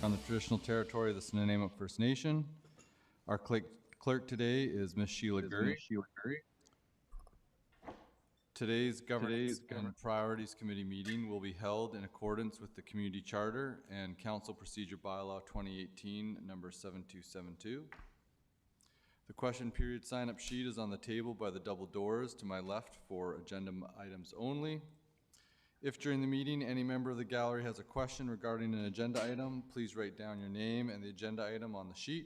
on the traditional territory of the Snuneymuxw First Nation. Our clerk today is Ms. Sheila Gurry. Today's Governance and Priorities Committee meeting will be held in accordance with the Community Charter and Council Procedure Bylaw 2018, number 7272. The question period sign-up sheet is on the table by the double doors to my left for agenda items only. If during the meeting any member of the gallery has a question regarding an agenda item, please write down your name and the agenda item on the sheet.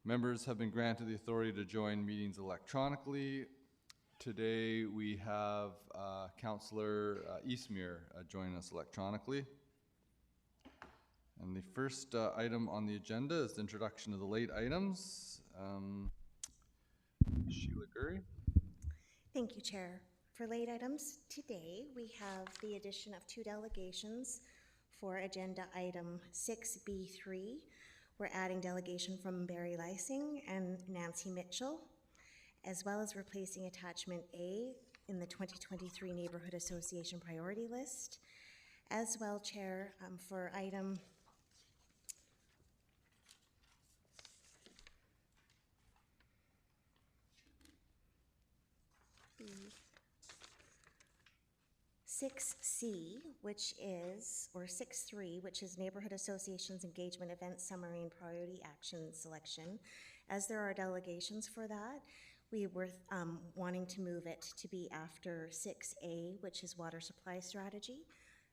Members have been granted the authority to join meetings electronically. Today we have Councillor Eastmere joining us electronically. And the first item on the agenda is the introduction of the late items. Sheila Gurry. Thank you, Chair. For late items today, we have the addition of 2 delegations for agenda item 6B3. We're adding delegation from Barry Lysing and Nancy Mitchell, as well as replacing attachment A in the 2023 Neighborhood Association priority list. As well, Chair, for item 6C, which is, or 6.3, which is Neighborhood Associations Engagement Event Summary and Priority Action Selection. As there are delegations for that, we were wanting to move it to be after 6A, which is Water Supply Strategy.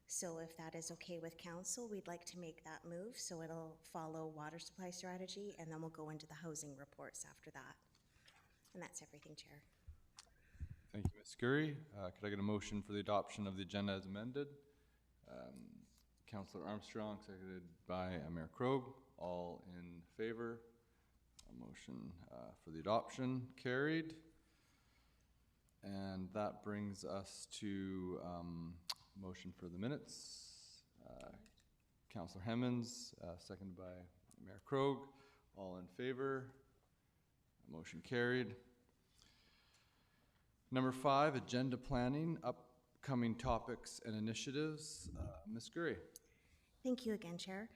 So if that is okay with Council, we'd like to make that move so it'll follow Water Supply Strategy, and then we'll go into the housing reports after that. And that's everything, Chair. Thank you, Ms. Gurry. Could I get a motion for the adoption of the agenda as amended? Councillor Armstrong, seconded by Mayor Krogh. All in favor? A motion for the adoption carried. And that brings us to motion for the minutes. Councillor Hemmons, seconded by Mayor Krogh. All in favor? A motion carried. Number 5, agenda planning, upcoming topics and initiatives. Ms. Gurry. Thank you again, Chair.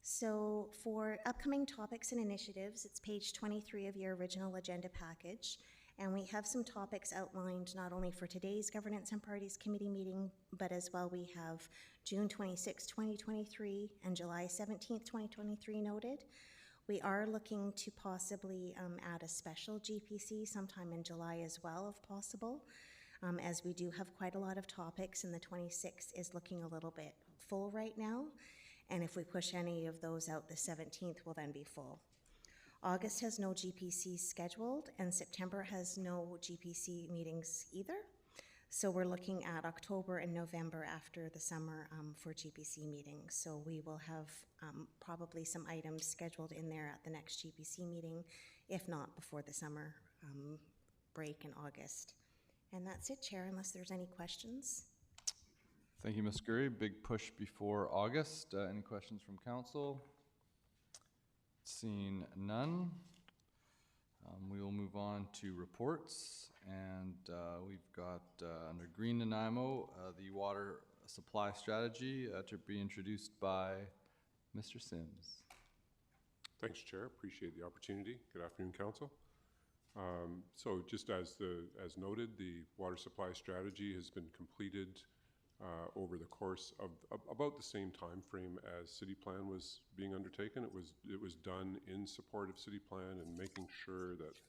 So for upcoming topics and initiatives, it's page 23 of your original agenda package. And we have some topics outlined not only for today's Governance and Priorities Committee meeting, but as well we have June 26, 2023 and July 17th, 2023 noted. We are looking to possibly add a special GPC sometime in July as well, if possible, as we do have quite a lot of topics, and the 26th is looking a little bit full right now. And if we push any of those out, the 17th will then be full. August has no GPC scheduled, and September has no GPC meetings either. So we're looking at October and November after the summer for GPC meetings. So we will have probably some items scheduled in there at the next GPC meeting, if not before the summer break in August. And that's it, Chair, unless there's any questions. Thank you, Ms. Gurry. Big push before August. Any questions from Council? Seeing none. We will move on to reports, and we've got under Green Nanaimo the water supply strategy to be introduced by Mr. Sims. Thanks, Chair. Appreciate the opportunity. Good afternoon, Council. So just as noted, the water supply strategy has been completed over the course of about the same time frame as City Plan was being undertaken. It was done in support of City Plan and making sure that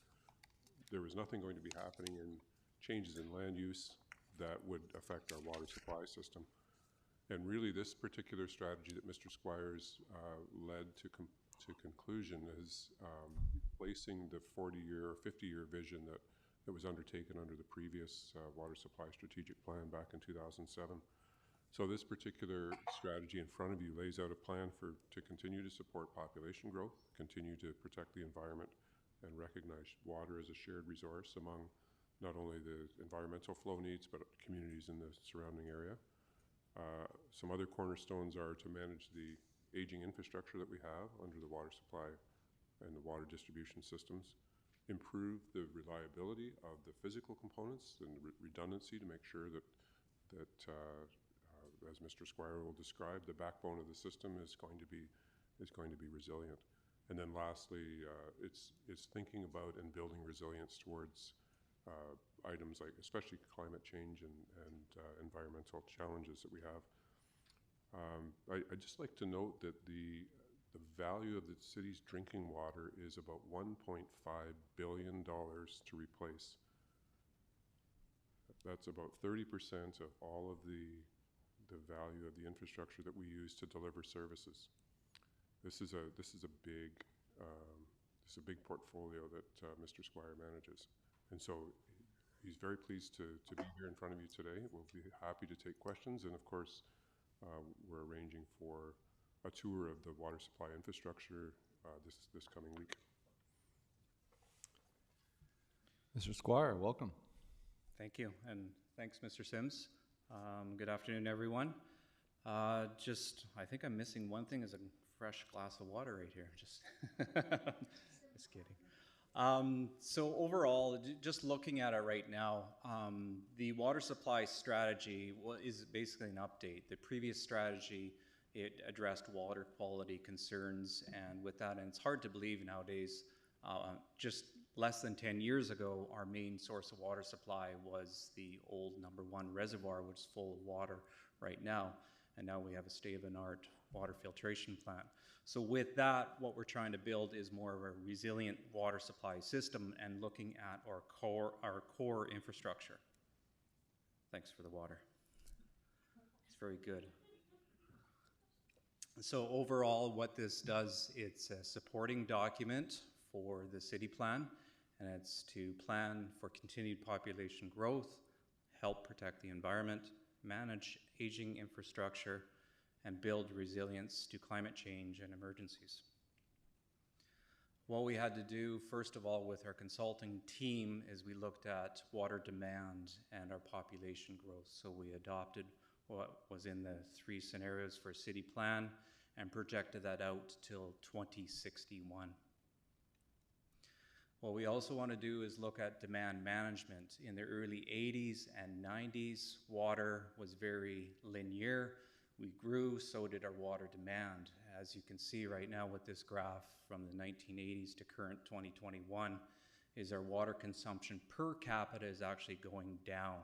there was nothing going to be happening in changes in land use that would affect our water supply system. And really, this particular strategy that Mr. Squires led to conclusion is replacing the 40-year or 50-year vision that was undertaken under the previous water supply strategic plan back in 2007. So this particular strategy in front of you lays out a plan to continue to support population growth, continue to protect the environment, and recognize water as a shared resource among not only the environmental flow needs, but communities in the surrounding area. Some other cornerstones are to manage the aging infrastructure that we have under the water supply and the water distribution systems, improve the reliability of the physical components and redundancy to make sure that as Mr. Squire will describe, the backbone of the system is going to be is going to be resilient. And then lastly, it's thinking about and building resilience towards items like especially climate change and environmental challenges that we have. I'd just like to note that the value of the city's drinking water is about $1.5 billion to replace. That's about 30% of all of the value of the infrastructure that we use to deliver services. This is a big portfolio that Mr. Squire manages, and so he's very pleased to be here in front of you today. We'll be happy to take questions, and of course, we're arranging for a tour of the water supply infrastructure this coming week. Mr. Squire, welcome. Thank you, and thanks, Mr. Sims. Good afternoon, everyone. I think I'm missing one thing, is a fresh glass of water right here. Just kidding. So overall, just looking at it right now, the water supply strategy is basically an update. The previous strategy, it addressed water quality concerns, and with that, and it's hard to believe nowadays, just less than 10 years ago, our main source of water supply was the old #1 reservoir, which is full of water right now, and now we have a state-of-the-art water filtration plant. So with that, what we're trying to build is more of a resilient water supply system and looking at our core infrastructure. Thanks for the water. It's very good. So overall, what this does, it's a supporting document for the city plan, and it's to plan for continued population growth, help protect the environment, manage aging infrastructure, and build resilience to climate change and emergencies. What we had to do, first of all, with our consulting team is we looked at water demand and our population growth. So we adopted what was in the 3 scenarios for city plan and projected that out till 2061. What we also want to do is look at demand management. In the early 80s and 90s, water was very linear. We grew, so did our water demand. As you can see right now with this graph from the 1980s to current 2021, is our water consumption per capita is actually going down.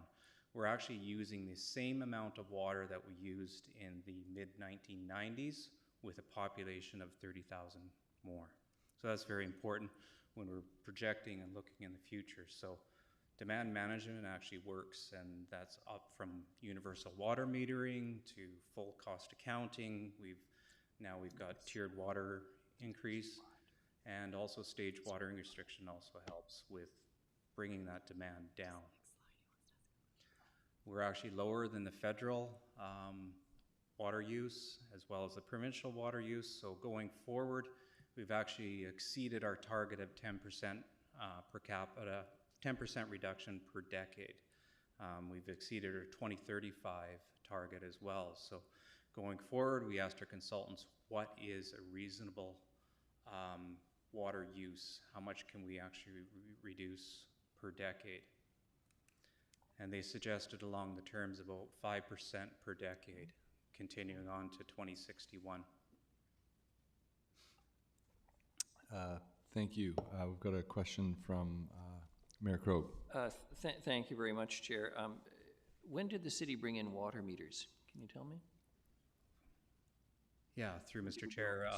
We're actually using the same amount of water that we used in the mid-1990s with a population of 30,000 more. So that's very important when we're projecting and looking in the future. So demand management actually works, and that's up from universal water metering to full cost accounting. We've got tiered water increase, and also stage watering restriction also helps with bringing that demand down. We're actually lower than the federal water use as well as the provincial water use. So going forward, we've actually exceeded our target of 10% per capita, 10% reduction per decade. We've exceeded our 2035 target as well. So going forward, we asked our consultants, what is a reasonable water use? How much can we actually reduce per decade? And they suggested along the terms about 5% per decade, continuing on to 2061. Thank you. We've got a question from Mayor Crowe. Thank you very much, Chair. When did the city bring in water meters? Can you tell me? Yeah, through Mr. Chair.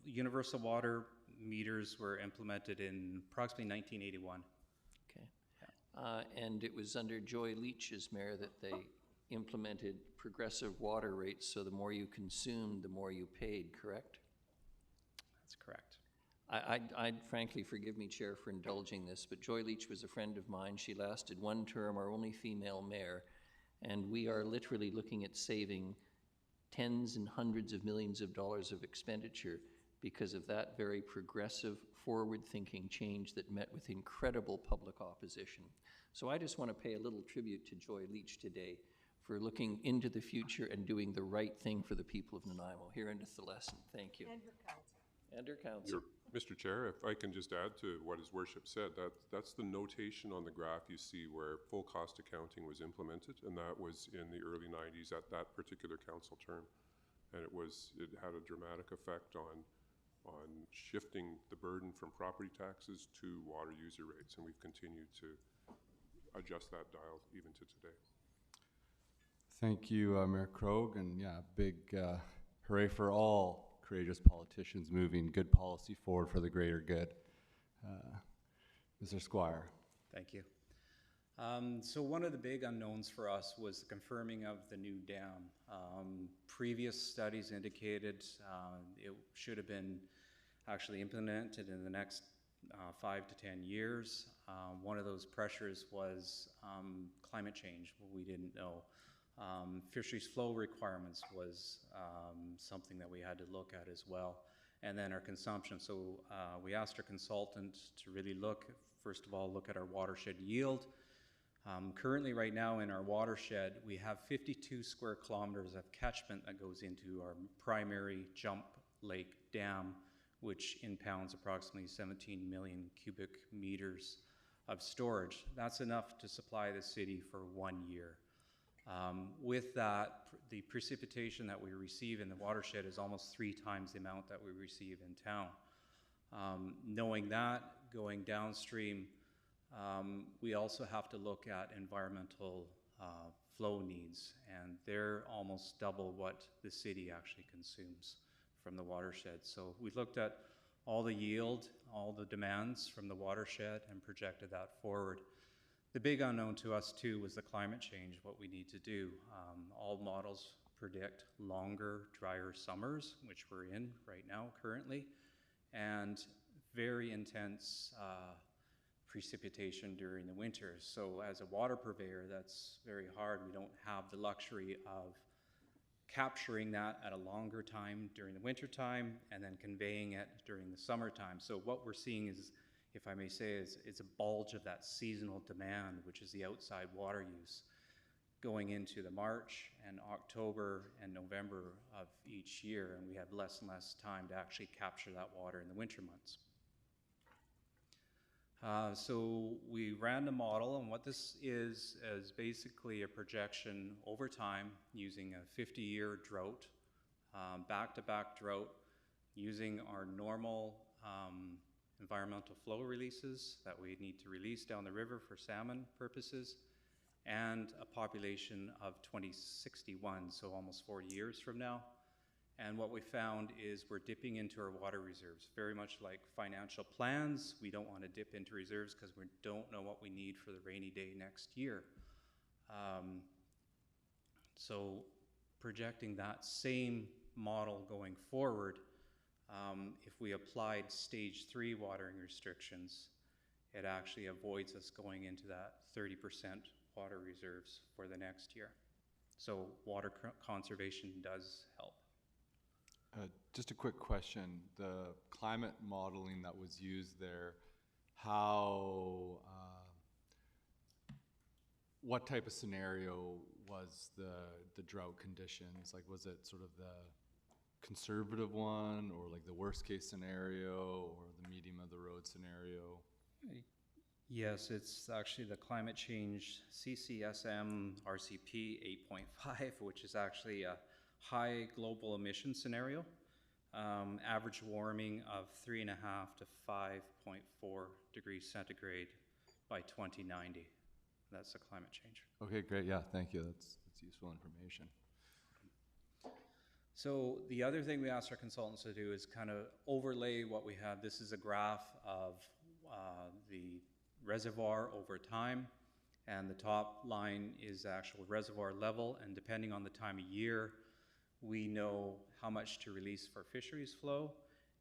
Universal water meters were implemented in approximately 1981. Okay. And it was under Joy Leach as mayor that they implemented progressive water rates, so the more you consumed, the more you paid, correct? That's correct. I'd frankly, forgive me, Chair, for indulging this, but Joy Leach was a friend of mine. She lasted 1 term, our only female mayor, and we are literally looking at saving tens and hundreds of millions of dollars of expenditure because of that very progressive, forward-thinking change that met with incredible public opposition. So I just want to pay a little tribute to Joy Leach today for looking into the future and doing the right thing for the people of Nanaimo. Here endeth the lesson. Thank you. And her council. And her council. Mr. Chair, if I can just add to what His Worship said, that's the notation on the graph you see where full cost accounting was implemented, and that was in the early 90s at that particular council term. and it had a dramatic effect on shifting the burden from property taxes to water user rates, and we've continued to adjust that dial even to today. Thank you, Mayor Krogh, and yeah, big hooray for all courageous politicians moving good policy forward for the greater good. Mr. Squire. Thank you. So one of the big unknowns for us was the confirming of the new dam. Previous studies indicated it should have been actually implemented in the next 5 to 10 years. One of those pressures was climate change. We didn't know. Fisheries flow requirements was something that we had to look at as well. And then our consumption. So we asked our consultant to really look, first of all, look at our watershed yield. Currently, right now in our watershed, we have 52 square kilometers of catchment that goes into our primary Jump Lake Dam, which impounds approximately 17 million cubic meters of storage. That's enough to supply the city for 1 year. With that, the precipitation that we receive in the watershed is almost 3 times the amount that we receive in town. Knowing that, going downstream, we also have to look at environmental flow needs, and they're almost double what the city actually consumes from the watershed. So we looked at all the yield, all the demands from the watershed, and projected that forward. The big unknown to us too was the climate change, what we need to do. All models predict longer, drier summers, which we're in right now currently, and very intense precipitation during the winter. So as a water purveyor, that's very hard. We don't have the luxury of capturing that at a longer time during the winter time and then conveying it during the summertime. So what we're seeing is, if I may say, is a bulge of that seasonal demand, which is the outside water use, going into the March and October and November of each year, and we have less and less time to actually capture that water in the winter months. So we ran the model, and what this is basically a projection over time using a 50-year drought, back-to-back drought, using our normal environmental flow releases that we need to release down the river for salmon purposes, and a population of 2061, so almost 40 years from now. And what we found is we're dipping into our water reserves, very much like financial plans. We don't want to dip into reserves because we don't know what we need for the rainy day next year. So projecting that same model going forward, if we applied stage 3 watering restrictions, it actually avoids us going into that 30% water reserves for the next year. So water conservation does help. Just a quick question. The climate modeling that was used there, how, what type of scenario was the drought conditions? Like, was it sort of the conservative one, or like the worst case scenario, or the medium of the road scenario? Yes, it's actually the climate change CCSM RCP 8.5, which is actually a high global emission scenario, average warming of 3.5 to 5.4 degrees centigrade by 2090. That's the climate change. Okay, great. Yeah, thank you. That's useful information. So the other thing we asked our consultants to do is kind of overlay what we have. This is a graph of the reservoir over time, and the top line is the actual reservoir level, and depending on the time of year, we know how much to release for fisheries flow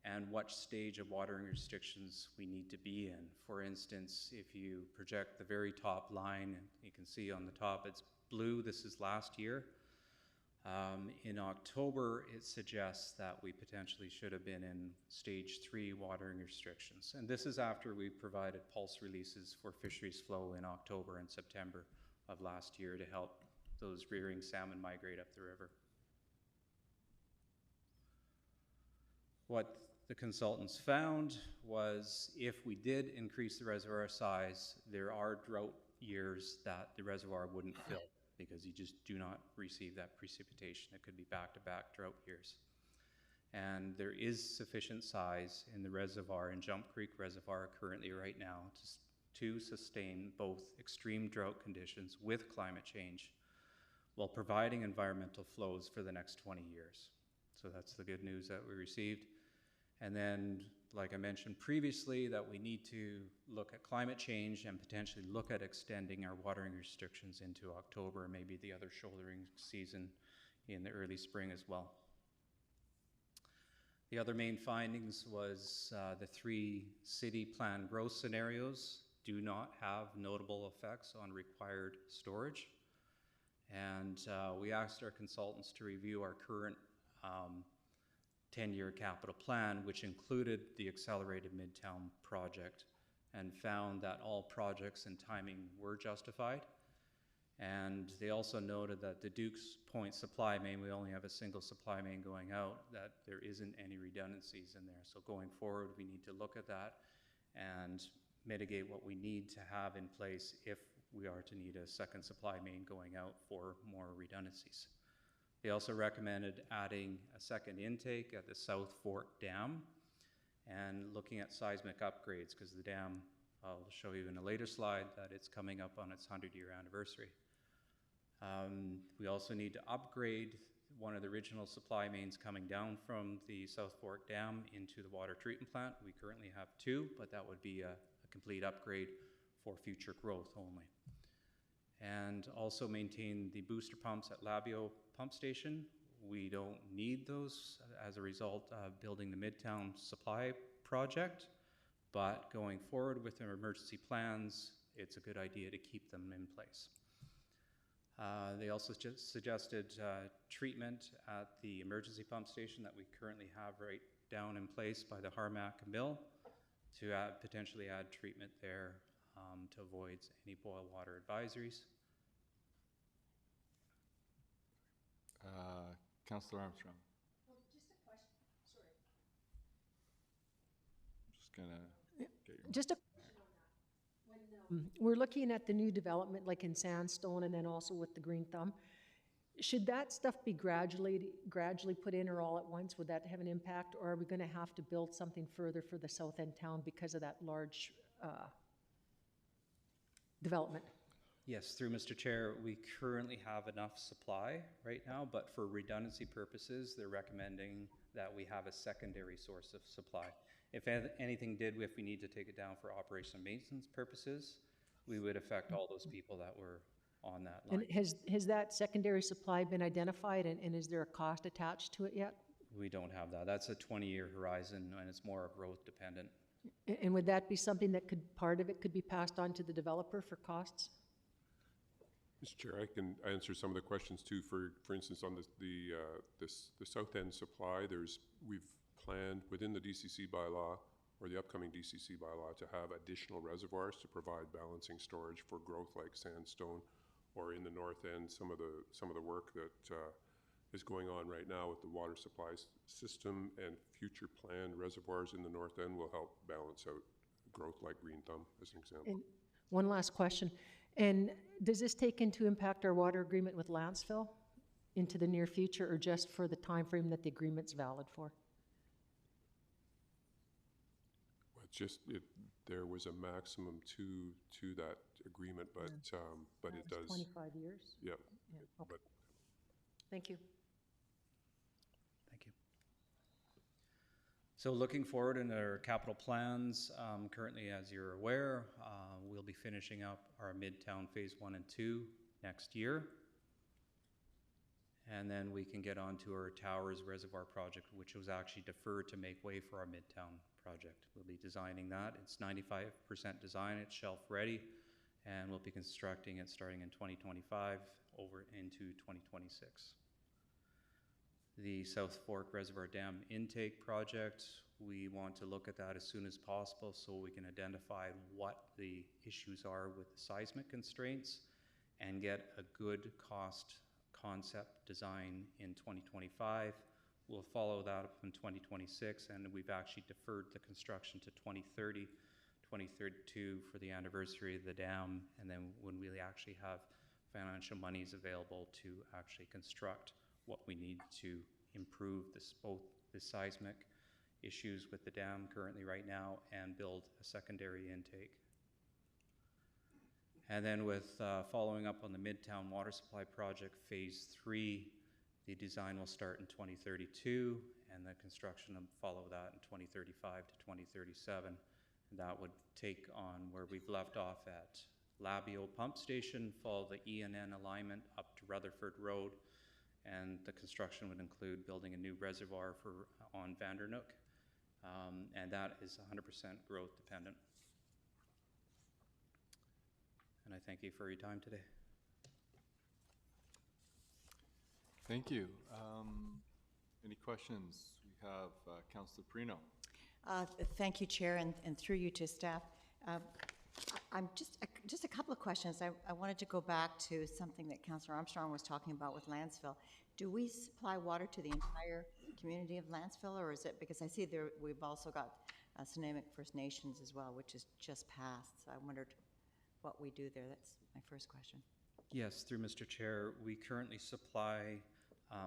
and what stage of watering restrictions we need to be in. For instance, if you project the very top line, you can see on the top it's blue, this is last year. In October, it suggests that we potentially should have been in stage 3 watering restrictions. And this is after we provided pulse releases for fisheries flow in October and September of last year to help those rearing salmon migrate up the river. What the consultants found was if we did increase the reservoir size, there are drought years that the reservoir wouldn't fill because you just do not receive that precipitation. It could be back-to-back drought years. And there is sufficient size in the reservoir, in Jump Creek Reservoir currently right now, to sustain both extreme drought conditions with climate change while providing environmental flows for the next 20 years. So that's the good news that we received. And then, like I mentioned previously, that we need to look at climate change and potentially look at extending our watering restrictions into October, maybe the other shouldering season in the early spring as well. The other main findings was the 3 city plan growth scenarios do not have notable effects on required storage. And we asked our consultants to review our current 10-year capital plan, which included the accelerated Midtown project, and found that all projects and timing were justified. And they also noted that the Dukes Point supply main, we only have a single supply main going out, that there isn't any redundancies in there. So going forward, we need to look at that and mitigate what we need to have in place if we are to need a second supply main going out for more redundancies. They also recommended adding a second intake at the South Fork Dam and looking at seismic upgrades, because the dam, I'll show you in a later slide, that it's coming up on its 100-year anniversary. We also need to upgrade one of the original supply mains coming down from the South Fork Dam into the water treatment plant. We currently have 2, but that would be a complete upgrade for future growth only. And also maintain the booster pumps at Labio Pump Station. We don't need those as a result of building the Midtown supply project, but going forward with our emergency plans, it's a good idea to keep them in place. They also suggested treatment at the emergency pump station that we currently have right down in place by the Harmac Mill, to potentially add treatment there to avoid any boil water advisories. Councillor Armstrong. Just a question, sorry. Just gonna get your. Just a question on that. When we're looking at the new development, like in Sandstone and then also with the Green Thumb, should that stuff be gradually put in or all at once? Would that have an impact, or are we gonna have to build something further for the south end town because of that large development? Yes, through Mr. Chair, we currently have enough supply right now, but for redundancy purposes, they're recommending that we have a secondary source of supply. If anything did, if we need to take it down for operation and maintenance purposes, we would affect all those people that were on that line. And has that secondary supply been identified, and is there a cost attached to it yet? We don't have that. That's a 20-year horizon, and it's more growth dependent. And would that be something that part of it could be passed on to the developer for costs? Mr. Chair, I can answer some of the questions too. For instance, on the south end supply, we've planned within the DCC bylaw or the upcoming DCC bylaw to have additional reservoirs to provide balancing storage for growth like Sandstone, or in the north end, some of the work that is going on right now with the water supply system and future planned reservoirs in the north end will help balance out growth like Green Thumb, as an example. And one last question. And does this take into impact our water agreement with Lanceville into the near future, or just for the time frame that the agreement's valid for? Well, it's just there was a maximum to that agreement, but it does. 25 years? Yeah. Yeah, okay. But Thank you. Thank you. So looking forward in our capital plans, currently, as you're aware, we'll be finishing up our Midtown Phase 1 and 2 next year. And then we can get on to our Towers Reservoir project, which was actually deferred to make way for our Midtown project. We'll be designing that. It's 95% design, it's shelf ready, and we'll be constructing it starting in 2025 over into 2026. The South Fork Reservoir Dam intake project, we want to look at that as soon as possible so we can identify what the issues are with the seismic constraints and get a good cost concept design in 2025. We'll follow that up in 2026, and we've actually deferred the construction to 2030, 2032 for the anniversary of the dam, and then when we actually have financial monies available to actually construct what we need to improve this, both the seismic issues with the dam currently right now and build a secondary intake. And then with following up on the Midtown Water Supply Project Phase 3, the design will start in 2032 and the construction will follow that in 2035 to 2037. And that would take on where we've left off at Labio Pump Station, follow the E&N alignment up to Rutherford Road, and the construction would include building a new reservoir on Vandernook, and that is 100% growth dependent. And I thank you for your time today. Thank you. Any questions? We have Councillor Perino. Thank you, Chair, and through you to staff. I'm just a couple of questions. I wanted to go back to something that Councillor Armstrong was talking about with Lanceville. Do we supply water to the entire community of Lanceville, or is it, because I see there we've also got Snuneymuxw First Nations as well, which is just passed. So I wondered what we do there. That's my first question. Yes, through Mr. Chair, we currently supply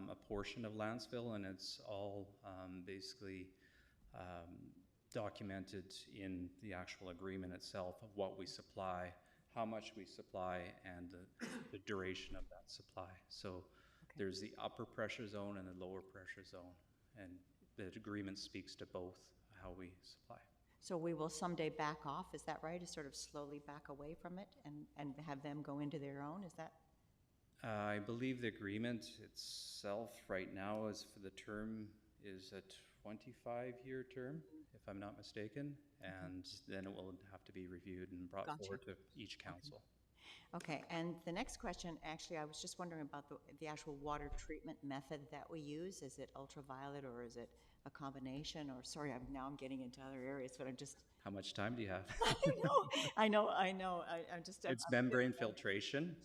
a portion of Lanceville, and it's all basically documented in the actual agreement itself of what we supply, how much we supply, and the duration of that supply. So there's the upper pressure zone and the lower pressure zone, and the agreement speaks to both how we supply. So we will someday back off, is that right? To sort of slowly back away from it and have them go into their own, is that? I believe the agreement itself right now is for the term is a 25-year term, if I'm not mistaken, and then it will have to be reviewed and brought forward to each council. Okay, and the next question, actually, I was just wondering about the actual water treatment method that we use. Is it ultraviolet or is it a combination? Or, sorry, now I'm getting into other areas, but I'm just... How much time do you have? I know. I'm just... It's membrane filtration.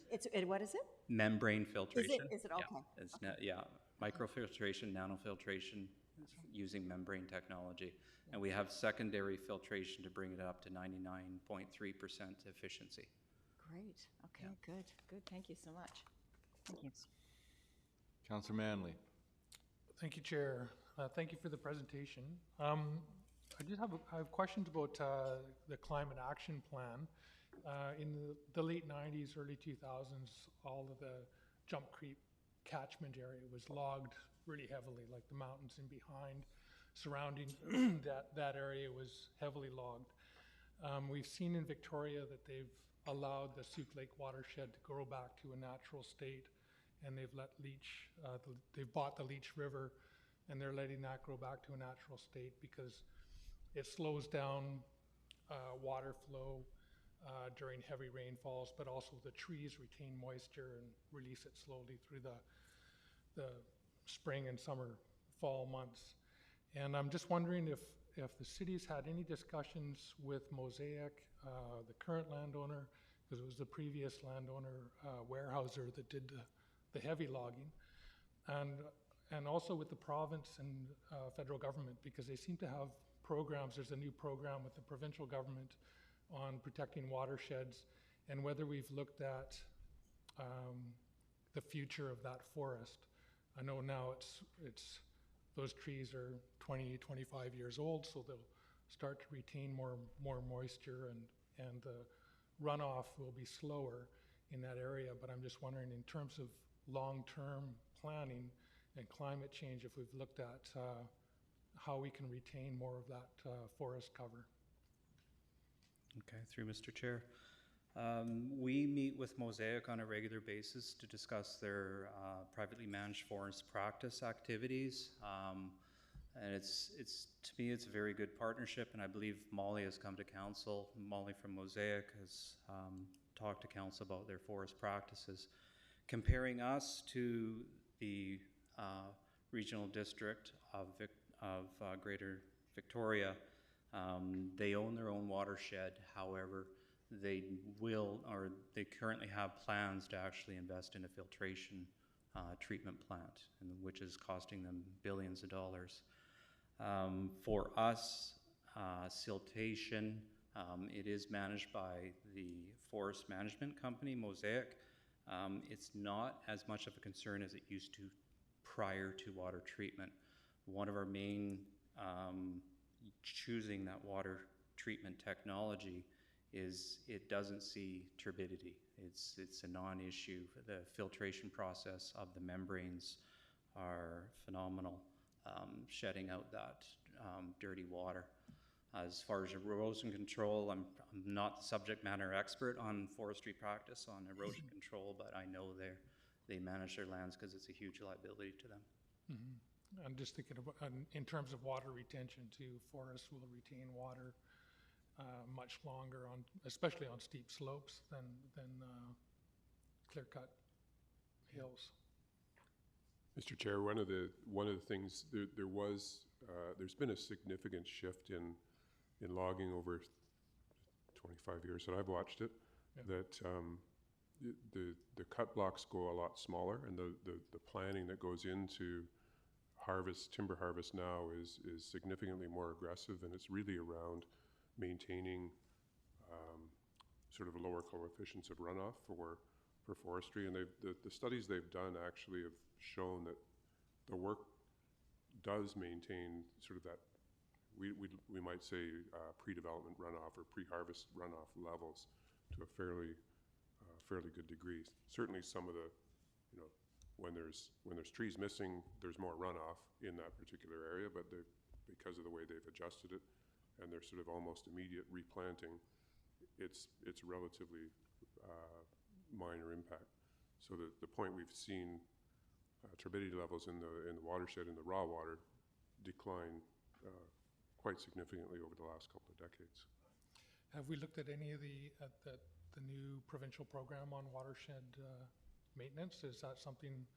What is it? Membrane filtration. Is it? Okay. Yeah, it's microfiltration, nanofiltration, using membrane technology. And we have secondary filtration to bring it up to 99.3% efficiency. Great. Okay, good. Thank you so much. Thank you. Councillor Manley. Thank you, Chair. Thank you for the presentation. I have questions about the Climate Action Plan. In the late 90s, early 2000s, all of the Jump Creek catchment area was logged really heavily, like the mountains in behind surrounding that area was heavily logged. We've seen in Victoria that they've allowed the Souk Lake watershed to grow back to a natural state, and they've let they've bought the Leech River, and they're letting that grow back to a natural state because it slows down water flow during heavy rainfalls, but also the trees retain moisture and release it slowly through the spring and summer, fall months. And I'm just wondering if the city's had any discussions with Mosaic, the current landowner, because it was the previous landowner, Weyerhaeuser, that did the heavy logging, and also with the province and federal government, because they seem to have programs. There's a new program with the provincial government on protecting watersheds, and whether we've looked at the future of that forest. I know now it's those trees are 20, 25 years old, so they'll start to retain more moisture, and the runoff will be slower in that area. But I'm just wondering, in terms of long-term planning and climate change, if we've looked at how we can retain more of that forest cover. Okay, through Mr. Chair. We meet with Mosaic on a regular basis to discuss their privately managed forest practice activities. And to me, it's a very good partnership, and I believe Molly has come to council. Molly from Mosaic has talked to council about their forest practices. Comparing us to the regional district of Greater Victoria, they own their own watershed. However, they currently have plans to actually invest in a filtration treatment plant, which is costing them billions of dollars. For us, siltation, it is managed by the forest management company, Mosaic. It's not as much of a concern as it used to prior to water treatment. One of our main choosing that water treatment technology is it doesn't see turbidity. It's a non-issue. The filtration process of the membranes are phenomenal, shedding out that dirty water. As far as erosion control, I'm not the subject matter expert on forestry practice on erosion control, but I know they manage their lands because it's a huge liability to them. I'm just thinking about, in terms of water retention too, forests will retain water much longer on, especially on steep slopes than clear-cut hills. Mr. Chair, one of the things, there's been a significant shift in logging over 25 years that I've watched it, that the cut blocks go a lot smaller, and the planning that goes into timber harvest now is significantly more aggressive, and it's really around maintaining sort of lower coefficients of runoff for forestry. And the studies they've done actually have shown that the work does maintain sort of that, we might say pre-development runoff or pre-harvest runoff levels to a fairly good degree. Certainly some of the, when there's trees missing, there's more runoff in that particular area, but because of the way they've adjusted it and their sort of almost immediate replanting, it's relatively minor impact. So the point we've seen turbidity levels in the watershed, in the raw water, decline quite significantly over the last couple of decades. Have we looked at any of the new provincial program on watershed maintenance? Is that something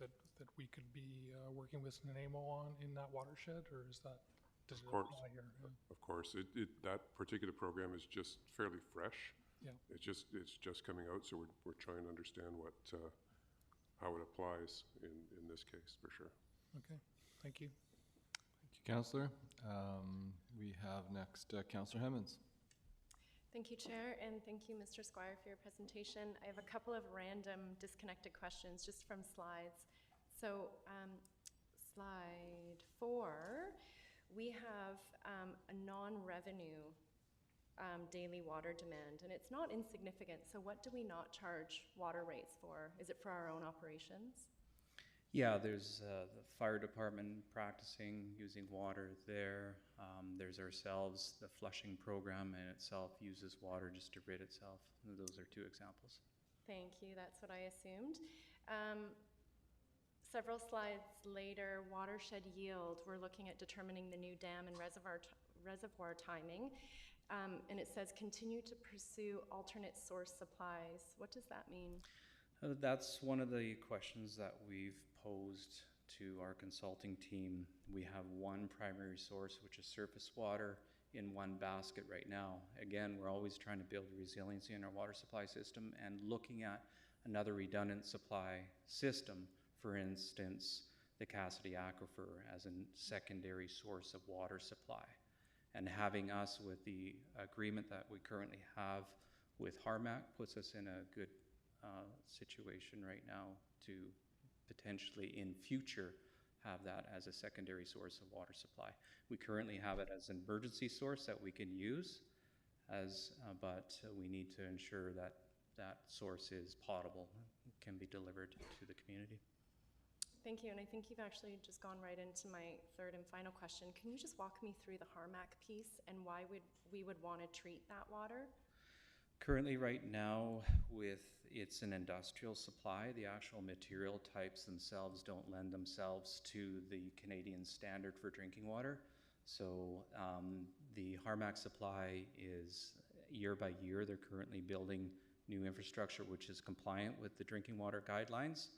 that we could be working with NAMO on in that watershed, or does it apply here? Of course, that particular program is just fairly fresh. Yeah. It's just coming out, so we're trying to understand how it applies in this case, for sure. Okay, thank you. Thank you, Councillor. We have next Councillor Hemmons. Thank you, Chair, and thank you, Mr. Squire, for your presentation. I have a couple of random disconnected questions just from slides. So, slide 4, we have a non-revenue daily water demand, and it's not insignificant. So what do we not charge water rates for? Is it for our own operations? Yeah, there's the fire department practicing using water there. There's ourselves, the flushing program in itself uses water just to rid itself. Those are 2 examples. Thank you, that's what I assumed. Several slides later, watershed yield, we're looking at determining the new dam and reservoir timing. And it says continue to pursue alternate source supplies. What does that mean? That's one of the questions that we've posed to our consulting team. We have one primary source, which is surface water, in one basket right now. Again, we're always trying to build resiliency in our water supply system and looking at another redundant supply system, for instance, the Cassidy Aquifer as a secondary source of water supply. And having us with the agreement that we currently have with Harmac puts us in a good situation right now to potentially in future have that as a secondary source of water supply. We currently have it as an emergency source that we can use, but we need to ensure that that source is potable, can be delivered to the community. Thank you, and I think you've actually just gone right into my 3rd and final question. Can you just walk me through the Harmac piece and why we would want to treat that water? Currently, right now, it's an industrial supply. The actual material types themselves don't lend themselves to the Canadian standard for drinking water. So the Harmac supply is year by year. They're currently building new infrastructure which is compliant with the drinking water guidelines.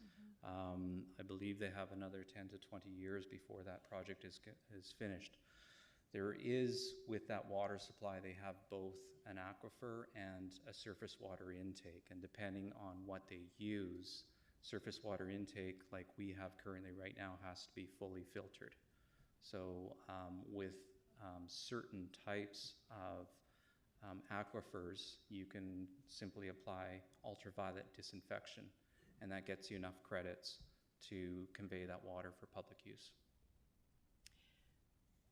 I believe they have another 10 to 20 years before that project is finished. There is, with that water supply, they have both an aquifer and a surface water intake, and depending on what they use, surface water intake, like we have currently right now, has to be fully filtered. So with certain types of aquifers, you can simply apply ultraviolet disinfection, and that gets you enough credits to convey that water for public use.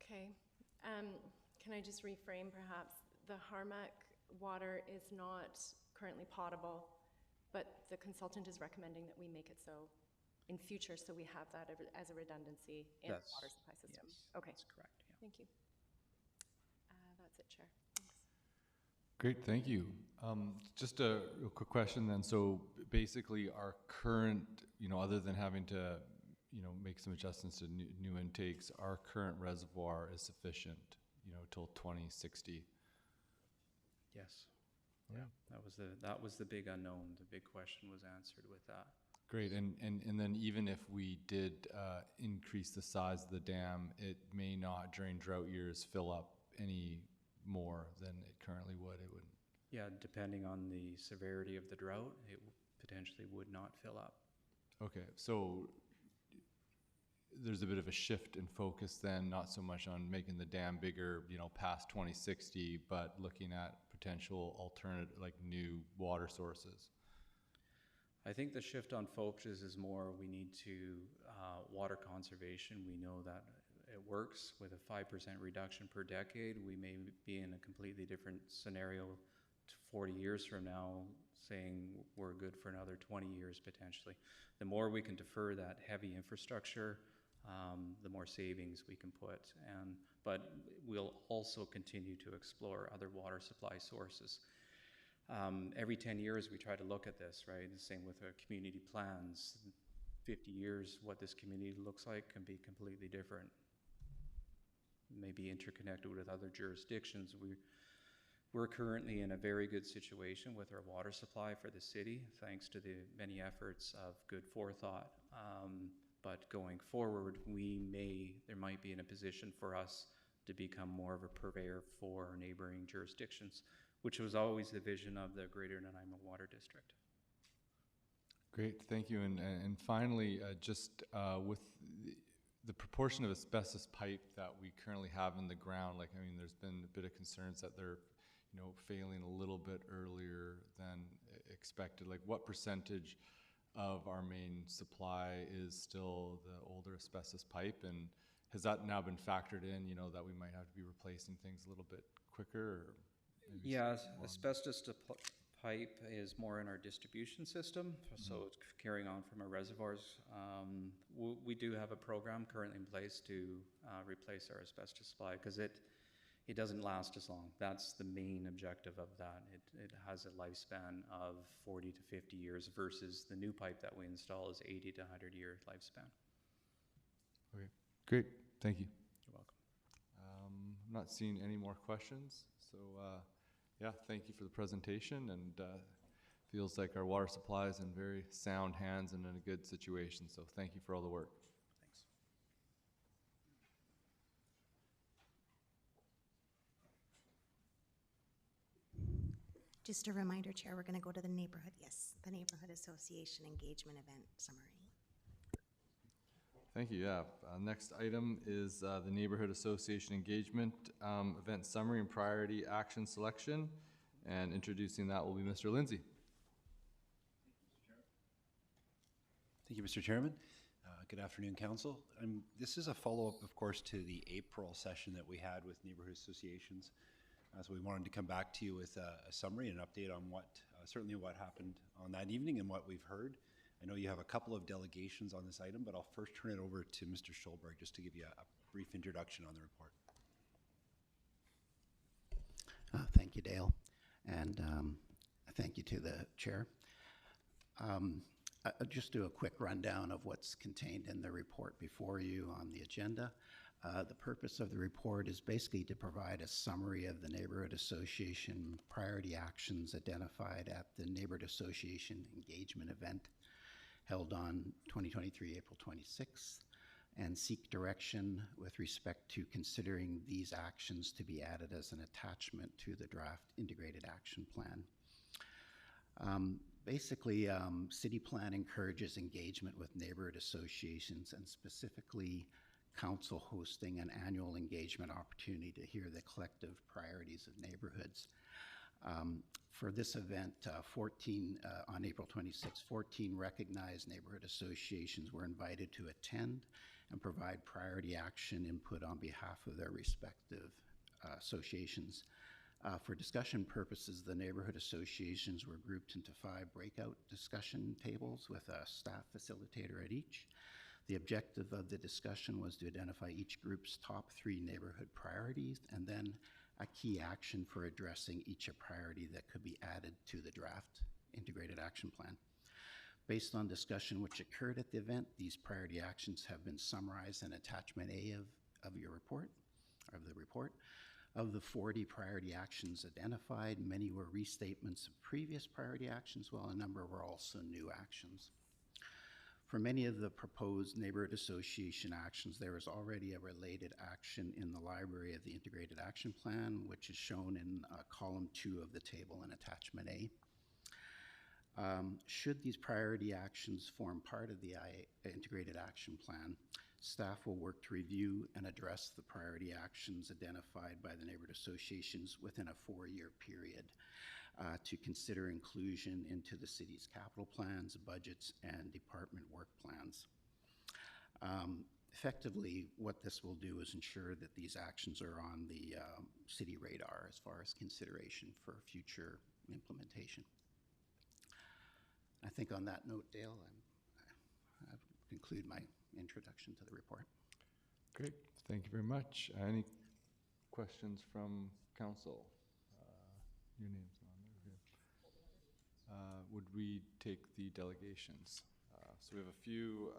Okay. Can I just reframe perhaps? The Harmac water is not currently potable, but the consultant is recommending that we make it so in future, so we have that as a redundancy in the water supply system. Yes, Okay. that's correct, yeah. Thank you. That's it, Chair. Thanks. Great, thank you. Just a real quick question then. So basically our current, other than having to, make some adjustments to new intakes, our current reservoir is sufficient, till 2060. Yes. Yeah, that was the big unknown. The big question was answered with that. Great, and then even if we did increase the size of the dam, it may not, during drought years, fill up any more than it currently would. It would. Yeah, depending on the severity of the drought, it potentially would not fill up. Okay, so there's a bit of a shift in focus then, not so much on making the dam bigger, past 2060, but looking at potential alternative, like new water sources. I think the shift on focus is more we need to water conservation. We know that it works with a 5% reduction per decade. We may be in a completely different scenario 40 years from now, saying we're good for another 20 years potentially. The more we can defer that heavy infrastructure, the more savings we can put. But we'll also continue to explore other water supply sources. Every 10 years we try to look at this, right? The same with our community plans. 50 years, what this community looks like can be completely different. Maybe interconnected with other jurisdictions. We're currently in a very good situation with our water supply for the city, thanks to the many efforts of good forethought. But going forward, there might be in a position for us to become more of a purveyor for neighboring jurisdictions, which was always the vision of the Greater Nanaimo Water District. Great, thank you. And finally, just with the proportion of asbestos pipe that we currently have in the ground, there's been a bit of concerns that they're, failing a little bit earlier than expected. Like, what percentage of our main supply is still the older asbestos pipe, and has that now been factored in, that we might have to be replacing things a little bit quicker? Or yeah, asbestos pipe is more in our distribution system, so it's carrying on from our reservoirs. We do have a program currently in place to replace our asbestos supply, because it doesn't last as long. That's the main objective of that. It has a lifespan of 40 to 50 years versus the new pipe that we install is 80 to 100-year lifespan. Okay, great, thank you. You're welcome. I'm not seeing any more questions, so yeah, thank you for the presentation, and feels like our water supply is in very sound hands and in a good situation, so thank you for all the work. Thanks. Just a reminder, Chair, we're going to go to the neighborhood association engagement event summary. Thank you, yeah. Next item is the Neighborhood Association Engagement Event Summary and Priority Action Selection, and introducing that will be Mr. Lindsay. Thank you, Mr. Chairman. Good afternoon, Council. This is a follow-up, of course, to the April session that we had with neighborhood associations. So we wanted to come back to you with a summary and an update on certainly what happened on that evening and what we've heard. I know you have a couple of delegations on this item, but I'll first turn it over to Mr. Schulberg just to give you a brief introduction on the report. Thank you, Dale, and thank you to the chair. I'll just do a quick rundown of what's contained in the report before you on the agenda. The purpose of the report is basically to provide a summary of the neighborhood association priority actions identified at the neighborhood association engagement event held on 2023 April 26th, and seek direction with respect to considering these actions to be added as an attachment to the draft integrated action plan. Basically, city plan encourages engagement with neighborhood associations and specifically council hosting an annual engagement opportunity to hear the collective priorities of neighborhoods. For this event, on April 26, 14 recognized neighborhood associations were invited to attend and provide priority action input on behalf of their respective associations. For discussion purposes, the neighborhood associations were grouped into 5 breakout discussion tables with a staff facilitator at each. The objective of the discussion was to identify each group's top 3 neighborhood priorities and then a key action for addressing each a priority that could be added to the draft integrated action plan. Based on discussion which occurred at the event, these priority actions have been summarized in attachment A of your report, of the report. Of the 40 priority actions identified, many were restatements of previous priority actions, while a number were also new actions. For many of the proposed neighborhood association actions, there is already a related action in the library of the Integrated Action Plan, which is shown in column 2 of the table in attachment A. Should these priority actions form part of the Integrated Action Plan, staff will work to review and address the priority actions identified by the neighborhood associations within a 4-year period to consider inclusion into the city's capital plans, budgets, and department work plans. Effectively, what this will do is ensure that these actions are on the city radar as far as consideration for future implementation. I think on that note, Dale, I conclude my introduction to the report. Great, thank you very much. Any questions from council? Your name's on there. Okay. Would we take the delegations? So we have a few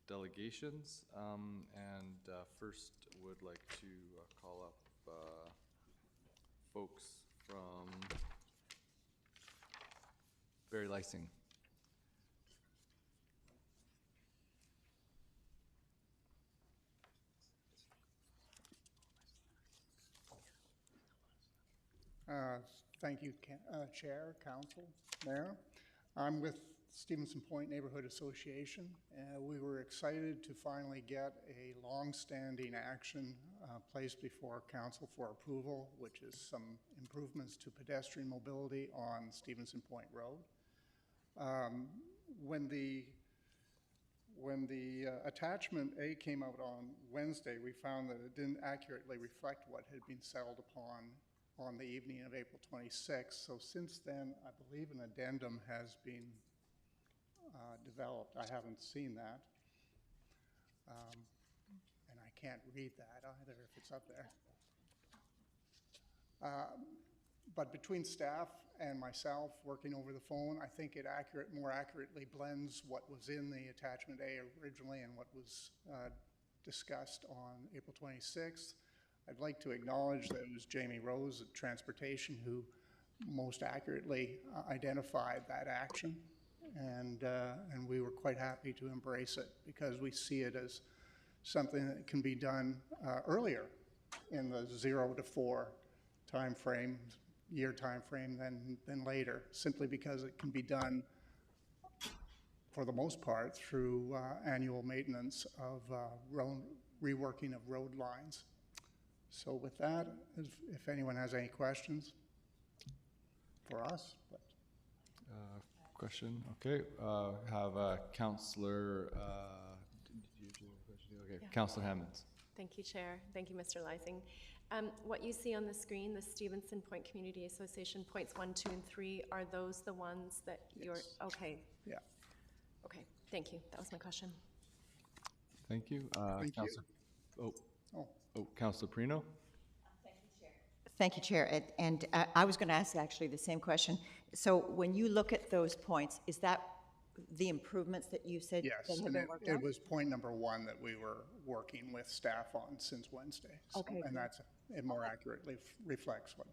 delegations, and first would like to call up folks from Barry Lysing. Thank you, Chair, Council, Mayor. I'm with Stevenson Point Neighborhood Association. We were excited to finally get a long-standing action placed before Council for approval, which is some improvements to pedestrian mobility on Stevenson Point Road. When the attachment A came out on Wednesday, we found that it didn't accurately reflect what had been settled upon on the evening of April 26th. So since then, I believe an addendum has been developed. I haven't seen that. And I can't read that either if it's up there. But between staff and myself working over the phone, I think it more accurately blends what was in the attachment A originally and what was discussed on April 26th. I'd like to acknowledge that it was Jamie Rose of Transportation who most accurately identified that action, and we were quite happy to embrace it because we see it as something that can be done earlier in the 0 to 4 time frame, year time frame than later, simply because it can be done for the most part through annual maintenance of reworking of road lines. So with that, if anyone has any questions for us. Question, okay. Have Councillor, okay, yeah. Councillor Hammonds. Thank you, Chair. Thank you, Mr. Lysing. What you see on the screen, the Stevenson Point Community Association points 1, 2, and 3, are those the ones that you're, okay. Yeah. Okay, thank you. That was my question. Thank you. Thank Councillor, you. Councillor Perino. Thank you, Chair. And I was going to ask actually the same question. So when you look at those points, is that the improvements that you said yes, that have and been worked on? It was point number 1 that we were working with staff on since Wednesday. So, okay. And it more accurately reflects what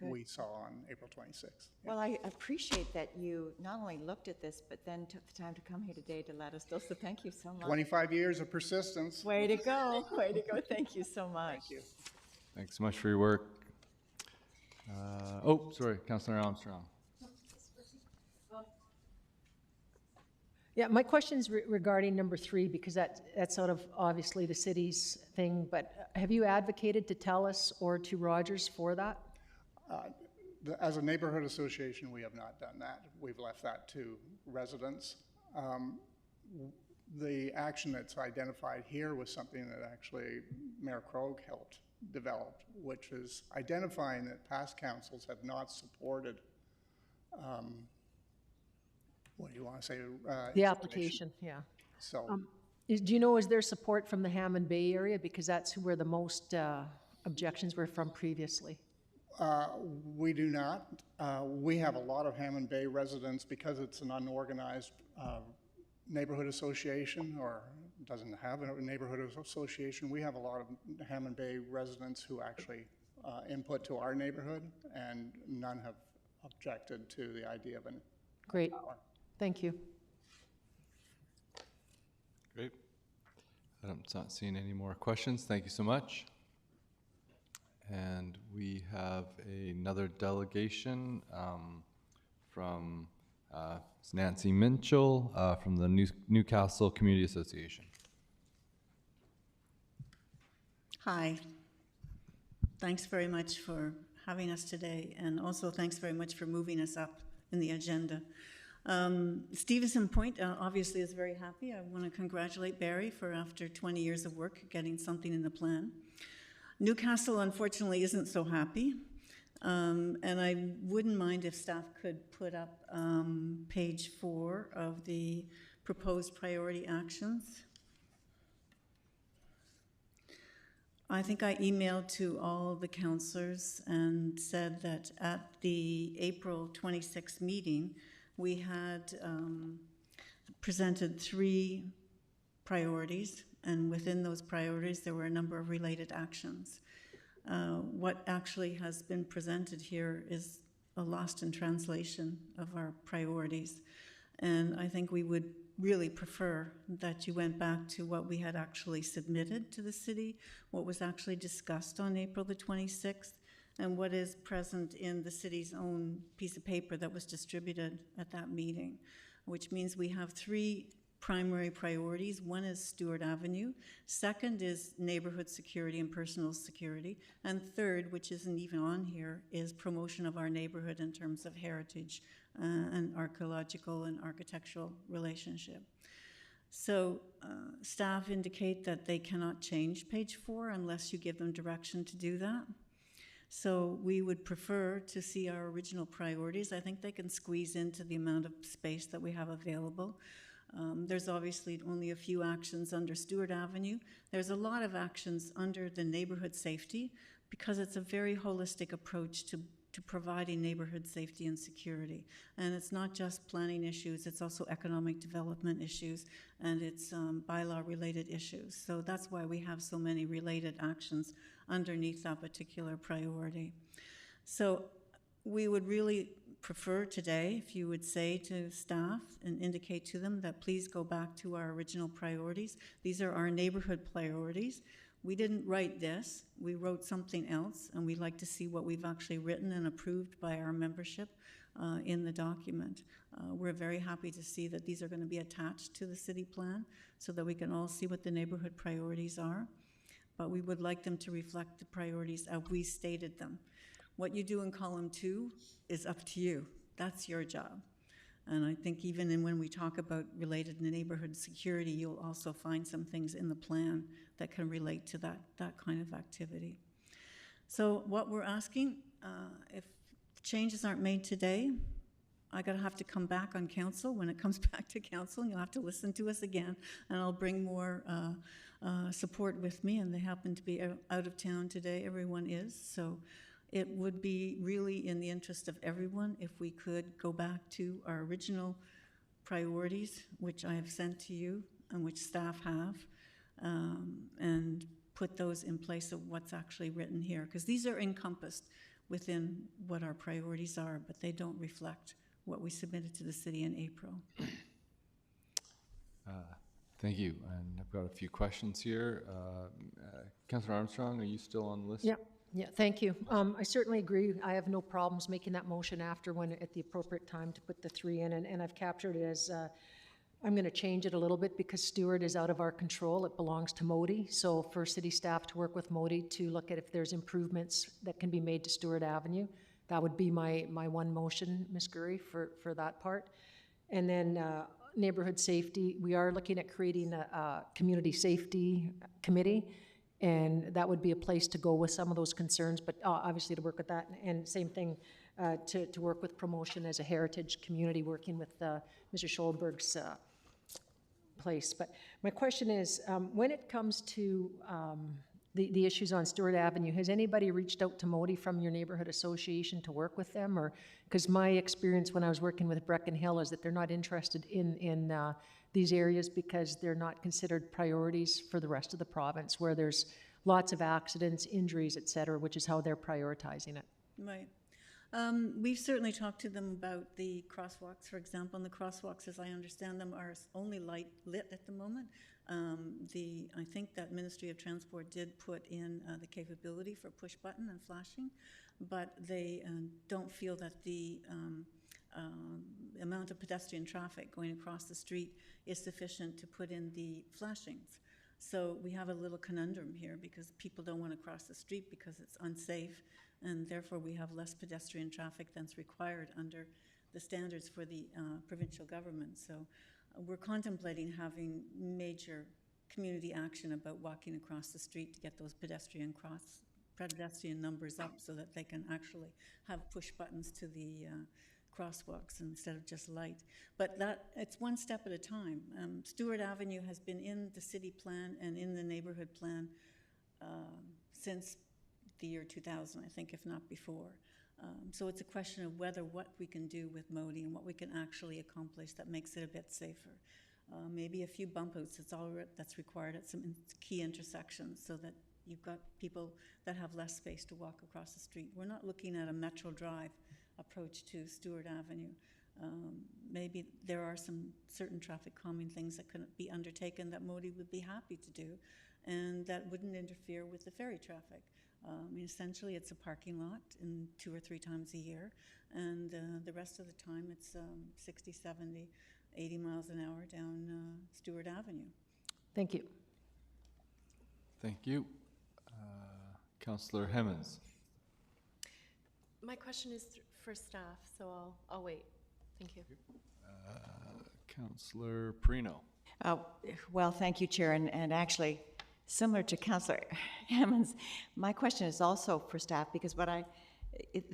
we saw on April 26th. Well, I appreciate that you not only looked at this, but then took the time to come here today to let us know. So thank you so much. 25 years of persistence. Way to go. Way to go. Thank you so much. Thank you. Thanks so much for your work. Sorry, Councillor Armstrong. Yeah, my question's regarding number 3, because that's sort of obviously the city's thing, but have you advocated to TELUS or to Rogers for that? As a neighborhood association, we have not done that. We've left that to residents. The action that's identified here was something that actually Mayor Krogh helped develop, which is identifying that past councils have not supported, what do you want to say? The application, yeah. So, Do you know, is there support from the Hammond Bay area? Because that's where the most objections were from previously. we do not. We have a lot of Hammond Bay residents because it's an unorganized neighborhood association, or doesn't have a neighborhood association. We have a lot of Hammond Bay residents who actually input to our neighborhood, and none have objected to the idea of an Great, thank you. Great. I'm not seeing any more questions. Thank you so much. And we have another delegation from Nancy Minchell from the Newcastle Community Association. Hi. Thanks very much for having us today, and also thanks very much for moving us up in the agenda. Stevenson Point obviously is very happy. I want to congratulate Barry for, after 20 years of work, getting something in the plan. Newcastle, unfortunately, isn't so happy. And I wouldn't mind if staff could put up page 4 of the proposed priority actions. I think I emailed to all the councillors and said that at the April 26th meeting, we had presented 3 priorities, and within those priorities, there were a number of related actions. What actually has been presented here is a lost in translation of our priorities. And I think we would really prefer that you went back to what we had actually submitted to the city, what was actually discussed on April the 26th, and what is present in the city's own piece of paper that was distributed at that meeting, which means we have 3 primary priorities. One is Stewart Avenue. Second is neighborhood security and personal security. And third, which isn't even on here, is promotion of our neighborhood in terms of heritage and archaeological and architectural relationship. So staff indicate that they cannot change page 4 unless you give them direction to do that. So we would prefer to see our original priorities. I think they can squeeze into the amount of space that we have available. There's obviously only a few actions under Stewart Avenue. There's a lot of actions under the neighborhood safety because it's a very holistic approach to providing neighborhood safety and security. And it's not just planning issues, it's also economic development issues, and it's bylaw-related issues. So that's why we have so many related actions underneath that particular priority. So we would really prefer today if you would say to staff and indicate to them that please go back to our original priorities. These are our neighborhood priorities. We didn't write this, we wrote something else, and we'd like to see what we've actually written and approved by our membership in the document. We're very happy to see that these are going to be attached to the city plan so that we can all see what the neighborhood priorities are. But we would like them to reflect the priorities as we stated them. What you do in column 2 is up to you. That's your job. And I think even when we talk about related neighborhood security, you'll also find some things in the plan that can relate to that kind of activity. So what we're asking, if changes aren't made today, I'm going to have to come back on council. When it comes back to council, you'll have to listen to us again, and I'll bring more support with me, and they happen to be out of town today. Everyone is. So it would be really in the interest of everyone if we could go back to our original priorities, which I have sent to you and which staff have, and put those in place of what's actually written here. Because these are encompassed within what our priorities are, but they don't reflect what we submitted to the city in April. Thank you. And I've got a few questions here. Councillor Armstrong, are you still on the list? Yeah, thank you. I certainly agree. I have no problems making that motion after at the appropriate time to put the 3 in, and I've captured it as I'm going to change it a little bit because Stewart is out of our control. It belongs to Modi. So for city staff to work with Modi to look at if there's improvements that can be made to Stewart Avenue, that would be my one motion, Ms. Gurry, for that part. And then neighborhood safety, we are looking at creating a community safety committee, and that would be a place to go with some of those concerns, but obviously to work with that. And same thing, to work with promotion as a heritage community, working with Mr. Scholberg's place. But my question is, when it comes to the issues on Stewart Avenue, has anybody reached out to Modi from your neighborhood association to work with them? Or, because my experience when I was working with Brecken Hill is that they're not interested in these areas because they're not considered priorities for the rest of the province, where there's lots of accidents, injuries, et cetera, which is how they're prioritizing it. Right. We've certainly talked to them about the crosswalks, for example, and the crosswalks, as I understand them, are only light lit at the moment. I think that Ministry of Transport did put in the capability for push button and flashing, but they don't feel that the amount of pedestrian traffic going across the street is sufficient to put in the flashings. So we have a little conundrum here because people don't want to cross the street because it's unsafe, and therefore we have less pedestrian traffic than's required under the standards for the provincial government. So we're contemplating having major community action about walking across the street to get those pedestrian numbers up so that they can actually have push buttons to the crosswalks instead of just light. But it's one step at a time. Stewart Avenue has been in the city plan and in the neighborhood plan since the year 2000, I think, if not before. So it's a question of what we can do with Modi and what we can actually accomplish that makes it a bit safer. Maybe a few bump outs that's required at some key intersections so that you've got people that have less space to walk across the street. We're not looking at a Metro Drive approach to Stewart Avenue. Maybe there are some certain traffic calming things that could be undertaken that Modi would be happy to do and that wouldn't interfere with the ferry traffic. Essentially, it's a parking lot 2 or 3 times a year, and the rest of the time it's 60, 70, 80 miles an hour down Stewart Avenue. Thank you. Thank you. Councillor Hemmens. My question is for staff, so I'll wait. Thank you. Councillor Perino. Well, thank you, Chair, and actually, similar to Councillor Hammond's, my question is also for staff because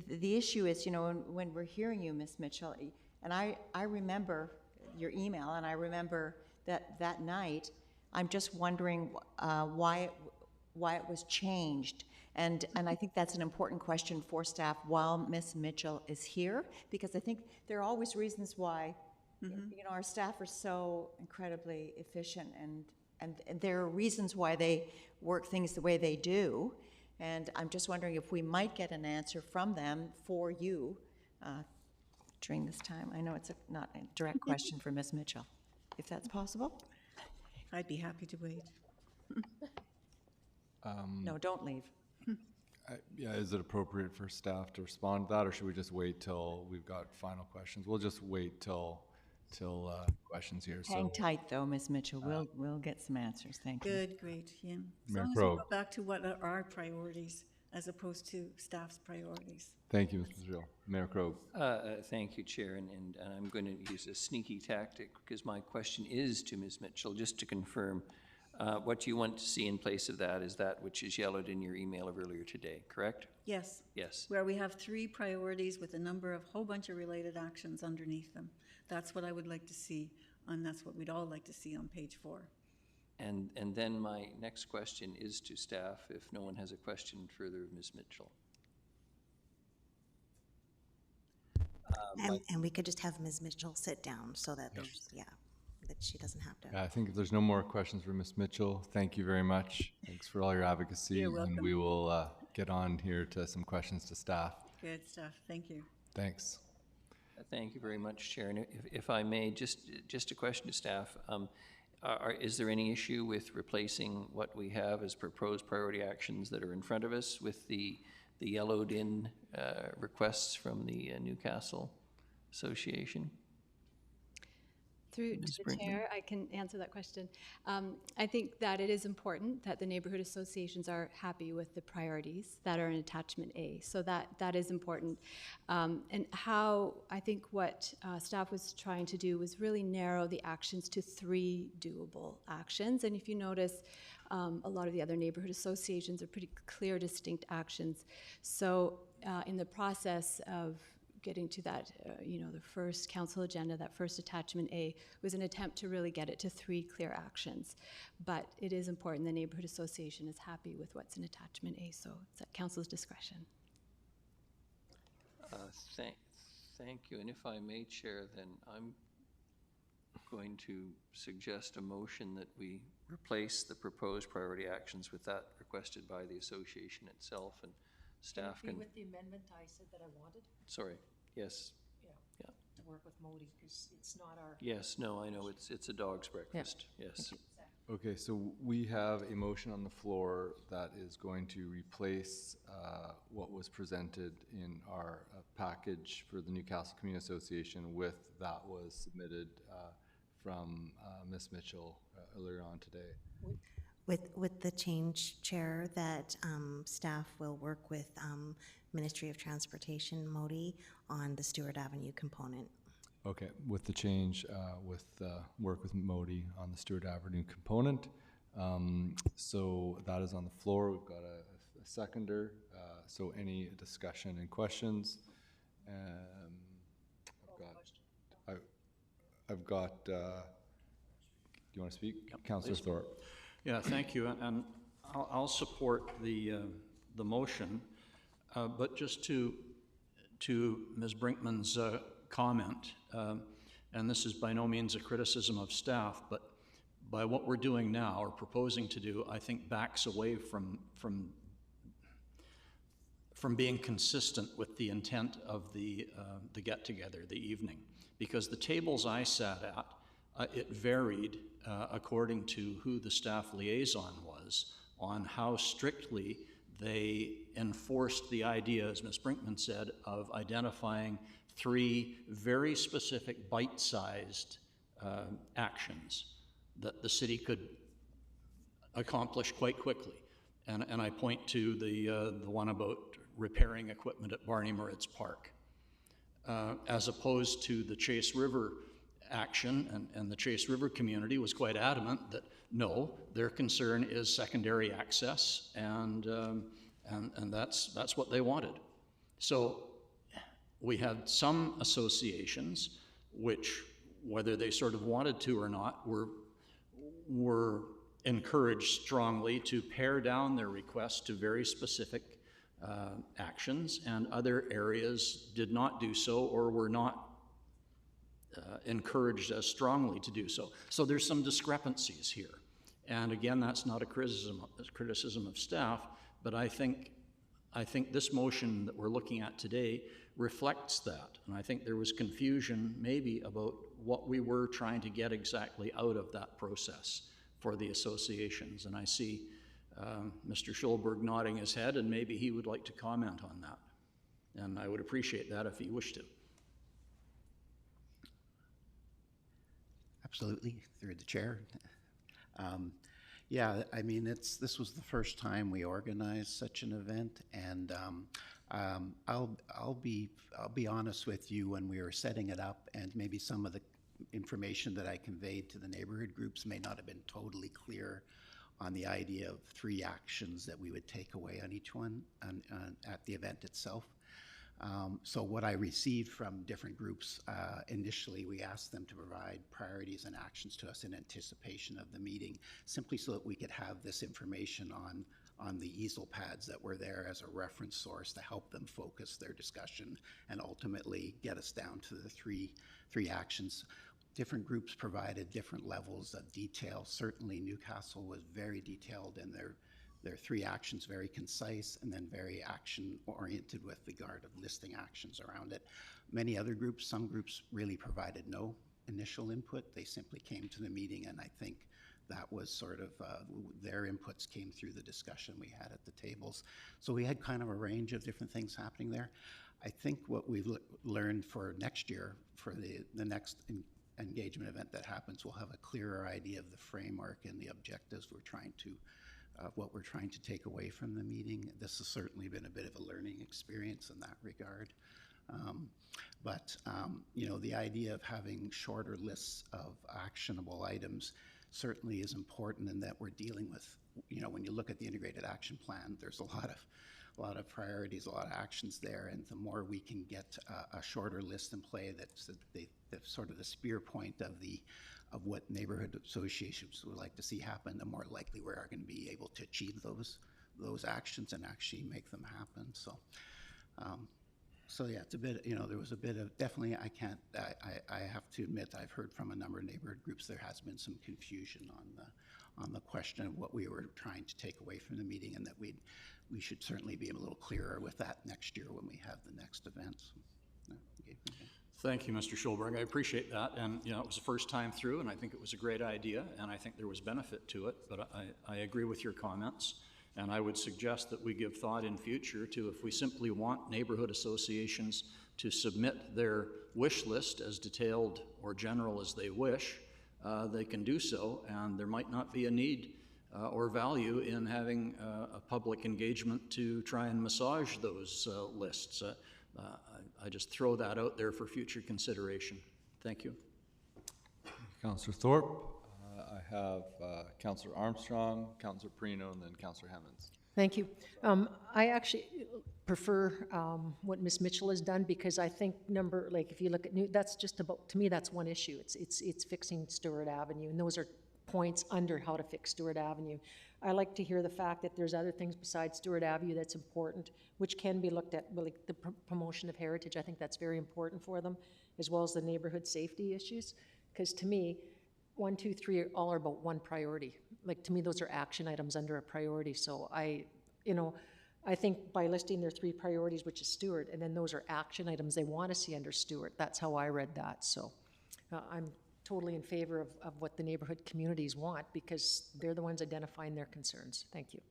the issue is, when we're hearing you, Ms. Mitchell, and I remember your email, and I remember that night, I'm just wondering why it was changed. And I think that's an important question for staff while Ms. Mitchell is here, because I think there are always reasons why, our staff are so incredibly efficient and there are reasons why they work things the way they do. And I'm just wondering if we might get an answer from them for you during this time. I know it's not a direct question for Ms. Mitchell, if that's possible. I'd be happy to wait. No, don't leave. Yeah, is it appropriate for staff to respond to that, or should we just wait till we've got final questions? We'll just wait till questions here. Hang tight, though, Ms. Mitchell. We'll get some answers. Thank you. Good, great, yeah. As Mayor long as we Krogh. go back to what are our priorities as opposed to staff's priorities. Thank you, Mr. Israel. Mayor Krogh. Thank you, Chair, and I'm going to use a sneaky tactic because my question is to Ms. Mitchell, just to confirm. What you want to see in place of that is that which is yellowed in your email of earlier today, correct? Yes. Yes. Where we have 3 priorities with a whole bunch of related actions underneath them. That's what I would like to see, and that's what we'd all like to see on page 4. And then my next question is to staff, if no one has a question further of Ms. Mitchell. And we could just have Ms. Mitchell sit down so that there's, that she doesn't have to. I think if there's no more questions for Ms. Mitchell, thank you very much. Thanks for all your advocacy. You're welcome. And we will get on here to some questions to staff. Good stuff. Thank you. Thanks. Thank you very much, Chair. And if I may, just a question to staff. Is there any issue with replacing what we have as proposed priority actions that are in front of us with the yellowed in requests from the Newcastle Association? Through to the chair, I can answer that question. I think that it is important that the neighborhood associations are happy with the priorities that are in attachment A. So that is important. And how I think what staff was trying to do was really narrow the actions to 3 doable actions. And if you notice, a lot of the other neighborhood associations are pretty clear, distinct actions. So in the process of getting to that, the first council agenda, that first attachment A, was an attempt to really get it to 3 clear actions. But it is important the neighborhood association is happy with what's in attachment A, so it's at council's discretion. Thank you, and if I may, Chair, then I'm going to suggest a motion that we replace the proposed priority actions with that requested by the association itself, and staff can... With the amendment I said that I wanted? Sorry, yes. Yeah. To work with Modi, because it's not our... Yes, no, I know, it's a dog's breakfast, yes. Okay, so we have a motion on the floor that is going to replace what was presented in our package for the Newcastle Community Association with that was submitted from Ms. Mitchell earlier on today. With the change, Chair, that staff will work with Ministry of Transportation, Modi, on the Stewart Avenue component. Okay, with the change, with work with Modi on the Stewart Avenue component. So that is on the floor. We've got a seconder. So any discussion and questions? I've got, do you want to speak? Yep, Councillor Thorpe. Yeah, thank you, and I'll support the motion, but just to Ms. Brinkman's comment, and this is by no means a criticism of staff, but by what we're doing now or proposing to do, I think backs away from being consistent with the intent of the get-together, the evening, because the tables I sat at, it varied according to who the staff liaison was on how strictly they enforced the idea, as Ms. Brinkman said, of identifying 3 very specific bite-sized actions that the city could accomplish quite quickly. And I point to the one about repairing equipment at Barney Moritz Park, as opposed to the Chase River action, and the Chase River community was quite adamant that no, their concern is secondary access, and that's what they wanted. So we had some associations which, whether they sort of wanted to or not, were encouraged strongly to pare down their requests to very specific actions, and other areas did not do so or were not encouraged as strongly to do so. So there's some discrepancies here. And again, that's not a criticism of staff, but I think this motion that we're looking at today reflects that. And I think there was confusion maybe about what we were trying to get exactly out of that process for the associations. And I see Mr. Schulberg nodding his head, and maybe he would like to comment on that. And I would appreciate that if he wished to. Absolutely, through the chair. Yeah, I mean, this was the first time we organized such an event, and I'll be honest with you, when we were setting it up, and maybe some of the information that I conveyed to the neighborhood groups may not have been totally clear on the idea of 3 actions that we would take away on each one at the event itself. So what I received from different groups, initially we asked them to provide priorities and actions to us in anticipation of the meeting, simply so that we could have this information on the easel pads that were there as a reference source to help them focus their discussion and ultimately get us down to the three actions. Different groups provided different levels of detail. Certainly Newcastle was very detailed in their 3 actions, very concise, and then very action-oriented with regard of listing actions around it. Many other groups, some groups really provided no initial input. They simply came to the meeting, and I think that was sort of, their inputs came through the discussion we had at the tables. So we had kind of a range of different things happening there. I think what we've learned for next year, for the next engagement event that happens, we'll have a clearer idea of the framework and the objectives what we're trying to take away from the meeting. This has certainly been a bit of a learning experience in that regard. The idea of having shorter lists of actionable items certainly is important in that we're dealing with, when you look at the integrated action plan, there's a lot of priorities, a lot of actions there, and the more we can get a shorter list in play that's sort of the spear point of what neighborhood associations would like to see happen, the more likely we are going to be able to achieve those actions and actually make them happen. So yeah, it's a bit, there was a bit of, definitely I have to admit, I've heard from a number of neighborhood groups, there has been some confusion on the question of what we were trying to take away from the meeting, and that we should certainly be a little clearer with that next year when we have the next events. Thank you, Mr. Schulberg. I appreciate that. And, it was the first time through, and I think it was a great idea, and I think there was benefit to it. But I agree with your comments, and I would suggest that we give thought in future to, if we simply want neighborhood associations to submit their wish list as detailed or general as they wish, they can do so, and there might not be a need or value in having a public engagement to try and massage those lists. I just throw that out there for future consideration. Thank you. Councillor Thorpe. I have Councillor Armstrong, Councillor Perino, and then Councillor Hemmons. Thank you. I actually prefer what Ms. Mitchell has done, because I think if you look at that's just about, to me, that's one issue. It's fixing Stewart Avenue, and those are points under how to fix Stewart Avenue. I like to hear the fact that there's other things besides Stewart Avenue that's important, which can be looked at, like the promotion of heritage. I think that's very important for them, as well as the neighborhood safety issues. Because to me, 1, 2, 3 all are about one priority. Like, to me, those are action items under a priority. So I think by listing their 3 priorities, which is Stewart, and then those are action items they want to see under Stewart, that's how I read that. So I'm totally in favor of what the neighborhood communities want, because they're the ones identifying their concerns. Thank you.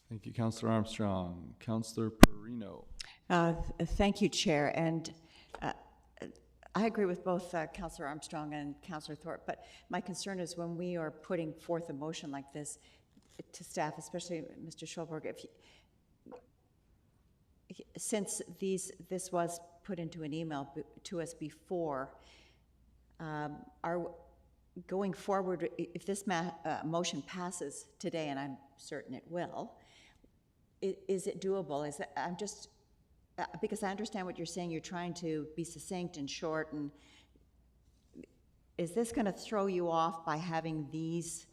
Thank you, Councillor Armstrong. Councillor Perino. Thank you, Chair. And I agree with both Councillor Armstrong and Councillor Thorpe, but my concern is when we are putting forth a motion like this to staff, especially Mr. Schulberg, since this was put into an email to us before, going forward, if this motion passes today, and I'm certain it will, is it doable? Because I understand what you're saying, you're trying to be succinct and short, and is this going to throw you off by having these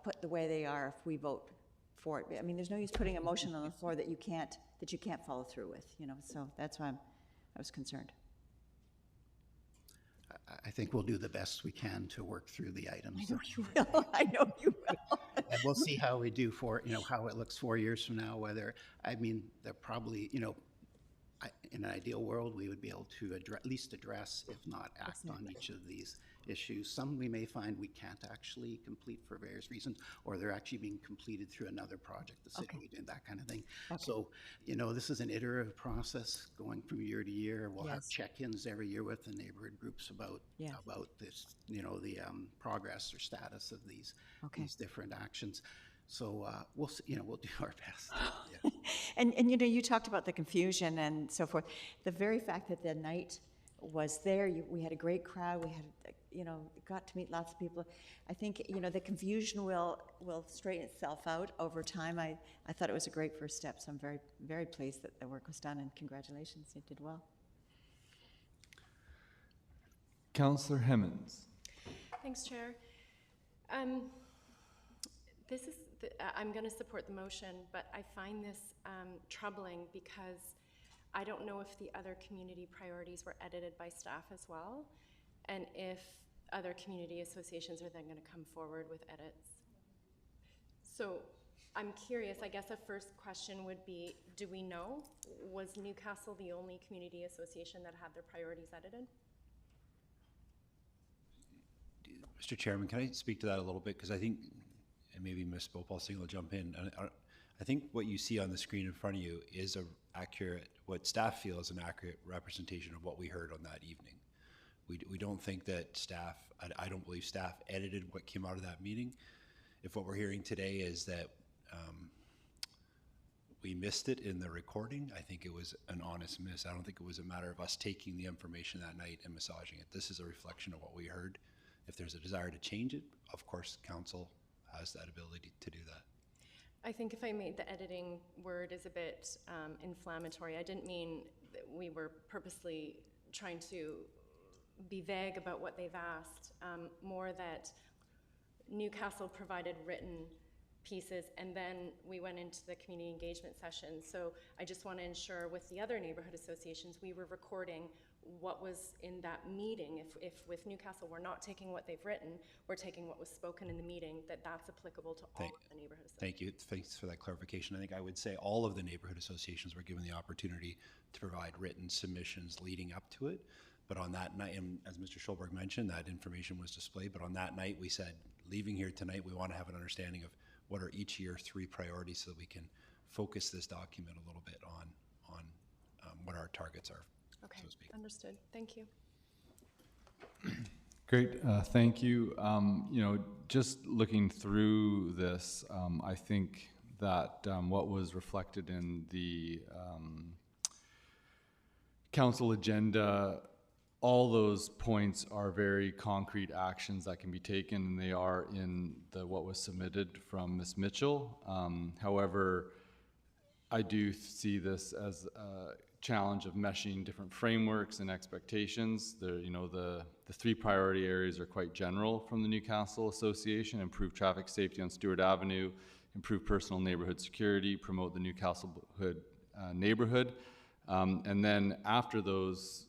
put the way they are if we vote for it? I mean, there's no use putting a motion on the floor that you can't follow through with, so that's why I was concerned. I think we'll do the best we can to work through the items. I know you will. I know you will. And we'll see how we do how it looks 4 years from now, they're probably, in an ideal world, we would be able to at least address, if not act on each of these issues. Some we may find we can't actually complete for various reasons, or they're actually being completed through another project, the city and that kind of thing. Okay. So, this is an iterative process going from year to year. We'll have check-ins every year with the neighborhood groups about this, the progress or status of these different actions. So we'll do our best. Yeah. And you talked about the confusion and so forth. The very fact that the night was there, we had a great crowd. We had, got to meet lots of people. I think the confusion will straighten itself out over time. I thought it was a great first step. So I'm very, very pleased that the work was done, and congratulations, you did well. Councillor Hemmons. Thanks, Chair. I'm going to support the motion, but I find this troubling because I don't know if the other community priorities were edited by staff as well, and if other community associations are then going to come forward with edits. So I'm curious, I guess a first question would be, do we know, was Newcastle the only community association that had their priorities edited? Mr. Chairman, can I speak to that a little bit? Because I think, and maybe Ms. Bopal-Singh will jump in, I think what you see on the screen in front of you is what staff feel is an accurate representation of what we heard on that evening. We don't think that staff, I don't believe staff edited what came out of that meeting. If what we're hearing today is that we missed it in the recording, I think it was an honest miss. I don't think it was a matter of us taking the information that night and massaging it. This is a reflection of what we heard. If there's a desire to change it, of course, council has that ability to do that. I think if I made the editing word is a bit inflammatory, I didn't mean that we were purposely trying to be vague about what they've asked, more that Newcastle provided written pieces and then we went into the community engagement session. So I just want to ensure with the other neighborhood associations, we were recording what was in that meeting. If with Newcastle, we're not taking what they've written, we're taking what was spoken in the meeting, that's applicable to all of the neighborhood associations. Thank you. Thanks for that clarification. I think I would say all of the neighborhood associations were given the opportunity to provide written submissions leading up to it. But on that night, and as Mr. Schulberg mentioned, that information was displayed. But on that night, we said, leaving here tonight, we want to have an understanding of what are each year 3 priorities so that we can focus this document a little bit on what our targets are, okay, so to speak. Understood. Thank you. Great, thank you. You know, just looking through this, I think that what was reflected in the council agenda, all those points are very concrete actions that can be taken, and they are in what was submitted from Ms. Mitchell. However, I do see this as a challenge of meshing different frameworks and expectations. The 3 priority areas are quite general from the Newcastle Association: improve traffic safety on Stewart Avenue, improve personal neighborhood security, promote the Newcastle neighborhood. And then after those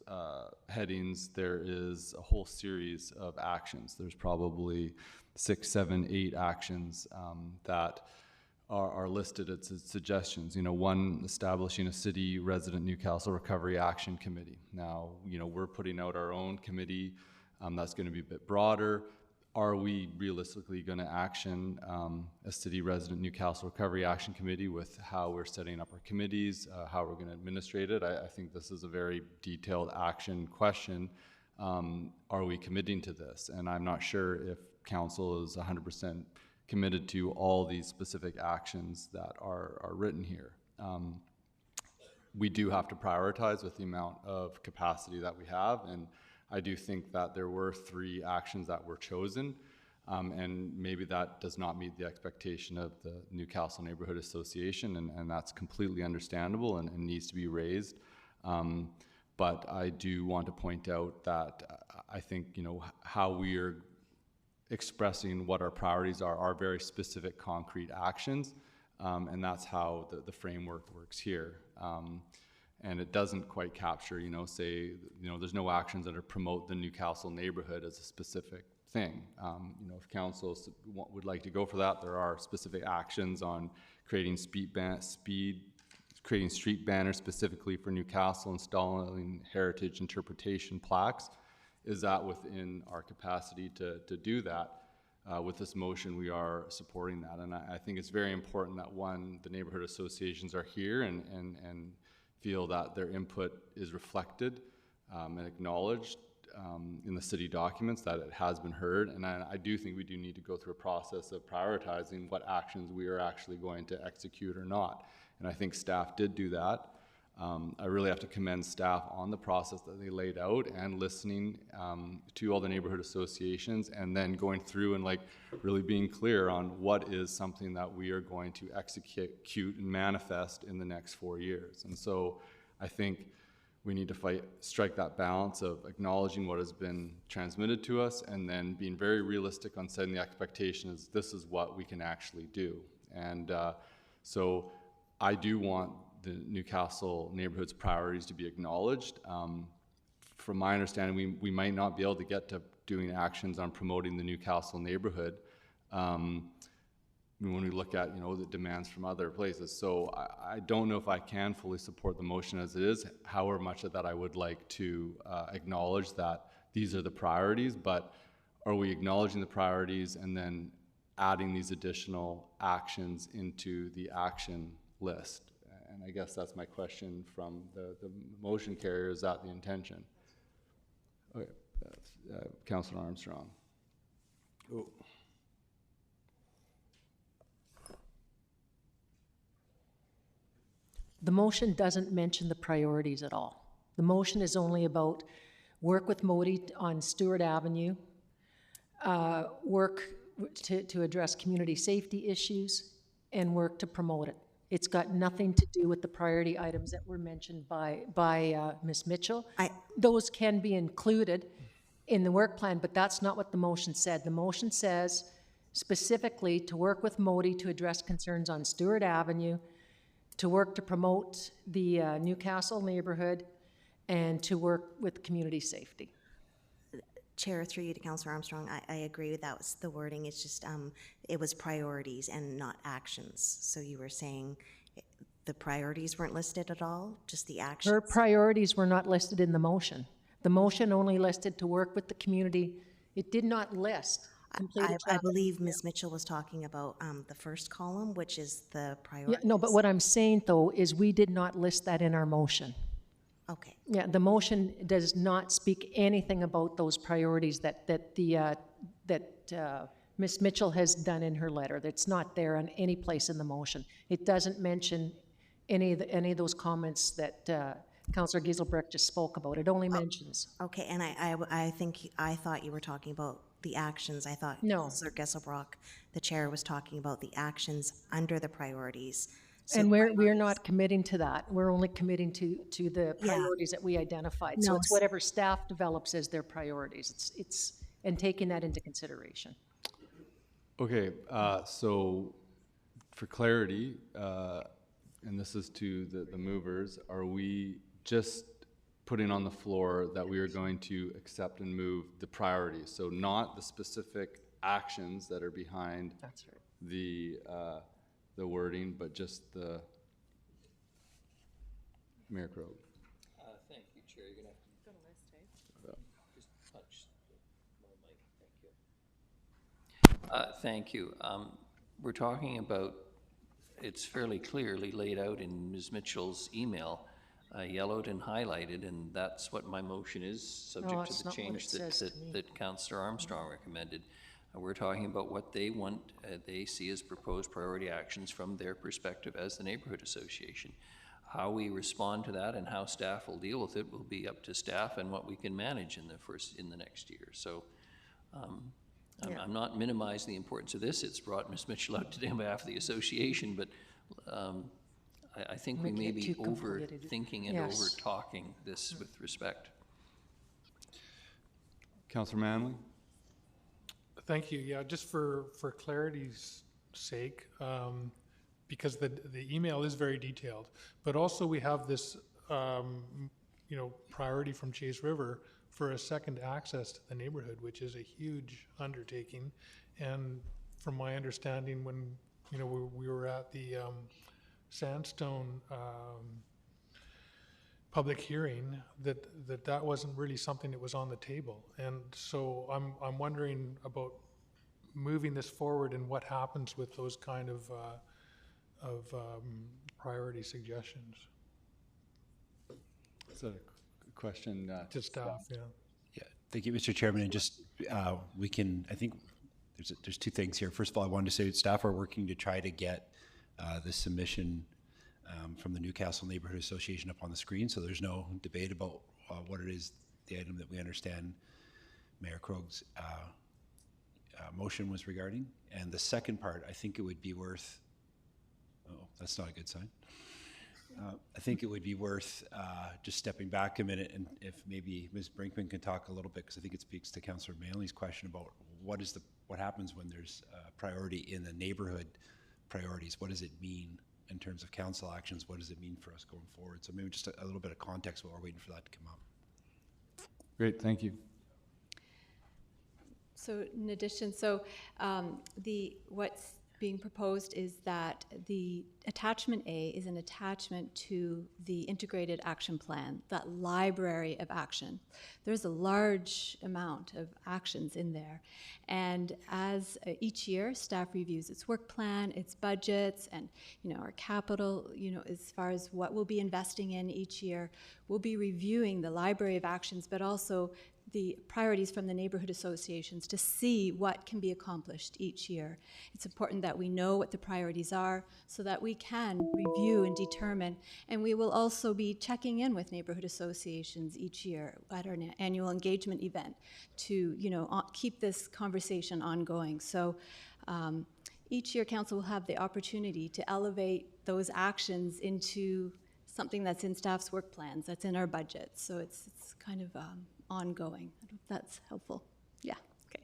headings, there is a whole series of actions. There's probably 6, 7, 8 actions that are listed as suggestions. You know, 1, establishing a city resident Newcastle Recovery Action Committee. Now, you know, we're putting out our own committee that's going to be a bit broader. Are we realistically going to action a city resident Newcastle Recovery Action Committee with how we're setting up our committees, how we're going to administrate it? I think this is a very detailed action question. Are we committing to this? And I'm not sure if council is 100% committed to all these specific actions that are written here. We do have to prioritize with the amount of capacity that we have, and I do think that there were 3 actions that were chosen, and maybe that does not meet the expectation of the Newcastle Neighborhood Association, and that's completely understandable and needs to be raised. But I do want to point out that I think, you know, how we are expressing what our priorities are very specific, concrete actions, and that's how the framework works here. And it doesn't quite capture, you know, say, you know, there's no actions that are promote the Newcastle neighborhood as a specific thing. You know, if council would like to go for that, there are specific actions on creating creating street banners specifically for Newcastle, installing heritage interpretation plaques. Is that within our capacity to do that? With this motion, we are supporting that. And I think it's very important that, 1, the neighborhood associations are here and feel that their input is reflected and acknowledged in the city documents, that it has been heard. And I do think we do need to go through a process of prioritizing what actions we are actually going to execute or not. And I think staff did do that. I really have to commend staff on the process that they laid out and listening to all the neighborhood associations, and then going through and like really being clear on what is something that we are going to execute and manifest in the next 4 years. And so I think we need to strike that balance of acknowledging what has been transmitted to us and then being very realistic on setting the expectation as this is what we can actually do. And so I do want the Newcastle neighborhood's priorities to be acknowledged. From my understanding, we might not be able to get to doing actions on promoting the Newcastle neighborhood when we look at, you know, the demands from other places. So I don't know if I can fully support the motion as it is, however much of that I would like to acknowledge that these are the priorities, but are we acknowledging the priorities and then adding these additional actions into the action list? And I guess that's my question from the motion carrier. Is that the intention? Okay. Councilor Armstrong. Oh. The motion doesn't mention the priorities at all. The motion is only about work with Modi on Stewart Avenue, work to address community safety issues, and work to promote it. It's got nothing to do with the priority items that were mentioned by Ms. Mitchell. Those can be included in the work plan, but that's not what the motion said. The motion says specifically to work with Modi to address concerns on Stewart Avenue, to work to promote the Newcastle neighborhood, and to work with community safety. Chair, through you to Councillor Armstrong, I agree with that was the wording. It's just, it was priorities and not actions. So you were saying the priorities weren't listed at all, just the actions? Her priorities were not listed in the motion. The motion only listed to work with the community. It did not list. I believe Ms. Mitchell was talking about the first column, which is the priorities. Yeah, no, but what I'm saying though is we did not list that in our motion. Okay. Yeah, the motion does not speak anything about those priorities that Ms. Mitchell has done in her letter. That's not there on any place in the motion. It doesn't mention any of those comments that Councillor Giselbrecht just spoke about. It only mentions. Okay, and I thought you were talking about the actions. I thought No. Councillor Giselbrecht, the chair, was talking about the actions under the priorities. So And we're not committing to that. We're only committing to the priorities that we identified. So No, it's whatever staff develops as their priorities. It's and taking that into consideration. Okay, so for clarity, and this is to the movers, are we just putting on the floor that we are going to accept and move the priorities? So not the specific actions that are behind That's right. the wording, but just the Mayor Krog. Thank you, Chair. You're gonna have to go to list, just touch my mic. Thank you. Thank you. We're talking about, it's fairly clearly laid out in Ms. Mitchell's email, yellowed and highlighted, and that's what my motion is, subject to the change that Councillor Armstrong recommended. We're talking about what they want, they see as proposed priority actions from their perspective as the neighborhood association. How we respond to that and how staff will deal with it will be up to staff and what we can manage in the next year. So I'm not minimizing the importance of this. It's brought Ms. Mitchell out today on behalf of the association, but I think we may be overthinking and over-talking this with respect. Councillor Manley? Thank you. Yeah, just for clarity's sake, because the email is very detailed, but also we have this, priority from Chase River for a second access to the neighborhood, which is a huge undertaking. And from my understanding, when we were at the Sandstone public hearing, that wasn't really something that was on the table. And so I'm wondering about moving this forward and what happens with those kind of priority suggestions. Is that a question to staff? Yeah. Yeah. Thank you, Mr. Chairman. And just we can. I think there's two things here. First of all, I wanted to say that staff are working to try to get the submission from the Newcastle Neighborhood Association up on the screen, so there's no debate about what it is, the item that we understand Mayor Krog's motion was regarding. And the second part, I think it would be worth, that's not a good sign. I think it would be worth just stepping back a minute, and if maybe Ms. Brinkman can talk a little bit, because I think it speaks to Councillor Manley's question about what happens when there's priority in the neighborhood priorities. What does it mean in terms of council actions? What does it mean for us going forward? So maybe just a little bit of context while we're waiting for that to come up. Great, thank you. So in addition, what's being proposed is that the attachment A is an attachment to the integrated action plan, that library of action. There's a large amount of actions in there. And as each year, staff reviews its work plan, its budgets, and our capital, as far as what we'll be investing in each year, we'll be reviewing the library of actions, but also the priorities from the neighborhood associations to see what can be accomplished each year. It's important that we know what the priorities are so that we can review and determine, and we will also be checking in with neighborhood associations each year at our annual engagement event to, keep this conversation ongoing. So each year council will have the opportunity to elevate those actions into something that's in staff's work plans, that's in our budget. So it's kind of ongoing. I don't know if that's helpful. Yeah, okay.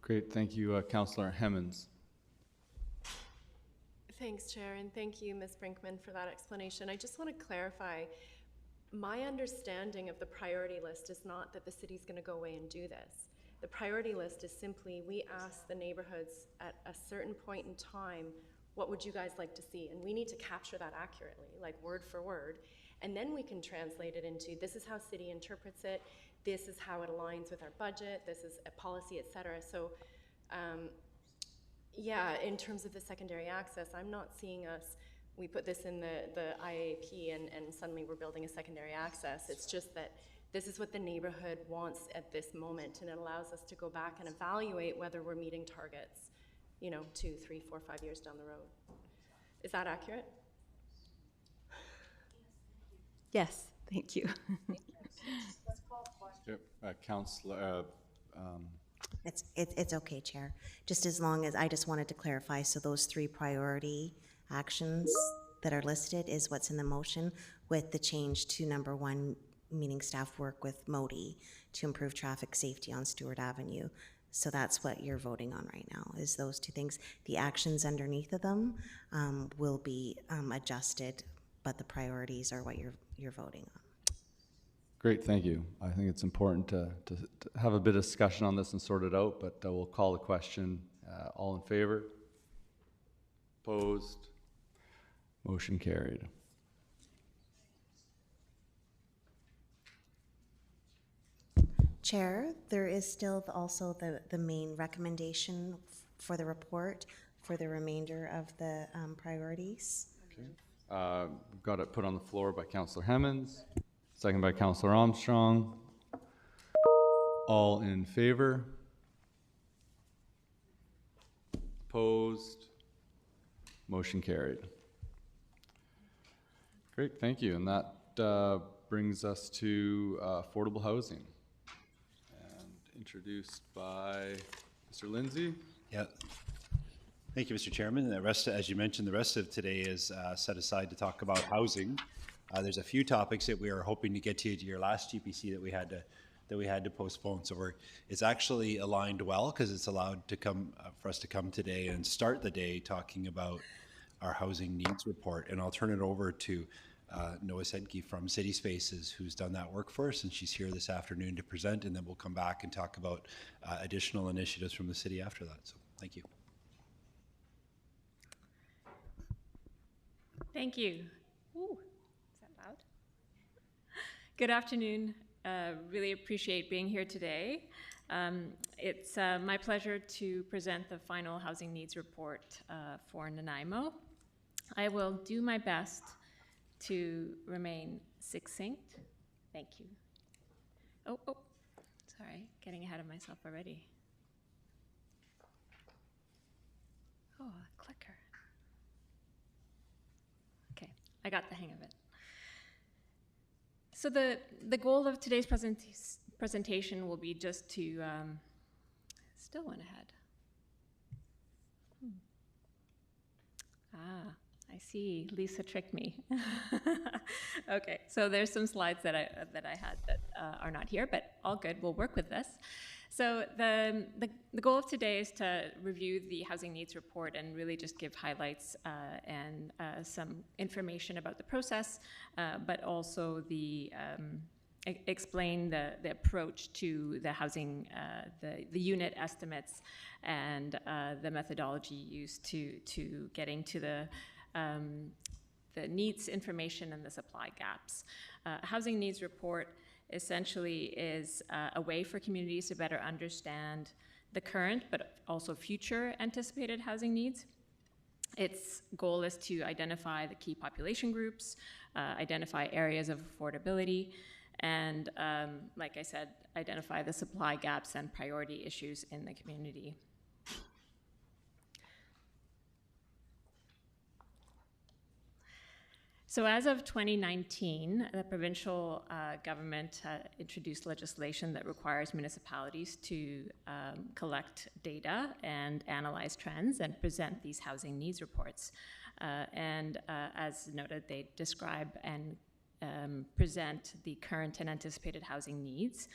Great, thank you, Councillor Hemmons. Thanks, Chair, and thank you, Ms. Brinkman, for that explanation. I just want to clarify, my understanding of the priority list is not that the city's going to go away and do this. The priority list is simply, we ask the neighborhoods at a certain point in time, what would you guys like to see? And we need to capture that accurately, like word for word. And then we can translate it into, this is how city interprets it, this is how it aligns with our budget, this is a policy, et cetera. So, yeah, in terms of the secondary access, I'm not seeing us, we put this in the IAP and suddenly we're building a secondary access. It's just that this is what the neighborhood wants at this moment, and it allows us to go back and evaluate whether we're meeting targets, 2, 3, 4, 5 years down the road. Is that accurate? Yes, thank you. Yep, Councillor, It's okay, Chair. Just as long as, I just wanted to clarify, so those 3 priority actions that are listed is what's in the motion, with the change to number 1, meaning staff work with MODI to improve traffic safety on Stewart Avenue. So that's what you're voting on right now, is those 2 things. The actions underneath of them will be adjusted, but the priorities are what you're voting on. great, thank you. I think it's important to have a bit of discussion on this and sort it out, but we'll call the question. All in favor? Opposed? Motion carried. Chair, there is still also the main recommendation for the report for the remainder of the priorities. Okay. We've got it put on the floor by Councillor Hemmons, second by Councillor Armstrong. All in favor? Opposed? Motion carried. Great, thank you. And that brings us to affordable housing. Introduced by Mr. Lindsay. Yeah. Thank you, Mr. Chairman. The rest, as you mentioned, the rest of today is set aside to talk about housing. There's a few topics that we are hoping to get to your last GPC that we had to postpone. So it's actually aligned well because it's allowed to come for us to come today and start the day talking about our housing needs report. And I'll turn it over to Noah Sedke from City Spaces, who's done that work for us, and she's here this afternoon to present, and then we'll come back and talk about additional initiatives from the city after that. So thank you. Thank you. Ooh, is that loud? Good afternoon. Really appreciate being here today. It's my pleasure to present the final housing needs report for Nanaimo. I will do my best to remain succinct. Thank you. Oh, sorry, getting ahead of myself already. Oh, a clicker. Okay, I got the hang of it. So the goal of today's presentation will be just to, still went ahead. I see, Lisa tricked me. Okay, so there's some slides that I had that are not here, but all good, we'll work with this. So the goal of today is to review the housing needs report and really just give highlights and some information about the process, but also explain the approach to the housing, the unit estimates and the methodology used to getting to the needs information and the supply gaps. Housing needs report essentially is a way for communities to better understand the current but also future anticipated housing needs. Its goal is to identify the key population groups, identify areas of affordability, and, like I said, identify the supply gaps and priority issues in the community. So as of 2019, the provincial government introduced legislation that requires municipalities to collect data and analyze trends and present these housing needs reports. As noted, they describe and present the current and anticipated housing needs.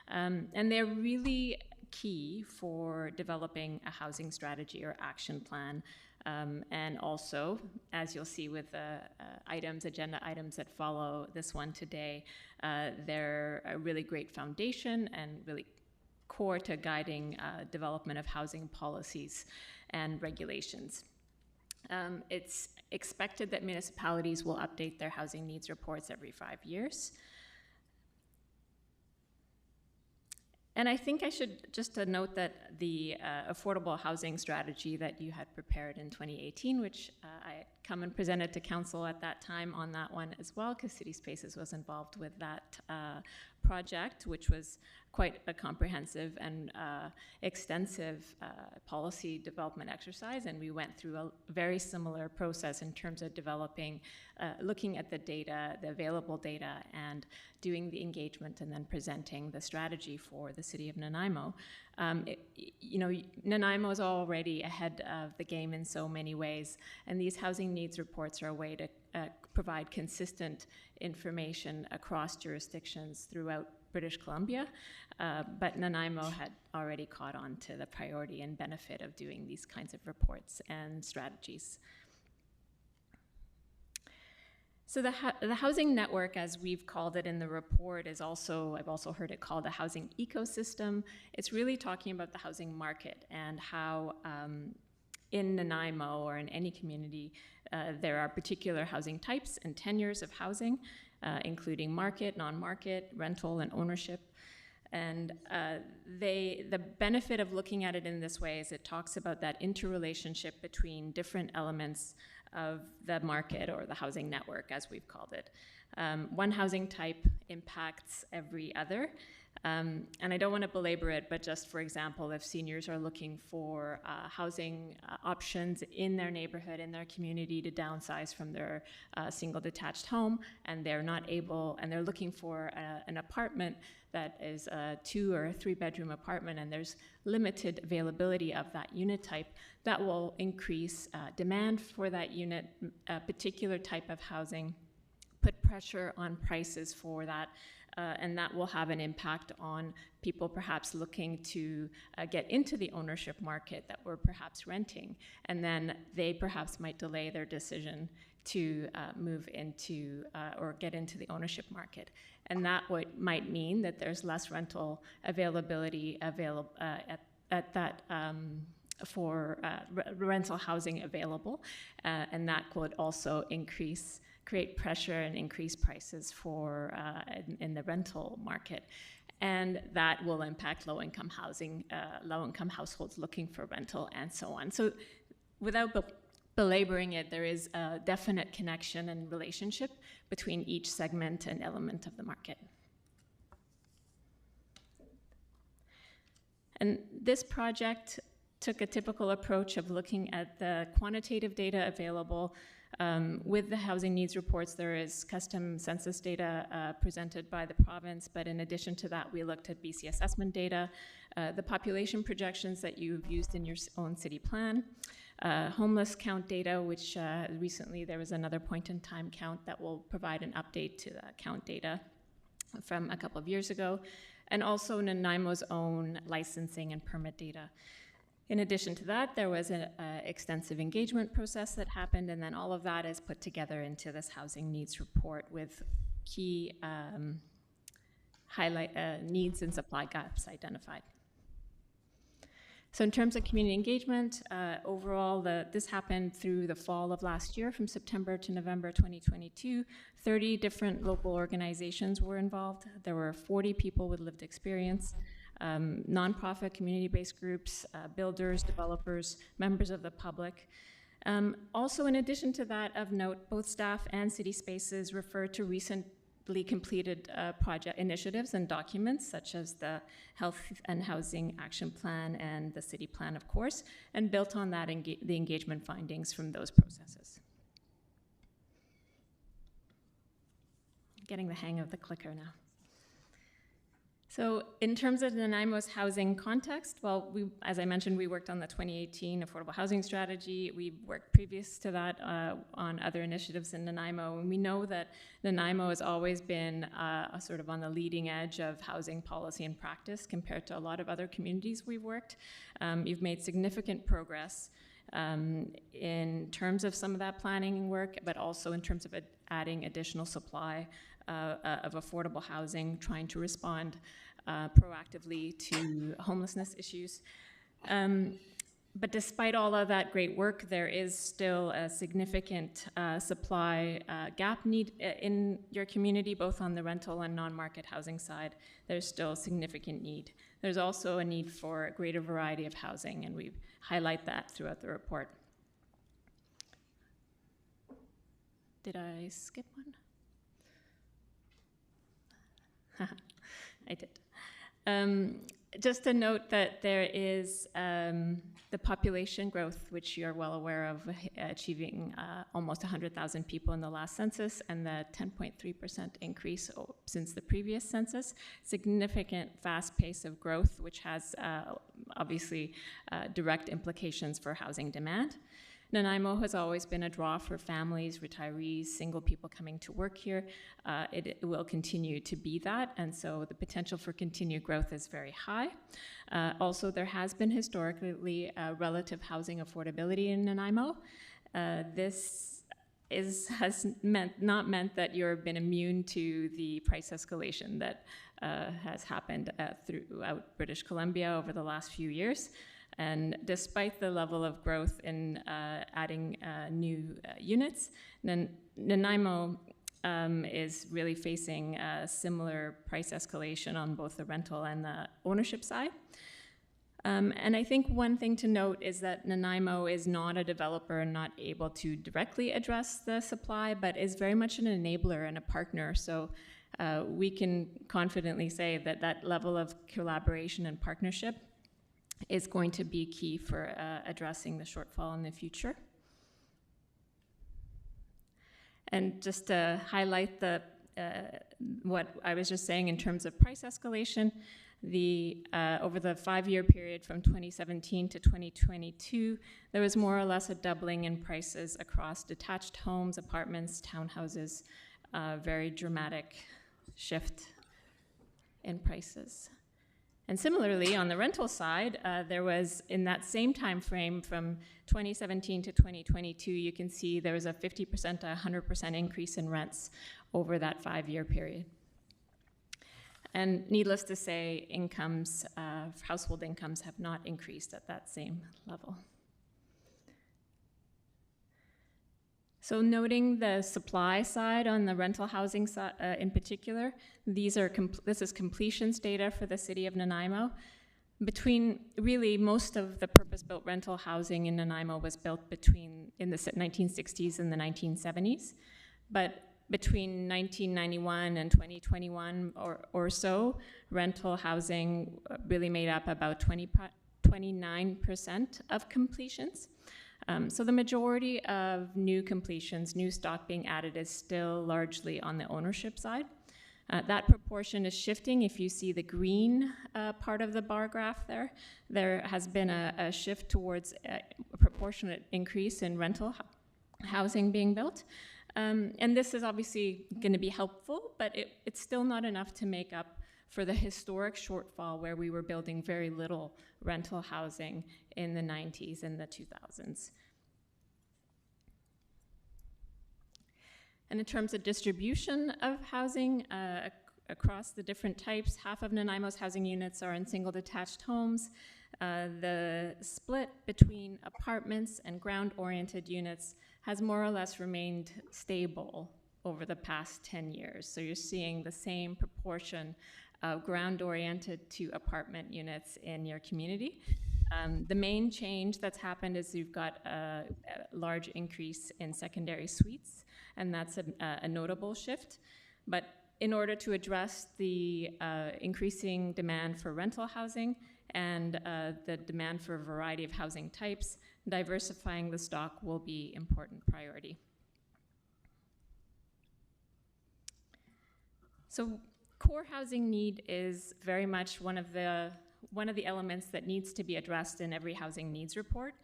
And they're really key for developing a housing strategy or action plan. And also, as you'll see with the agenda items that follow this one today, they're a really great foundation and really core to guiding development of housing policies and regulations. It's expected that municipalities will update their housing needs reports every 5 years. And I think I should just note that the affordable housing strategy that you had prepared in 2018, which I had come and presented to council at that time on that one as well, because City Spaces was involved with that project, which was quite a comprehensive and extensive policy development exercise. And we went through a very similar process in terms of developing, looking at the data, the available data, and doing the engagement and then presenting the strategy for the city of Nanaimo. Nanaimo is already ahead of the game in so many ways, and these housing needs reports are a way to provide consistent information across jurisdictions throughout British Columbia, but Nanaimo had already caught on to the priority and benefit of doing these kinds of reports and strategies. So the housing network, as we've called it in the report, is also, I've also heard it called a housing ecosystem. It's really talking about the housing market and how in Nanaimo or in any community, there are particular housing types and tenures of housing, including market, non-market, rental, and ownership. And the benefit of looking at it in this way is it talks about that interrelationship between different elements of the market or the housing network, as we've called it. One housing type impacts every other. And I don't want to belabor it, but just for example, if seniors are looking for housing options in their neighborhood, in their community to downsize from their single detached home, and they're not able, and they're looking for an apartment that is a 2 or 3 bedroom apartment, and there's limited availability of that unit type, that will increase demand for that unit, a particular type of housing, put pressure on prices for that, and that will have an impact on people perhaps looking to get into the ownership market that were perhaps renting, and then they perhaps might delay their decision to move into or get into the ownership market. And that might mean that there's less rental availability at that for rental housing available, and that could also create pressure and increase prices for in the rental market, and that will impact low-income housing, low-income households looking for rental, and so on. So, without belaboring it, there is a definite connection and relationship between each segment and element of the market. And this project took a typical approach of looking at the quantitative data available. With the housing needs reports, there is custom census data presented by the province, but in addition to that, we looked at BC assessment data, the population projections that you've used in your own city plan, homeless count data, which recently there was another point-in-time count that will provide an update to the count data from a couple of years ago, and also Nanaimo's own licensing and permit data. In addition to that, there was an extensive engagement process that happened, and then all of that is put together into this housing needs report with key needs and supply gaps identified. So in terms of community engagement, overall, this happened through the fall of last year, from September to November 2022. 30 different local organizations were involved. There were 40 people with lived experience. Nonprofit, community-based groups, builders, developers, members of the public. Also, in addition to that, of note, both staff and City Spaces refer to recent completed project initiatives and documents such as the Health and Housing Action Plan and the City Plan, of course, and built on that the engagement findings from those processes. Getting the hang of the clicker now. So in terms of Nanaimo's housing context, well, as I mentioned, we worked on the 2018 Affordable Housing Strategy. We worked previous to that on other initiatives in Nanaimo, and we know that Nanaimo has always been sort of on the leading edge of housing policy and practice compared to a lot of other communities we've worked. You've made significant progress in terms of some of that planning work, but also in terms of adding additional supply of affordable housing, trying to respond proactively to homelessness issues. But despite all of that great work, there is still a significant supply gap need in your community, both on the rental and non-market housing side. There's still a significant need. There's also a need for a greater variety of housing, and we highlight that throughout the report. Did I skip one? I did. Just to note that there is the population growth, which you're well aware of, achieving almost 100,000 people in the last census, and the 10.3% increase since the previous census. Significant fast pace of growth, which has obviously direct implications for housing demand. Nanaimo has always been a draw for families, retirees, single people coming to work here. It will continue to be that, and so the potential for continued growth is very high. Also, there has been historically relative housing affordability in Nanaimo. This has not meant that you've been immune to the price escalation that has happened throughout British Columbia over the last few years. And despite the level of growth in adding new units, Nanaimo is really facing a similar price escalation on both the rental and the ownership side. And I think one thing to note is that Nanaimo is not a developer and not able to directly address the supply, but is very much an enabler and a partner. So we can confidently say that that level of collaboration and partnership is going to be key for addressing the shortfall in the future. And just to highlight what I was just saying in terms of price escalation, over the 5-year period from 2017 to 2022, there was more or less a doubling in prices across detached homes, apartments, townhouses, very dramatic shift in prices. And similarly, on the rental side, there was, in that same time frame from 2017 to 2022, you can see there was a 50% to 100% increase in rents over that 5-year period. And needless to say, incomes, household incomes have not increased at that same level. So noting the supply side on the rental housing side in particular, this is completions data for the city of Nanaimo. Really, most of the purpose-built rental housing in Nanaimo was built in the 1960s and the 1970s. But between 1991 and 2021 or so, rental housing really made up about 29% of completions. So the majority of new completions, new stock being added, is still largely on the ownership side. That proportion is shifting. If you see the green part of the bar graph there has been a shift towards a proportionate increase in rental housing being built. And this is obviously going to be helpful, but it's still not enough to make up for the historic shortfall where we were building very little rental housing in the 90s and the 2000s. And in terms of distribution of housing across the different types, half of Nanaimo's housing units are in single detached homes. The split between apartments and ground-oriented units has more or less remained stable over the past 10 years. So you're seeing the same proportion of ground-oriented to apartment units in your community. The main change that's happened is you've got a large increase in secondary suites, and that's a notable shift. But in order to address the increasing demand for rental housing and the demand for a variety of housing types, diversifying the stock will be an important priority. So core housing need is very much one of the elements that needs to be addressed in every housing needs report.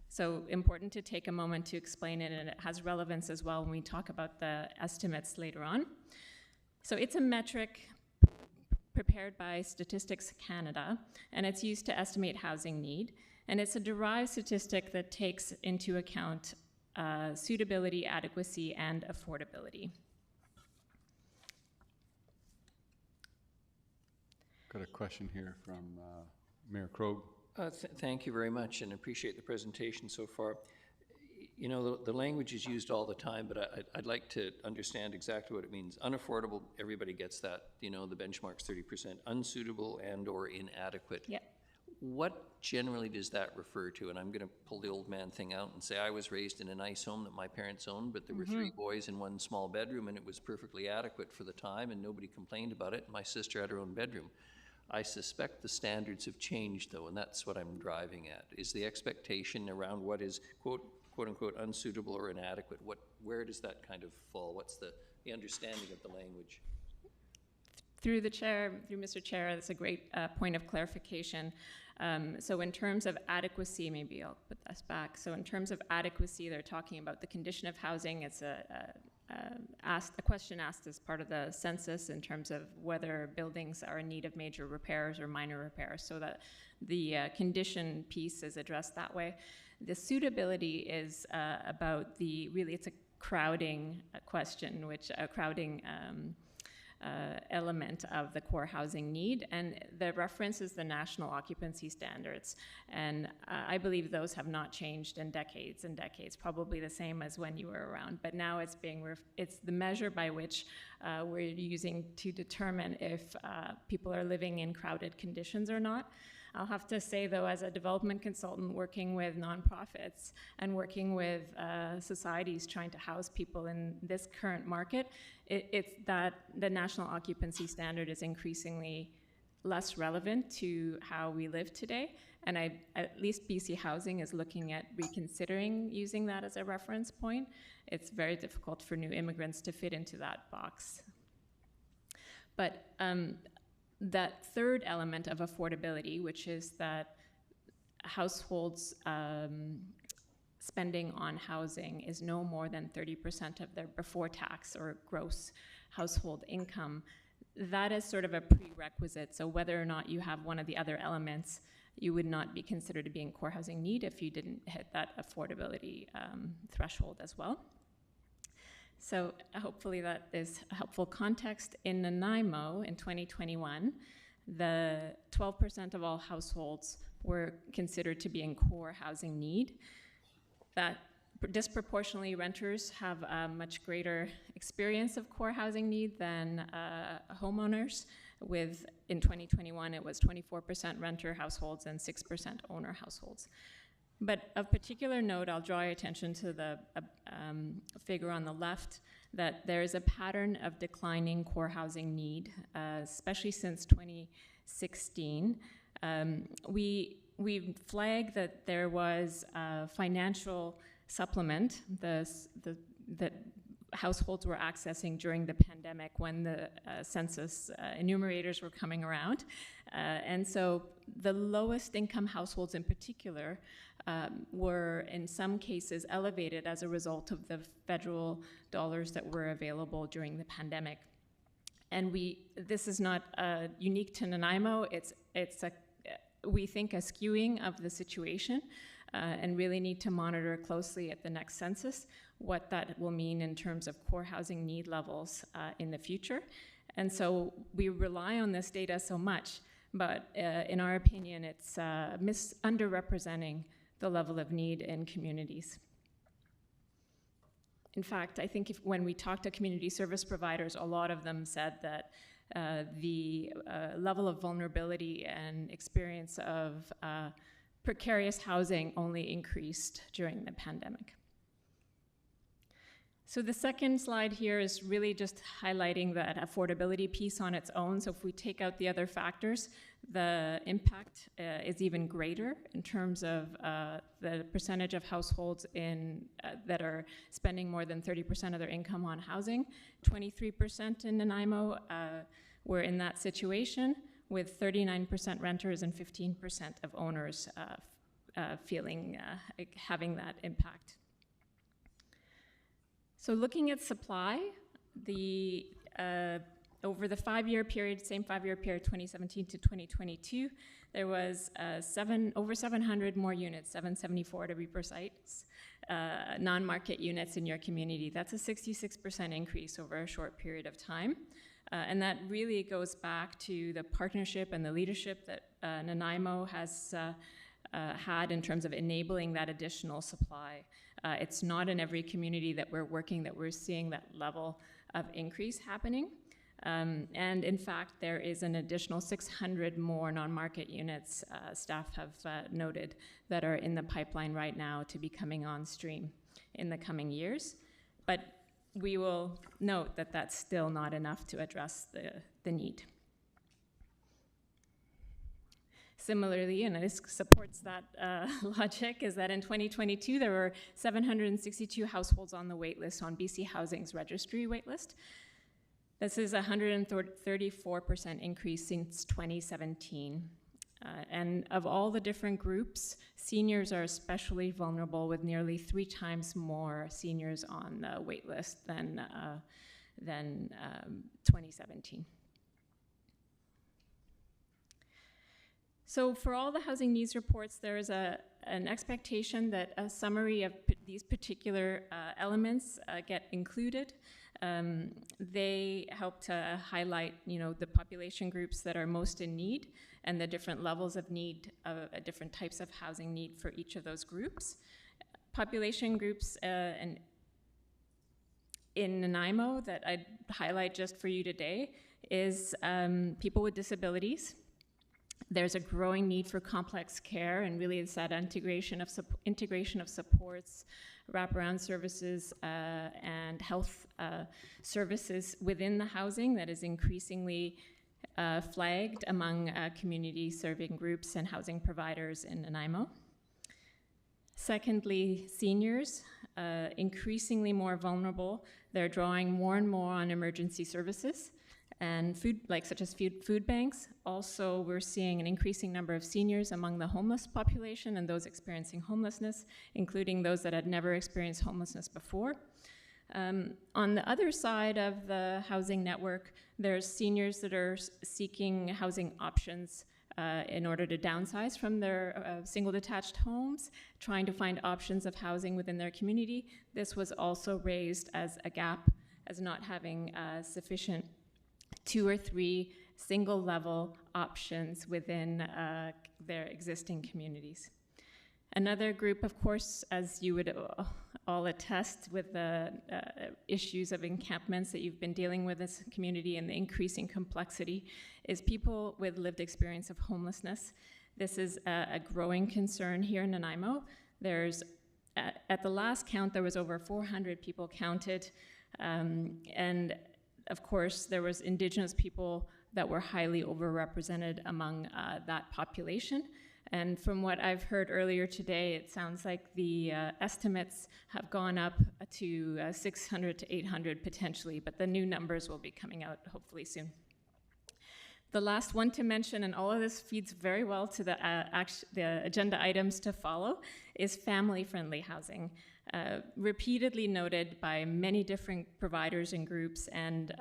So important to take a moment to explain it, and it has relevance as well when we talk about the estimates later on. So it's a metric prepared by Statistics Canada, and it's used to estimate housing need. And it's a derived statistic that takes into account suitability, adequacy, and affordability. Got a question here from Mayor Krogh. Thank you very much, and appreciate the presentation so far. You know, the language is used all the time, but I'd like to understand exactly what it means. Unaffordable, everybody gets that. You know, the benchmark's 30%. Unsuitable and or inadequate. Yep. What generally does that refer to? And I'm going to pull the old man thing out and say I was raised in a nice home that my parents owned, but there were 3 boys in one small bedroom, and it was perfectly adequate for the time, and nobody complained about it. My sister had her own bedroom. I suspect the standards have changed, though, and that's what I'm driving at. Is the expectation around what is quote unquote unsuitable or inadequate? Where does that kind of fall? What's the understanding of the language? Through Mr. Chair, that's a great point of clarification. So in terms of adequacy, maybe I'll put this back. So in terms of adequacy, they're talking about the condition of housing. It's a question asked as part of the census in terms of whether buildings are in need of major repairs or minor repairs, so that the condition piece is addressed that way. The suitability is about it's a crowding question, crowding element of the core housing need, and the reference is the national occupancy standards, and I believe those have not changed in decades and decades, probably the same as when you were around, but now it's the measure by which we're using to determine if people are living in crowded conditions or not. I'll have to say, though, as a development consultant working with nonprofits and working with societies trying to house people in this current market, it's that the national occupancy standard is increasingly less relevant to how we live today. And at least BC Housing is looking at reconsidering using that as a reference point. It's very difficult for new immigrants to fit into that box. But that third element of affordability, which is that households' spending on housing is no more than 30% of their before tax or gross household income, that is sort of a prerequisite. So whether or not you have one of the other elements, you would not be considered to be in core housing need if you didn't hit that affordability threshold as well. So hopefully that is helpful context. In Nanaimo in 2021, the 12% of all households were considered to be in core housing need. That disproportionately renters have a much greater experience of core housing need than homeowners. In 2021, it was 24% renter households and 6% owner households. But of particular note, I'll draw your attention to the figure on the left, that there is a pattern of declining core housing need, especially since 2016. We flagged that there was a financial supplement that households were accessing during the pandemic when the census enumerators were coming around. And so the lowest income households in particular were in some cases elevated as a result of the federal dollars that were available during the pandemic. And this is not unique to Nanaimo, we think a skewing of the situation and really need to monitor closely at the next census what that will mean in terms of core housing need levels in the future. And so we rely on this data so much, but in our opinion, it's underrepresenting the level of need in communities. In fact, I think when we talk to community service providers, a lot of them said that the level of vulnerability and experience of precarious housing only increased during the pandemic. So the second slide here is really just highlighting that affordability piece on its own. So if we take out the other factors, the impact is even greater in terms of the percentage of households that are spending more than 30% of their income on housing. 23% in Nanaimo were in that situation, with 39% renters and 15% of owners having that impact. So looking at supply, over the 5-year period, same 5-year period, 2017 to 2022, there was over 700 more units, 774 to be precise, non-market units in your community. That's a 66% increase over a short period of time. And that really goes back to the partnership and the leadership that Nanaimo has had in terms of enabling that additional supply. It's not in every community that we're seeing that level of increase happening. And in fact, there is an additional 600 more non-market units, staff have noted, that are in the pipeline right now to be coming on stream in the coming years. But we will note that that's still not enough to address the need. Similarly, and this supports that logic, is that in 2022, there were 762 households on the waitlist on BC Housing's registry waitlist. This is a 134% increase since 2017. And of all the different groups, seniors are especially vulnerable, with nearly 3 times more seniors on the waitlist than 2017. So for all the housing needs reports, there is an expectation that a summary of these particular elements get included. They help to highlight, the population groups that are most in need and the different levels of need, different types of housing need for each of those groups. Population groups and in Nanaimo that I'd highlight just for you today is people with disabilities. There's a growing need for complex care, and really it's that integration of supports, wraparound services, and health services within the housing that is increasingly flagged among community serving groups and housing providers in Nanaimo. Secondly, seniors, increasingly more vulnerable. They're drawing more and more on emergency services and such as food banks. Also, we're seeing an increasing number of seniors among the homeless population and those experiencing homelessness, including those that had never experienced homelessness before. On the other side of the housing network, there's seniors that are seeking housing options in order to downsize from their single detached homes, trying to find options of housing within their community. This was also raised as a gap, as not having sufficient 2 or 3 single level options within their existing communities. Another group, of course, as you would all attest with the issues of encampments that you've been dealing with as a community and the increasing complexity, is people with lived experience of homelessness. This is a growing concern here in Nanaimo. There's, at the last count, there was over 400 people counted, and of course, there was Indigenous people that were highly overrepresented among that population. And from what I've heard earlier today, it sounds like the estimates have gone up to 600 to 800 potentially, but the new numbers will be coming out hopefully soon. The last one to mention, and all of this feeds very well to the agenda items to follow, is family-friendly housing. Repeatedly noted by many different providers and groups, and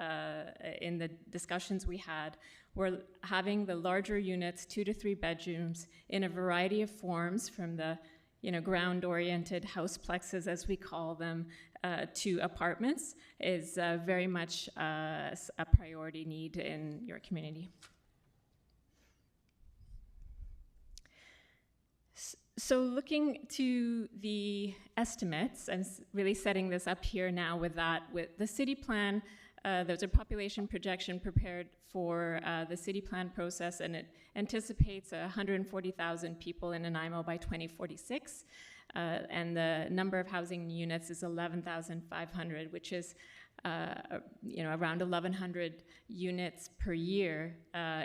in the discussions we had, we're having the larger units, 2 to 3 bedrooms, in a variety of forms, from the ground-oriented houseplexes, as we call them, to apartments, is very much a priority need in your community. So looking to the estimates, I'm really setting this up here now with the city plan. There's a population projection prepared for the city plan process, and it anticipates 140,000 people in Nanaimo by 2046. and the number of housing units is 11,500, which is around 1,100 units per year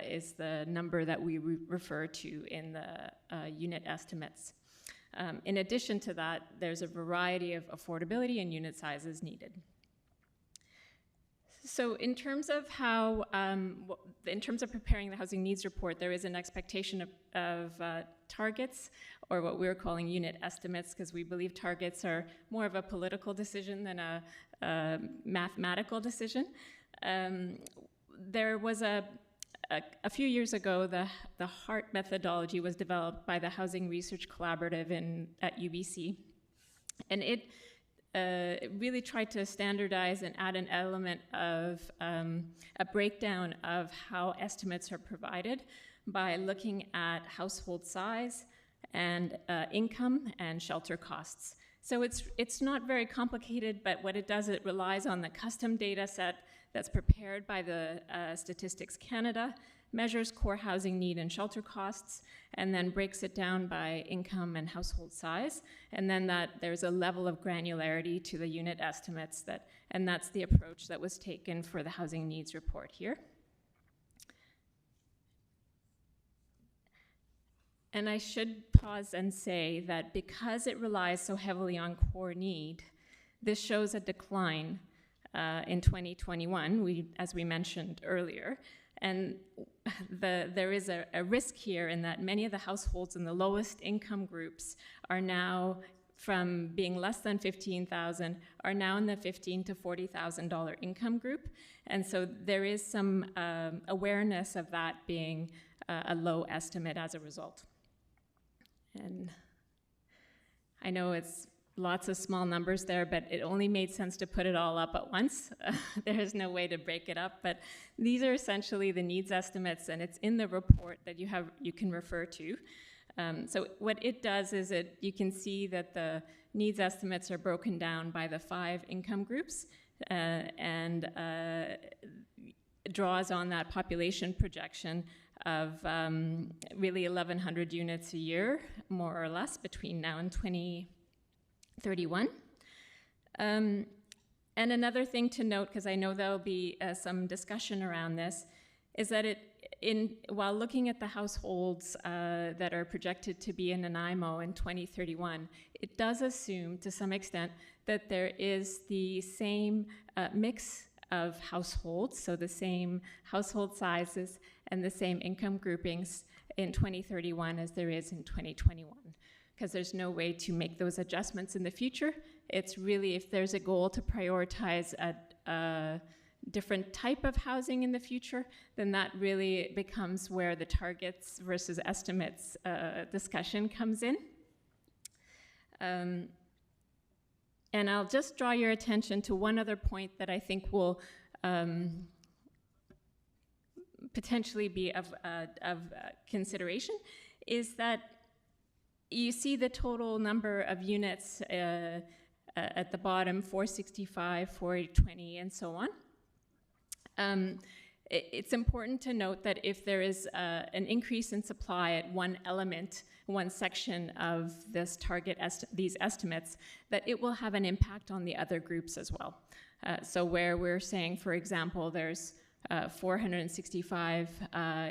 is the number that we refer to in the unit estimates. In addition to that, there's a variety of affordability and unit sizes needed. So in terms of how, in terms of preparing the housing needs report, there is an expectation of targets, or what we're calling unit estimates, because we believe targets are more of a political decision than a mathematical decision. There was a few years ago, the HART methodology was developed by the Housing Research Collaborative at UBC, and it really tried to standardize and add an element of a breakdown of how estimates are provided by looking at household size and income and shelter costs. So it's not very complicated, but what it does, it relies on the custom data set that's prepared by the Statistics Canada, measures core housing need and shelter costs, and then breaks it down by income and household size. And then there's a level of granularity to the unit estimates, and that's the approach that was taken for the housing needs report here. And I should pause and say that because it relies so heavily on core need, this shows a decline in 2021, as we mentioned earlier. And there is a risk here in that many of the households in the lowest income groups are now, from being less than $15,000, are now in the $15,000 to $40,000 income group. And so there is some awareness of that being a low estimate as a result. And I know it's lots of small numbers there, but it only made sense to put it all up at once. There is no way to break it up, but these are essentially the needs estimates, and it's in the report that you can refer to. So what it does is you can see that the needs estimates are broken down by the 5 income groups, and draws on that population projection of really 1,100 units a year, more or less, between now and 2031. And another thing to note, because I know there'll be some discussion around this, is that while looking at the households that are projected to be in Nanaimo in 2031, it does assume to some extent that there is the same mix of households, so the same household sizes and the same income groupings in 2031 as there is in 2021, because there's no way to make those adjustments in the future. It's really, if there's a goal to prioritize a different type of housing in the future, then that really becomes where the targets versus estimates discussion comes in. And I'll just draw your attention to one other point that I think will potentially be of consideration, is that you see the total number of units at the bottom, 465, 420, and so on. It's important to note that if there is an increase in supply at one element, one section of this these estimates, that it will have an impact on the other groups as well. So where we're saying, for example, there's 465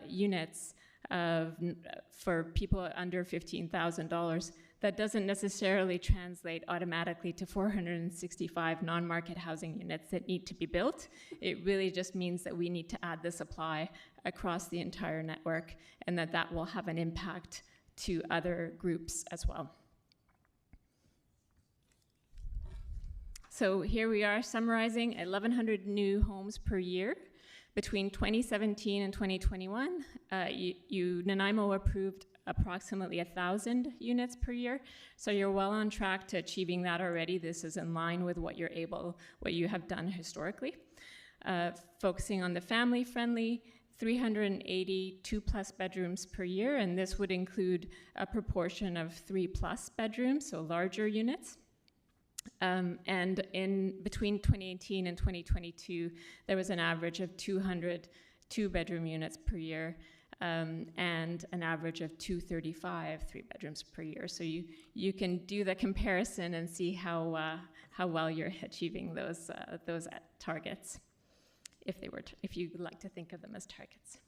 units for people under $15,000, that doesn't necessarily translate automatically to 465 non-market housing units that need to be built. It really just means that we need to add the supply across the entire network, and that will have an impact to other groups as well. So here we are summarizing 1,100 new homes per year. Between 2017 and 2021, Nanaimo approved approximately 1,000 units per year. So you're well on track to achieving that already. This is in line with what you have done historically. Focusing on the family-friendly, 380 2+ bedrooms per year, and this would include a proportion of 3+ bedrooms, so larger units. And in between 2018 and 2022, there was an average of 200 2-bedroom units per year. and an average of 235 three-bedrooms per year. So you can do the comparison and see how well you're achieving those targets, if you would like to think of them as targets.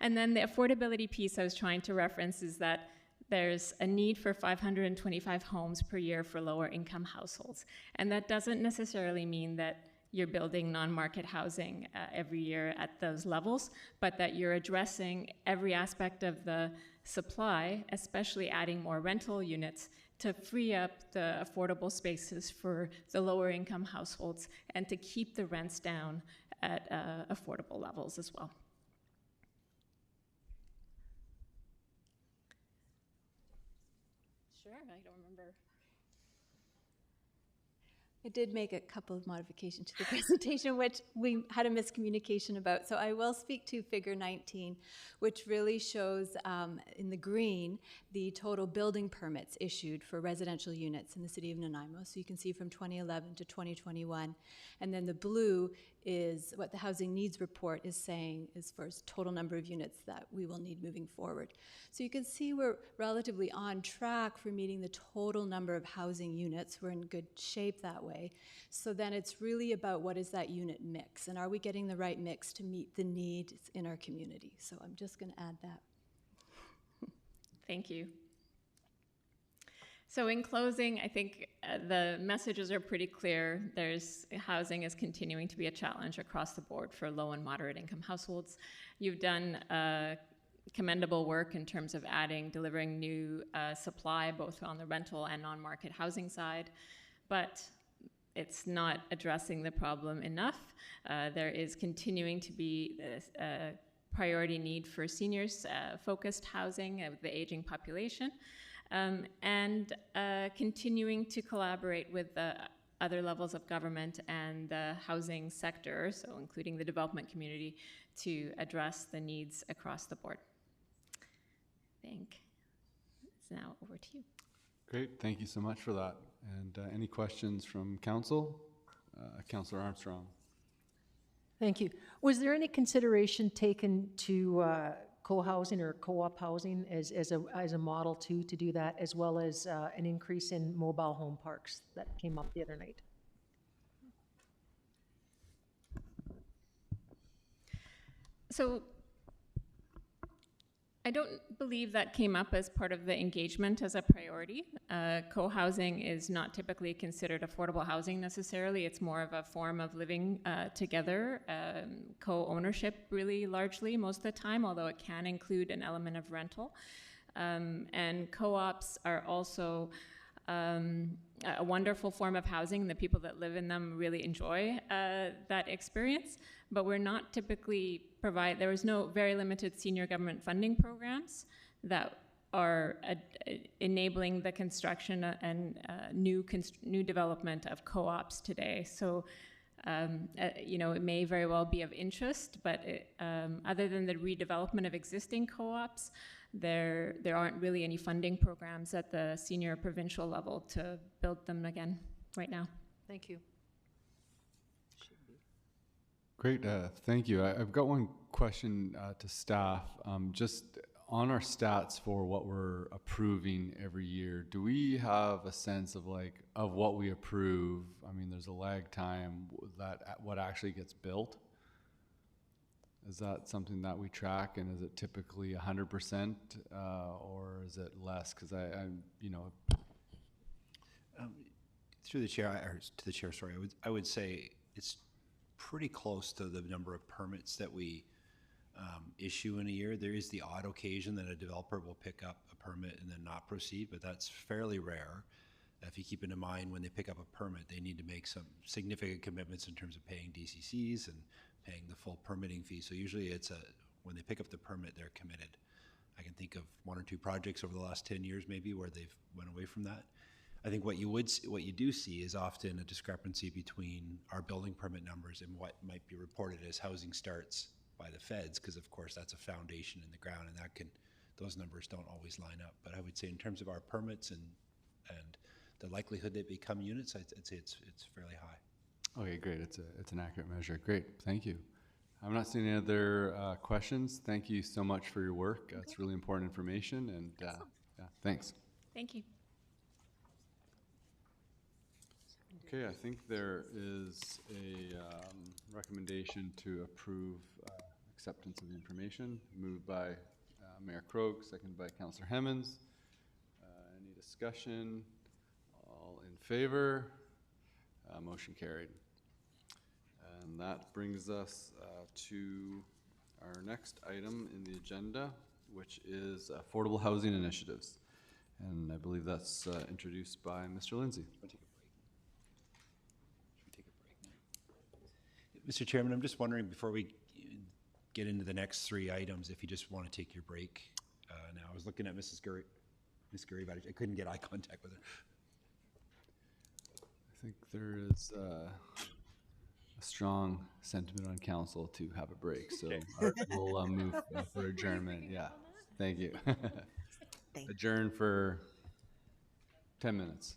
And then the affordability piece I was trying to reference is that there's a need for 525 homes per year for lower income households. And that doesn't necessarily mean that you're building non-market housing every year at those levels, but that you're addressing every aspect of the supply, especially adding more rental units to free up the affordable spaces for the lower income households and to keep the rents down at affordable levels as well. Sure, I don't remember. I did make a couple of modifications to the presentation, which we had a miscommunication about. So I will speak to figure 19, which really shows in the green the total building permits issued for residential units in the city of Nanaimo. So you can see from 2011 to 2021. And then the blue is what the housing needs report is saying as far as total number of units that we will need moving forward. So you can see we're relatively on track for meeting the total number of housing units. We're in good shape that way. So then it's really about what is that unit mix, and are we getting the right mix to meet the needs in our community? So I'm just going to add that. Thank you. So in closing, I think the messages are pretty clear. Housing is continuing to be a challenge across the board for low and moderate income households. You've done commendable work in terms of delivering new supply, both on the rental and non-market housing side, but it's not addressing the problem enough. There is continuing to be a priority need for seniors focused housing with the aging population. And continuing to collaborate with the other levels of government and the housing sector, so including the development community, to address the needs across the board. I think it's now over to you. Great, thank you so much for that. And any questions from council? Councillor Armstrong. Thank you. Was there any consideration taken to co-housing or co-op housing as a model to do that, as well as an increase in mobile home parks that came up the other night? So I don't believe that came up as part of the engagement as a priority. Co-housing is not typically considered affordable housing necessarily. It's more of a form of living together, co-ownership really largely most of the time, although it can include an element of rental. And co-ops are also a wonderful form of housing. The people that live in them really enjoy that experience, but we're not typically there is no very limited senior government funding programs that are enabling the construction and new development of co-ops today. So, it may very well be of interest, but other than the redevelopment of existing co-ops, there aren't really any funding programs at the senior provincial level to build them again right now. Thank you. Great, thank you. I've got one question to staff. Just on our stats for what we're approving every year, do we have a sense of what we approve? I mean, there's a lag time what actually gets built. Is that something that we track, and is it typically 100% or is it less? Because through the chair, or to the chair, sorry, I would say it's pretty close to the number of permits that we issue in a year. There is the odd occasion that a developer will pick up a permit and then not proceed, but that's fairly rare. If you keep in mind when they pick up a permit, they need to make some significant commitments in terms of paying DCCs and paying the full permitting fee. So usually when they pick up the permit, they're committed. I can think of one or two projects over the last 10 years maybe where they've went away from that. I think what you do see is often a discrepancy between our building permit numbers and what might be reported as housing starts by the feds, because of course that's a foundation in the ground, and those numbers don't always line up. But I would say in terms of our permits and the likelihood they become units, I'd say it's fairly high. Okay, great. It's an accurate measure. Great, thank you. I'm not seeing any other questions. Thank you so much for your work. It's really important information, and yeah, thanks. Thank you. Okay, I think there is a recommendation to approve acceptance of the information, moved by Mayor Krog, seconded by Councillor Hemmons. Any discussion? All in favor? Motion carried. And that brings us to our next item in the agenda, which is affordable housing initiatives. And I believe that's introduced by Mr. Lindsay. Mr. Chairman, I'm just wondering, before we get into the next three items, if you just want to take your break now. I was looking at Ms. Gurry, but I couldn't get eye contact with her. I think there is a strong sentiment on council to have a break, so we'll move for adjournment. Yeah, thank you. Adjourn for 10 minutes.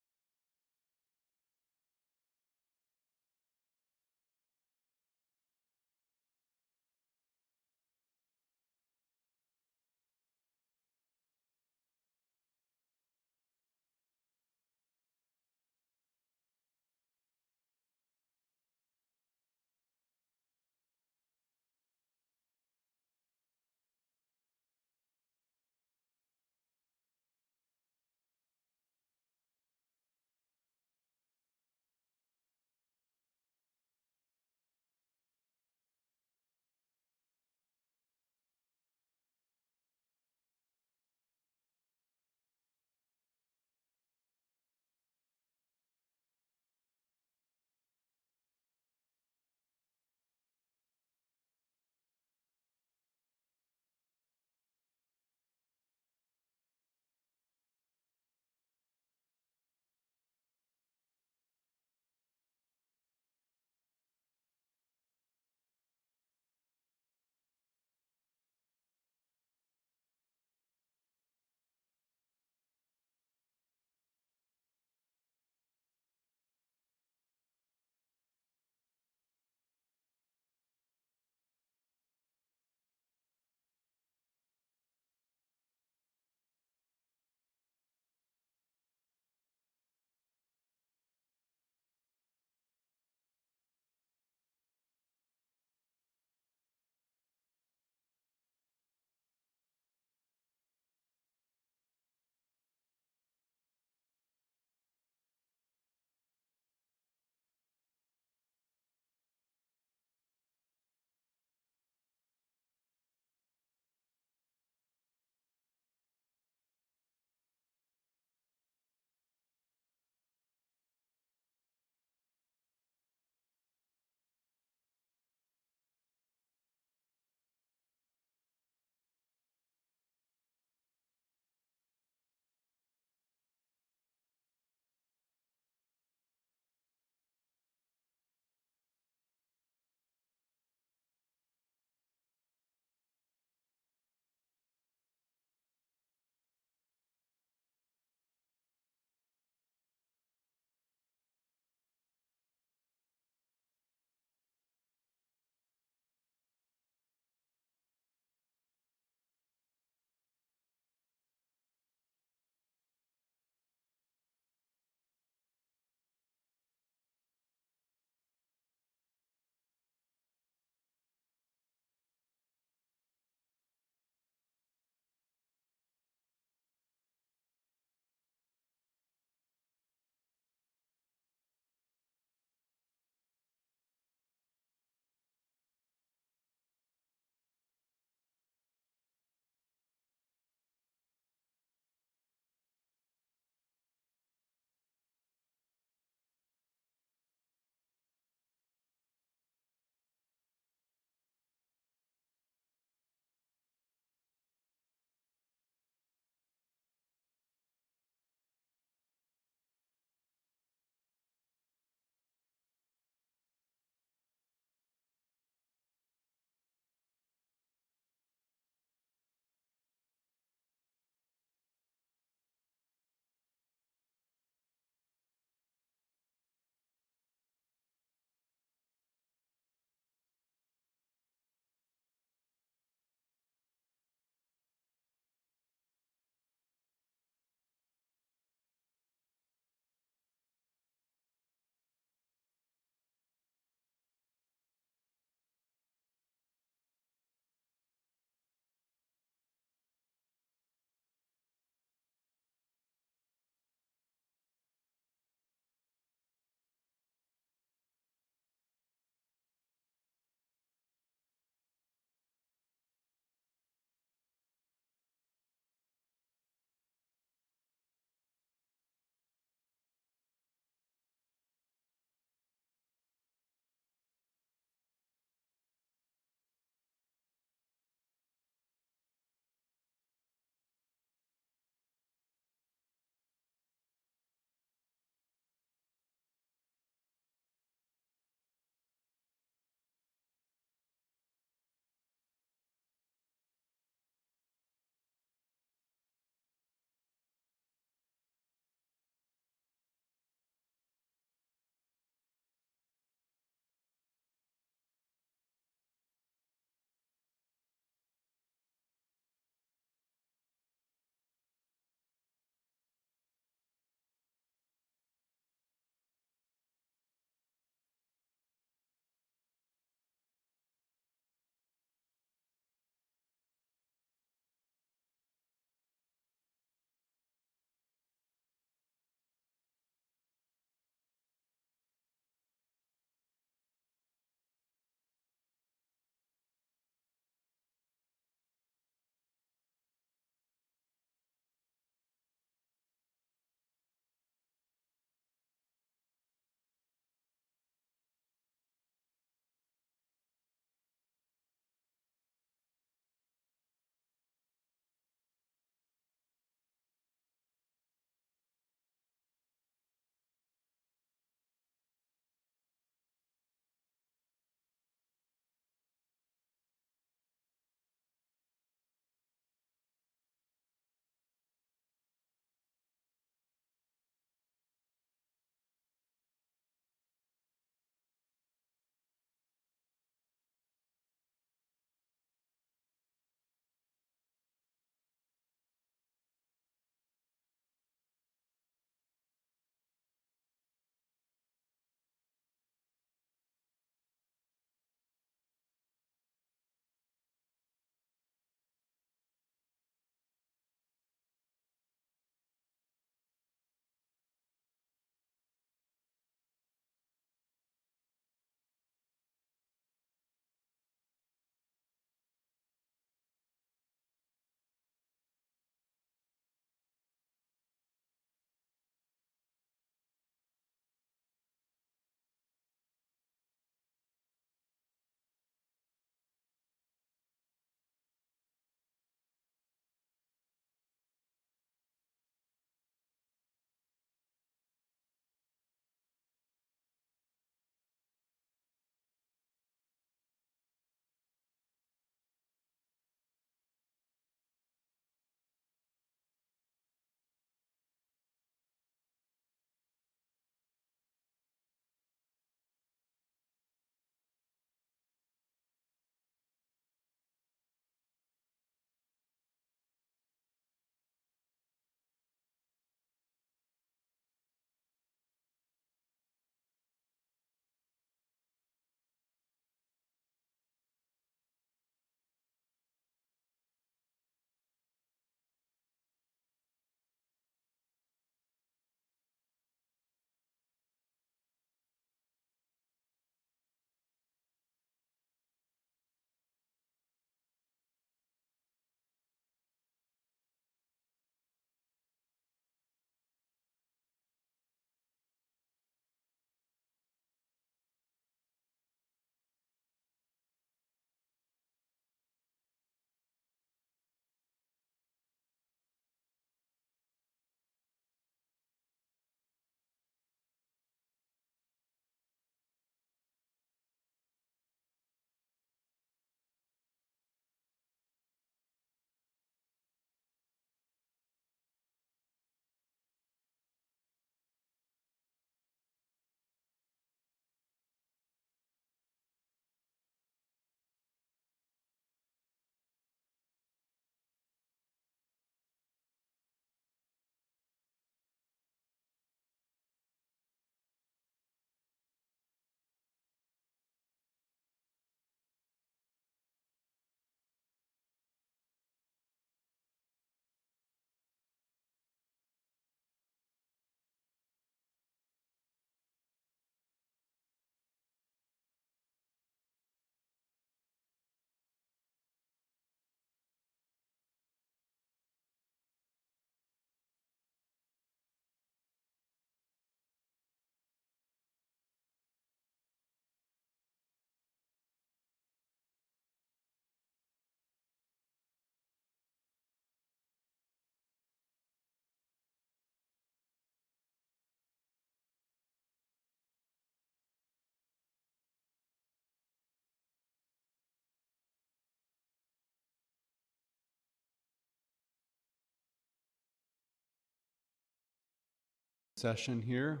session here.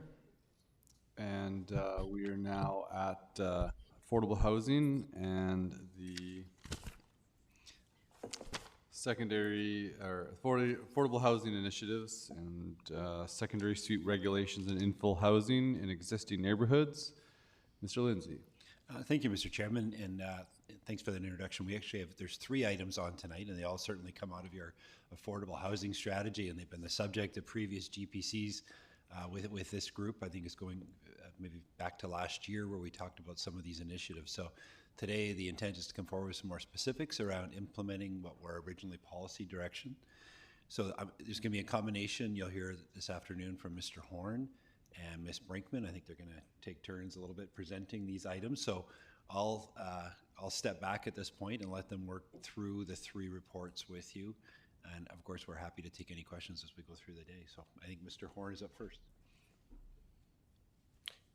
And we are now at affordable housing and the secondary or affordable housing initiatives and secondary suite regulations and infill housing in existing neighborhoods. Mr. Lindsay. Thank you, Mr. Chairman, and thanks for that introduction. We actually there's 3 items on tonight, and they all certainly come out of your affordable housing strategy, and they've been the subject of previous GPCs with this group. I think it's going maybe back to last year where we talked about some of these initiatives. So today the intent is to come forward with some more specifics around implementing what were originally policy direction. So there's going to be a combination you'll hear this afternoon from Mr. Horn and Ms. Brinkman. I think they're going to take turns a little bit presenting these items. So I'll step back at this point and let them work through the 3 reports with you. And of course, we're happy to take any questions as we go through the day. So I think Mr. Horn is up first.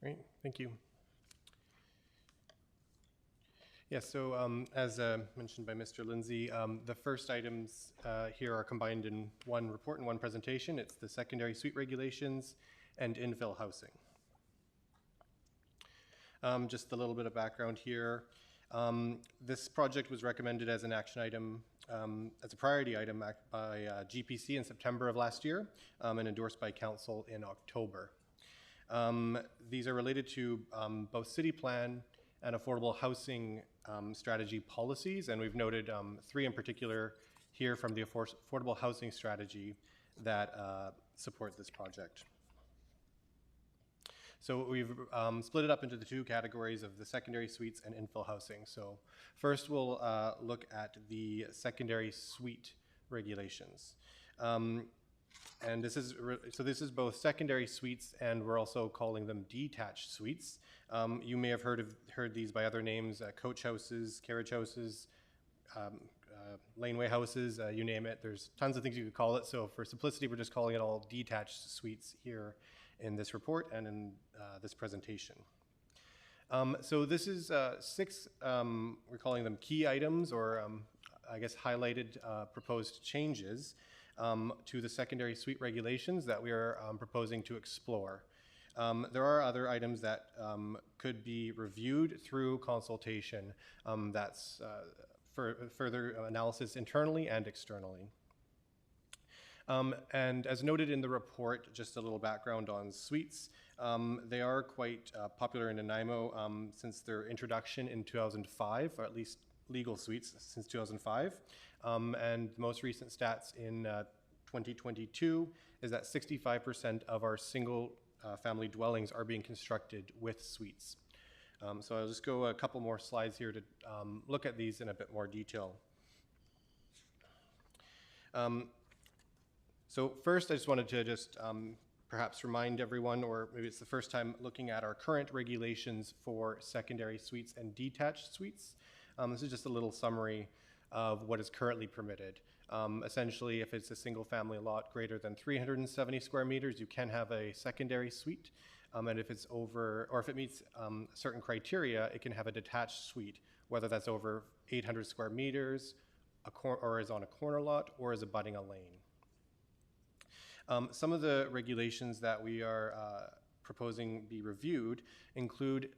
Great, thank you. Yes, so as mentioned by Mr. Lindsay, the first items here are combined in one report and one presentation. It's the secondary suite regulations and infill housing. Just a little bit of background here. This project was recommended as an action item, as a priority item by GPC in September of last year and endorsed by Council in October. These are related to both city plan and affordable housing strategy policies, and we've noted 3 in particular here from the affordable housing strategy that support this project. So we've split it up into the 2 categories of the secondary suites and infill housing. So first we'll look at the secondary suite regulations. And this is both secondary suites, and we're also calling them detached suites. You may have heard these by other names: coach houses, carriage houses, laneway houses, you name it. There's tons of things you could call it. So for simplicity, we're just calling it all detached suites here in this report and in this presentation. So this is 6, we're calling them key items, or I guess highlighted proposed changes to the secondary suite regulations that we are proposing to explore. There are other items that could be reviewed through consultation. That's for further analysis internally and externally. And as noted in the report, just a little background on suites. They are quite popular in Nanaimo since their introduction in 2005, or at least legal suites since 2005. And the most recent stats in 2022 is that 65% of our single family dwellings are being constructed with suites. So I'll just go a couple more slides here to look at these in a bit more detail. So first, I just wanted to perhaps remind everyone, or maybe it's the first time looking at our current regulations for secondary suites and detached suites. This is just a little summary of what is currently permitted. Essentially, if it's a single family lot greater than 370 square meters, you can have a secondary suite. And if it's over, or if it meets certain criteria, it can have a detached suite, whether that's over 800 square meters, or is on a corner lot, or is abutting a lane. Some of the regulations that we are proposing be reviewed include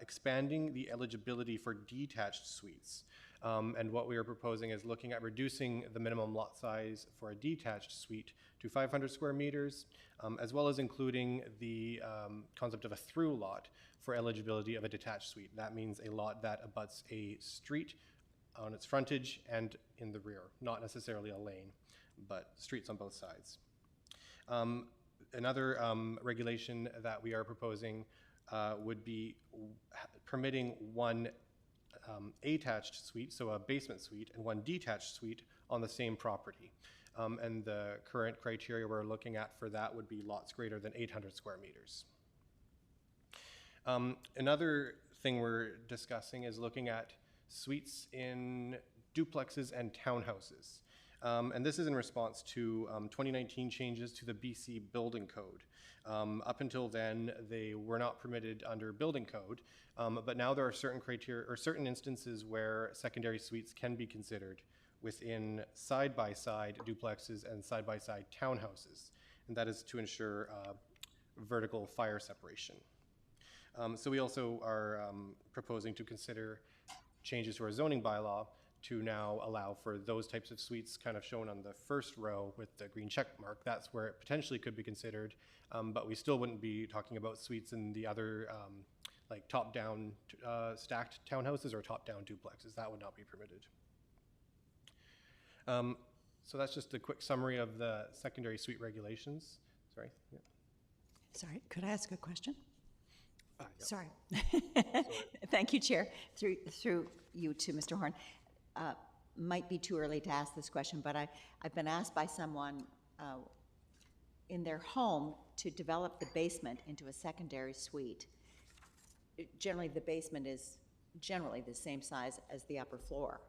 expanding the eligibility for detached suites. And what we are proposing is looking at reducing the minimum lot size for a detached suite to 500 square meters, as well as including the concept of a through lot for eligibility of a detached suite. That means a lot that abuts a street on its frontage and in the rear, not necessarily a lane, but streets on both sides. Another regulation that we are proposing would be permitting one attached suite, so a basement suite, and one detached suite on the same property. And the current criteria we're looking at for that would be lots greater than 800 square meters. Another thing we're discussing is looking at suites in duplexes and townhouses. And this is in response to 2019 changes to the BC Building Code. Up until then, they were not permitted under building code, but now there are certain criteria or certain instances where secondary suites can be considered within side-by-side duplexes and side-by-side townhouses. And that is to ensure vertical fire separation. So we also are proposing to consider changes to our zoning bylaw to now allow for those types of suites kind of shown on the first row with the green check mark. That's where it potentially could be considered, but we still wouldn't be talking about suites in the other like top-down stacked townhouses or top-down duplexes. That would not be permitted. So that's just a quick summary of the secondary suite regulations. Sorry. Yeah. Sorry, could I ask a question? Yeah. Sorry. Thank you, Chair. Through you to Mr. Horn. Might be too early to ask this question, but I've been asked by someone in their home to develop the basement into a secondary suite. Generally, the basement is generally the same size as the upper floor,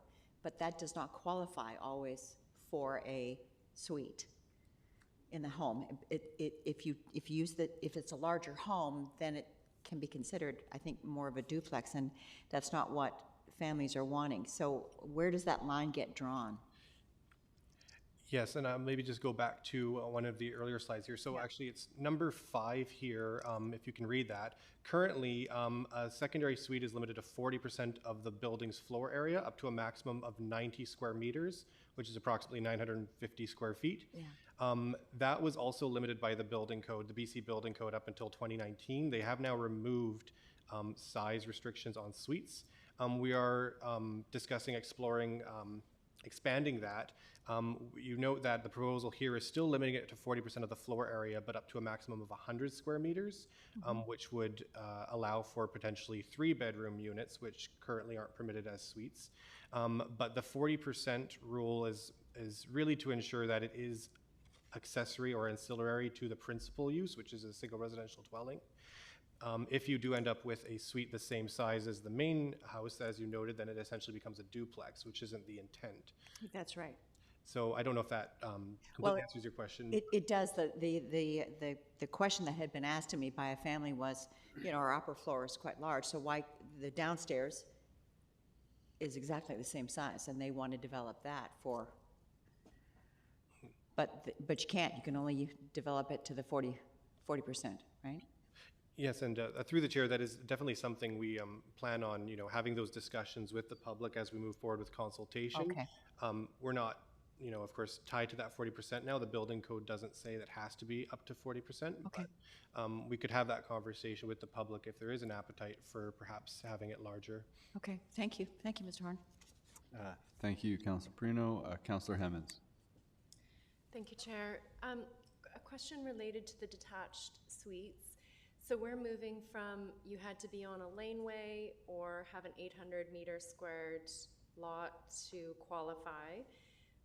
but that does not qualify always for a suite in the home. If it's a larger home, then it can be considered, I think, more of a duplex, and that's not what families are wanting. So where does that line get drawn? Yes, and maybe just go back to one of the earlier slides here. So actually it's number 5 here, if you can read that. Currently, a secondary suite is limited to 40% of the building's floor area up to a maximum of 90 square meters, which is approximately 950 square feet. Yeah. That was also limited by the building code, the BC building code, up until 2019. They have now removed size restrictions on suites. We are discussing exploring expanding that. You note that the proposal here is still limiting it to 40% of the floor area, but up to a maximum of 100 square meters, which would allow for potentially 3-bedroom units, which currently aren't permitted as suites. But the 40% rule is really to ensure that it is accessory or ancillary to the principal use, which is a single residential dwelling. If you do end up with a suite the same size as the main house, as you noted, then it essentially becomes a duplex, which isn't the intent. That's right. So I don't know if that completely answers your question. It does. The question that had been asked to me by a family was, our upper floor is quite large, so why the downstairs is exactly the same size, and they want to develop that for. But you can't. You can only develop it to the 40%, right? Yes, and through the chair, that is definitely something we plan on, having those discussions with the public as we move forward with consultation. Okay. We're not, of course, tied to that 40% now. The building code doesn't say that has to be up to 40%. Okay. But we could have that conversation with the public if there is an appetite for perhaps having it larger. Okay. Thank you. Thank you, Mr. Horn. Thank you, Councilor Perino. Councilor Hemmons. Thank you, Chair. A question related to the detached suites. So we're moving from you had to be on a laneway or have an 800-meter squared lot to qualify.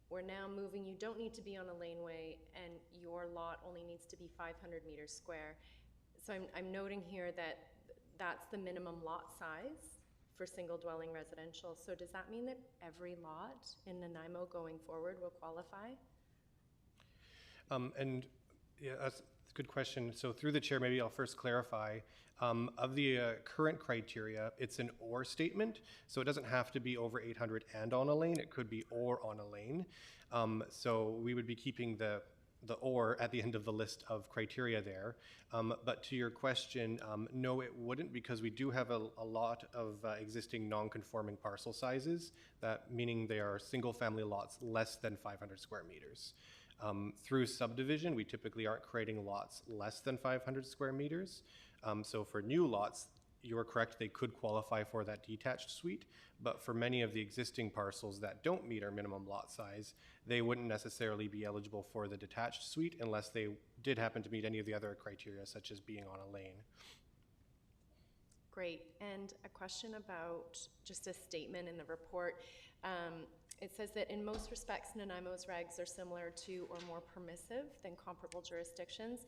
We're now moving, you don't need to be on a laneway, and your lot only needs to be 500 meters square. So I'm noting here that that's the minimum lot size for single-dwelling residential. So does that mean that every lot in Nanaimo going forward will qualify? And yeah, that's a good question. So through the chair, maybe I'll first clarify. Of the current criteria, it's an or statement, so it doesn't have to be over 800 and on a lane. It could be or on a lane. So we would be keeping the or at the end of the list of criteria there. But to your question, no, it wouldn't, because we do have a lot of existing non-conforming parcel sizes, that meaning they are single-family lots less than 500 square meters. Through subdivision, we typically aren't creating lots less than 500 square meters. So for new lots, you're correct, they could qualify for that detached suite, but for many of the existing parcels that don't meet our minimum lot size, they wouldn't necessarily be eligible for the detached suite unless they did happen to meet any of the other criteria, such as being on a lane. Great. And a question about just a statement in the report. It says that in most respects, Nanaimo's regs are similar to or more permissive than comparable jurisdictions.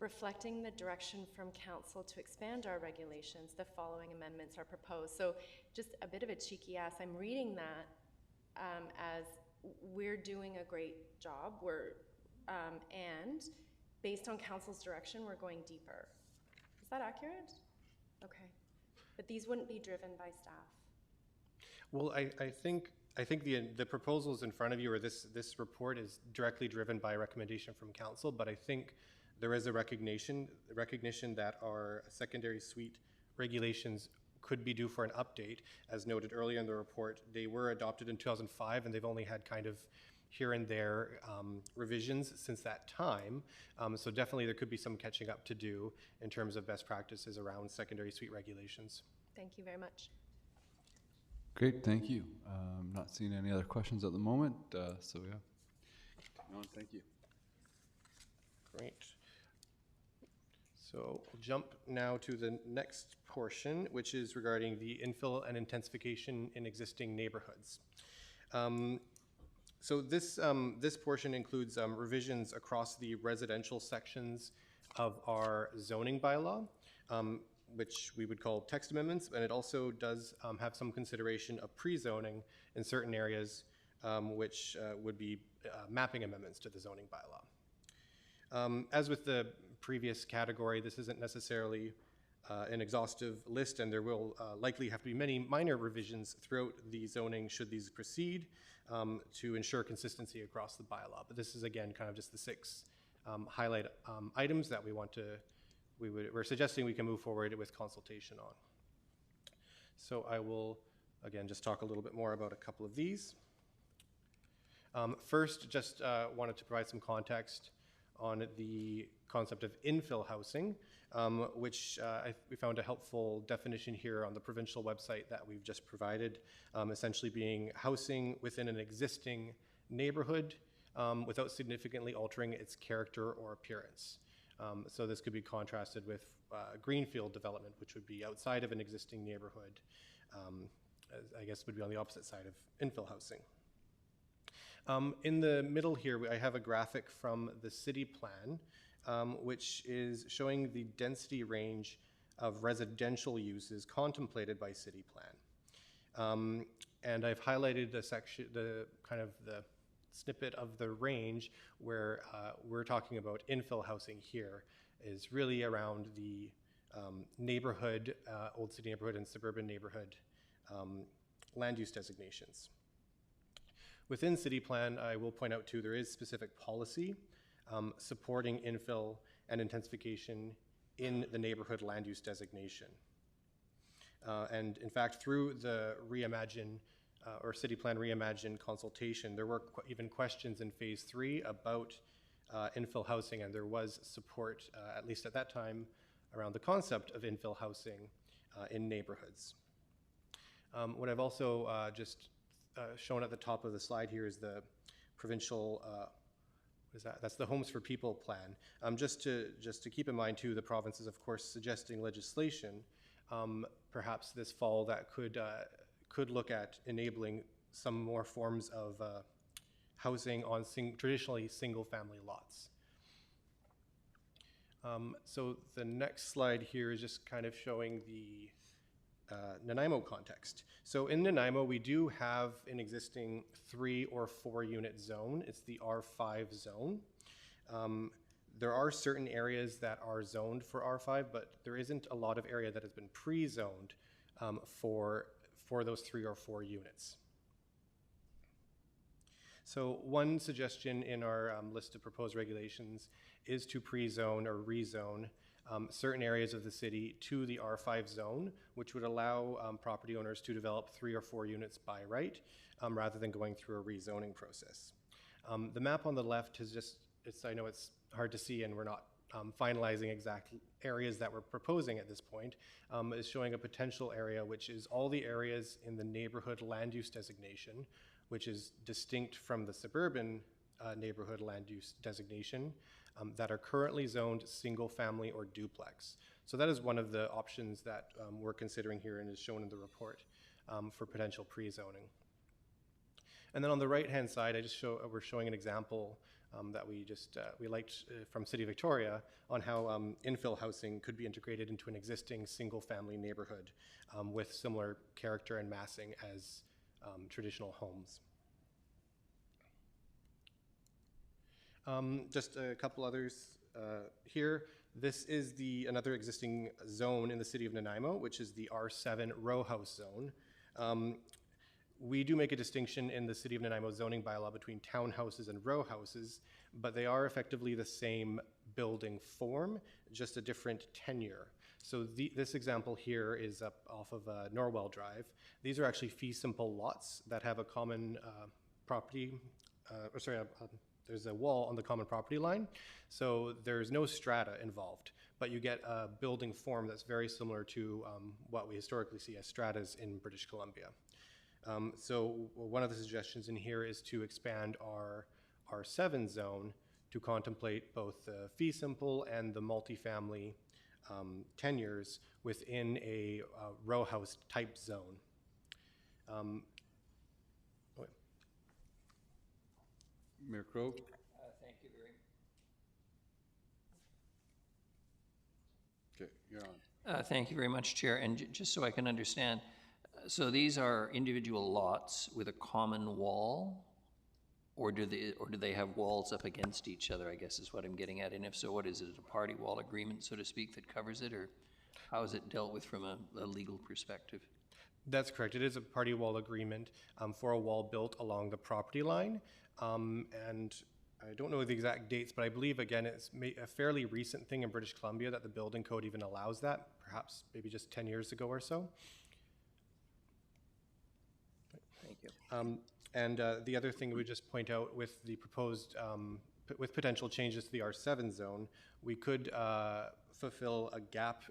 Reflecting the direction from council to expand our regulations, the following amendments are proposed. So just a bit of a cheeky ask, I'm reading that as we're doing a great job, and based on council's direction, we're going deeper. Is that accurate? Okay. But these wouldn't be driven by staff. Well, I think the proposals in front of you, or this report, is directly driven by a recommendation from council, but I think there is a recognition that our secondary suite regulations could be due for an update. As noted earlier in the report, they were adopted in 2005, and they've only had kind of here and there revisions since that time. So definitely there could be some catching up to do in terms of best practices around secondary suite regulations. Thank you very much. Great, thank you. Not seeing any other questions at the moment, so yeah. No, thank you. Great. So we'll jump now to the next portion, which is regarding the infill and intensification in existing neighborhoods. So this portion includes revisions across the residential sections of our zoning bylaw, which we would call text amendments, and it also does have some consideration of pre-zoning in certain areas, which would be mapping amendments to the zoning bylaw. As with the previous category, this isn't necessarily an exhaustive list, and there will likely have to be many minor revisions throughout the zoning should these proceed to ensure consistency across the bylaw. But this is, again, kind of just the 6 highlight items that we're suggesting we can move forward with consultation on. So I will, again, just talk a little bit more about a couple of these. First, just wanted to provide some context on the concept of infill housing, which we found a helpful definition here on the provincial website that we've just provided, essentially being housing within an existing neighborhood without significantly altering its character or appearance. So this could be contrasted with greenfield development, which would be outside of an existing neighborhood, I guess would be on the opposite side of infill housing. In the middle here, I have a graphic from the city plan, which is showing the density range of residential uses contemplated by city plan. And I've highlighted the section, the snippet of the range where we're talking about infill housing here is really around the neighborhood, old city neighborhood and suburban neighborhood land use designations. Within city plan, I will point out too, there is specific policy supporting infill and intensification in the neighborhood land use designation. And in fact, through the Reimagine or City Plan Reimagine consultation, there were even questions in phase 3 about infill housing, and there was support, at least at that time, around the concept of infill housing in neighborhoods. What I've also just shown at the top of the slide here is the provincial, what is that? That's the Homes for People plan. Just to keep in mind too, the province is of course suggesting legislation, perhaps this fall, that could look at enabling some more forms of housing on traditionally single-family lots. So the next slide here is just kind of showing the Nanaimo context. So in Nanaimo, we do have an existing 3 or 4 unit zone. It's the R5 zone. There are certain areas that are zoned for R5, but there isn't a lot of area that has been pre-zoned for those 3 or 4 units. So one suggestion in our list of proposed regulations is to pre-zone or rezone certain areas of the city to the R5 zone, which would allow property owners to develop 3 or 4 units by right, rather than going through a rezoning process. The map on the left is just, I know it's hard to see and we're not finalizing exact areas that we're proposing at this point, is showing a potential area which is all the areas in the neighborhood land use designation, which is distinct from the suburban neighborhood land use designation, that are currently zoned single family or duplex. So that is one of the options that we're considering here and is shown in the report for potential pre-zoning. And then on the right-hand side, we're showing an example that we liked from City of Victoria on how infill housing could be integrated into an existing single-family neighborhood with similar character and massing as traditional homes. Just a couple others here. This is another existing zone in the city of Nanaimo, which is the R7 row house zone. We do make a distinction in the city of Nanaimo zoning bylaw between townhouses and row houses, but they are effectively the same building form, just a different tenure. So this example here is up off of Norwell Drive. These are actually fee simple lots that have a common property, there's a wall on the common property line. So there's no strata involved, but you get a building form that's very similar to what we historically see as stratas in British Columbia. So one of the suggestions in here is to expand our R7 zone to contemplate both the fee simple and the multifamily tenures within a row house type zone. Mayor Crowe? Thank you very Okay, you're on. Thank you very much, Chair. And just so I can understand, so these are individual lots with a common wall, or do they have walls up against each other, I guess is what I'm getting at. And if so, what is it, a party wall agreement, so to speak, that covers it, or how is it dealt with from a legal perspective? That's correct. It is a party wall agreement for a wall built along the property line. And I don't know the exact dates, but I believe, again, it's a fairly recent thing in British Columbia that the building code even allows that, perhaps maybe just 10 years ago or so. Thank you. And the other thing we would just point out with the proposed, with potential changes to the R7 zone, we could fulfill a gap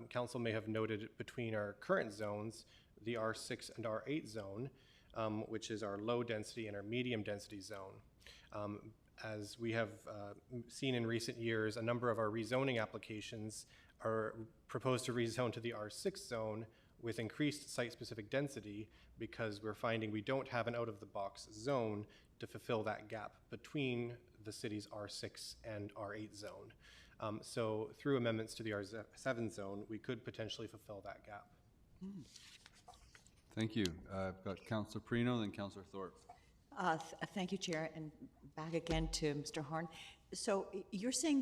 council may have noted between our current zones, the R6 and R8 zone, which is our low density and our medium density zone. As we have seen in recent years, a number of our rezoning applications are proposed to rezone to the R6 zone with increased site-specific density because we're finding we don't have an out-of-the-box zone to fulfill that gap between the city's R6 and R8 zone. So through amendments to the R7 zone, we could potentially fulfill that gap. Thank you. I've got Councillor Perino, then Councillor Thorpe. Thank you, Chair, and back again to Mr. Horn. So you're saying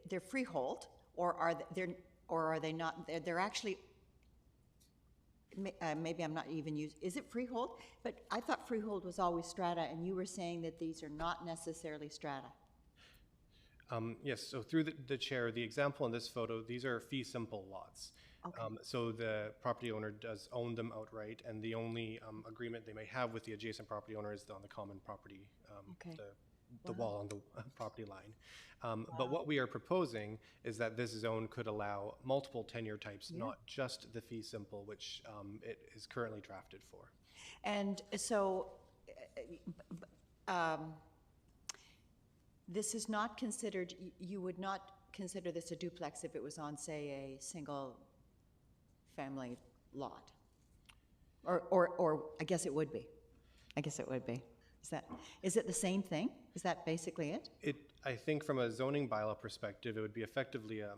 they're freehold, or are they not? They're actually. Maybe I'm not even using. Is it freehold? But I thought freehold was always strata, and you were saying that these are not necessarily strata. Yes. So through the chair, the example in this photo, these are fee simple lots. Okay. So the property owner does own them outright, and the only agreement they may have with the adjacent property owner is on the common property, okay. the wall on the property line. But what we are proposing is that this zone could allow multiple tenure types, not just the fee simple, which it is currently drafted for. And so this is not considered, you would not consider this a duplex if it was on, say, a single family lot? Or I guess it would be. I guess it would be. Is it the same thing? Is that basically it? I think from a zoning bylaw perspective, it would be effectively a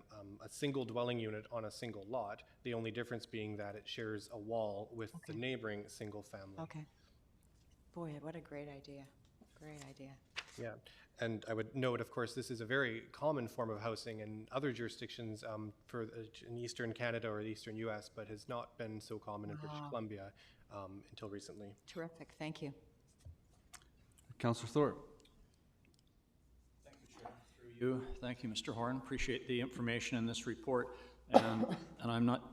single dwelling unit on a single lot, the only difference being that it shares a wall with the neighboring single family. Okay. Boy, what a great idea. Great idea. Yeah, and I would note, of course, this is a very common form of housing in other jurisdictions in Eastern Canada or the Eastern U.S., but has not been so common in British Columbia until recently. Terrific. Thank you. Councillor Thorpe. Thank you, Chair. Through you. Thank you, Mr. Horn. Appreciate the information in this report. And I'm not,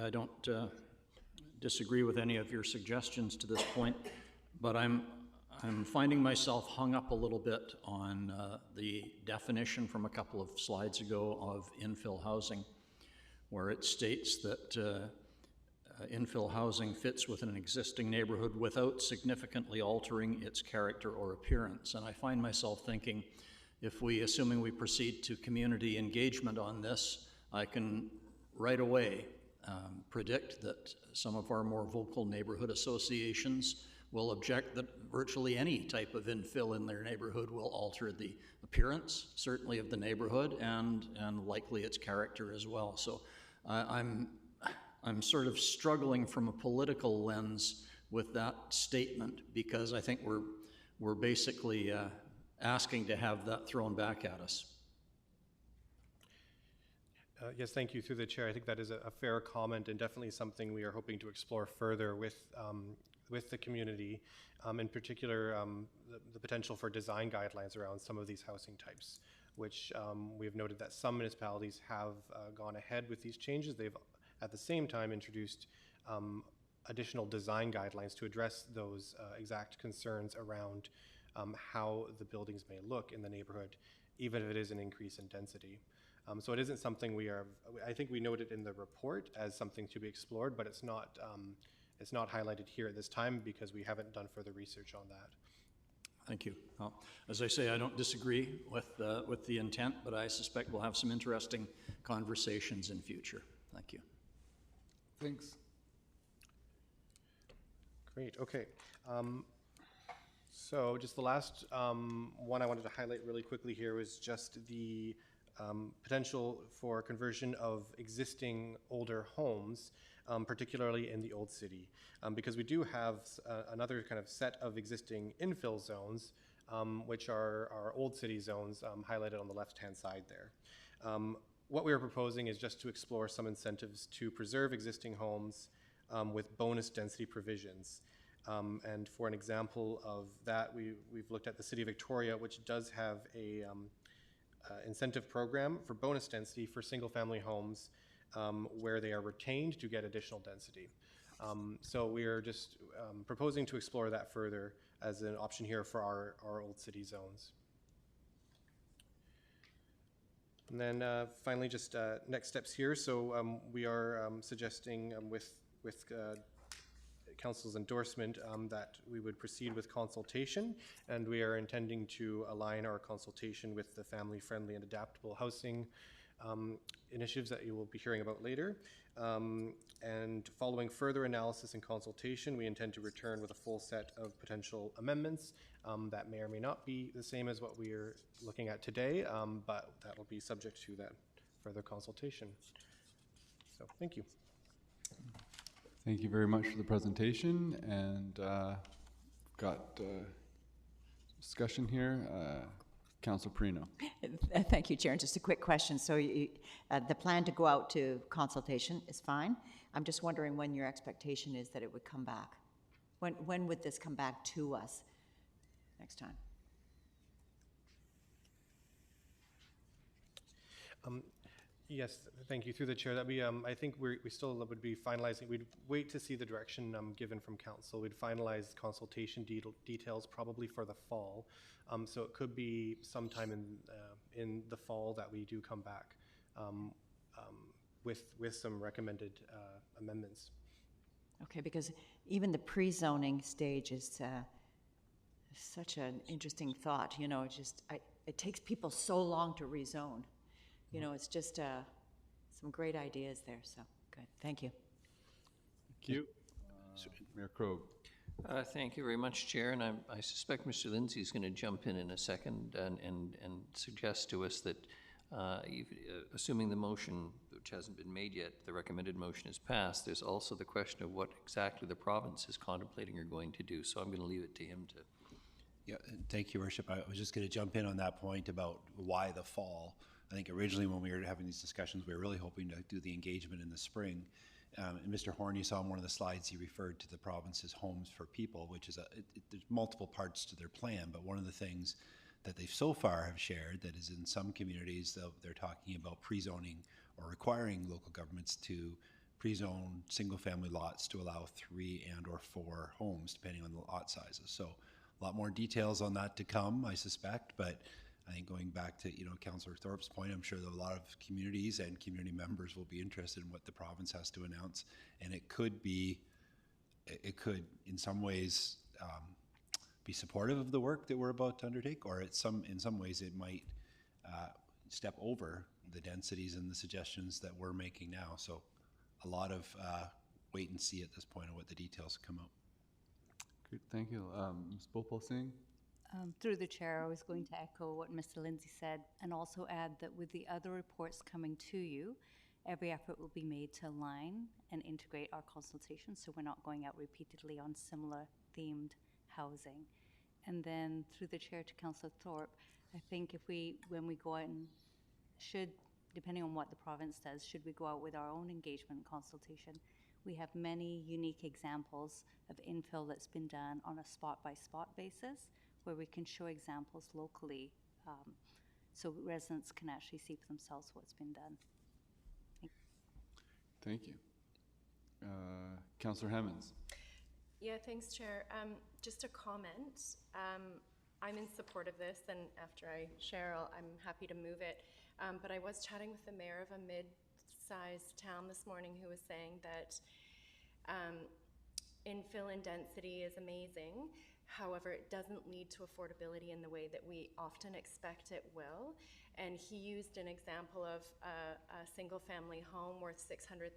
I don't disagree with any of your suggestions to this point, but I'm finding myself hung up a little bit on the definition from a couple of slides ago of infill housing, where it states that infill housing fits within an existing neighborhood without significantly altering its character or appearance. And I find myself thinking, if we, assuming we proceed to community engagement on this, I can right away predict that some of our more vocal neighborhood associations will object that virtually any type of infill in their neighborhood will alter the appearance, certainly of the neighborhood, and likely its character as well. So I'm sort of struggling from a political lens with that statement, because I think we're basically asking to have that thrown back at us. Yes, thank you. Through the chair, I think that is a fair comment, and definitely something we are hoping to explore further with the community, in particular the potential for design guidelines around some of these housing types, which we have noted that some municipalities have gone ahead with these changes. They've at the same time introduced additional design guidelines to address those exact concerns around how the buildings may look in the neighborhood, even if it is an increase in density. So it isn't something I think we noted in the report as something to be explored, but it's not highlighted here at this time because we haven't done further research on that. Thank you. Well, as I say, I don't disagree with the intent, but I suspect we'll have some interesting conversations in future. Thank you. Thanks. Great, okay. So just the last one I wanted to highlight really quickly here was just the potential for conversion of existing older homes, particularly in the Old City, because we do have another kind of set of existing infill zones, which are our Old City zones highlighted on the left-hand side there. What we are proposing is just to explore some incentives to preserve existing homes with bonus density provisions. And for an example of that, we've looked at the City of Victoria, which does have a incentive program for bonus density for single-family homes where they are retained to get additional density. So we are just proposing to explore that further as an option here for our Old City zones. And then finally, just next steps here. So we are suggesting with Council's endorsement that we would proceed with consultation, and we are intending to align our consultation with the family-friendly and adaptable housing initiatives that you will be hearing about later. And following further analysis and consultation, we intend to return with a full set of potential amendments that may or may not be the same as what we are looking at today, but that will be subject to that further consultation. So, thank you. Thank you very much for the presentation, and got discussion here. Councilor Perino. Thank you, Chair. And just a quick question. So the plan to go out to consultation is fine. I'm just wondering when your expectation is that it would come back. When would this come back to us next time? Yes, thank you. Through the chair, that we, I think we still would be finalizing. We'd wait to see the direction given from council. We'd finalize consultation details probably for the fall. So it could be sometime in the fall that we do come back with some recommended amendments. Okay, because even the pre-zoning stage is such an interesting thought. You know, it takes people so long to rezone. You know, it's just some great ideas there, so good. Thank you. Thank you. Mayor Krogh. Thank you very much, Chair, and I suspect Mr. Lindsay is going to jump in a second and suggest to us that assuming the motion, which hasn't been made yet, the recommended motion is passed, there's also the question of what exactly the province is contemplating or going to do, so I'm going to leave it to him to... Yeah, thank you, Worship. I was just going to jump in on that point about why the fall. I think originally when we were having these discussions, we were really hoping to do the engagement in the spring. And Mr. Horn, you saw on one of the slides, he referred to the province's Homes for People, which is there's multiple parts to their plan, but one of the things that they so far have shared that is in some communities, they're talking about pre-zoning or requiring local governments to pre-zone single-family lots to allow 3 and or 4 homes, depending on the lot sizes. So a lot more details on that to come, I suspect, but I think going back to, Councillor Thorpe's point, I'm sure that a lot of communities and community members will be interested in what the province has to announce. And it could in some ways be supportive of the work that we're about to undertake, or in some ways it might step over the densities and the suggestions that we're making now. So a lot of wait and see at this point on what the details come out. Great, thank you. Ms. Bhopal Singh. Through the chair, I was going to echo what Mr. Lindsay said and also add that with the other reports coming to you, every effort will be made to align and integrate our consultations so we're not going out repeatedly on similar themed housing. And then through the chair to Councillor Thorpe, I think when we go out and depending on what the province does, should we go out with our own engagement consultation, we have many unique examples of infill that's been done on a spot-by-spot basis, where we can show examples locally so residents can actually see for themselves what's been done. Thank you. Councillor Hemmons. Yeah, thanks, Chair. Just a comment. I'm in support of this, and after I share, I'm happy to move it. But I was chatting with the mayor of a mid-sized town this morning who was saying that infill and density is amazing. However, it doesn't lead to affordability in the way that we often expect it will. And he used an example of a single-family home worth $600,000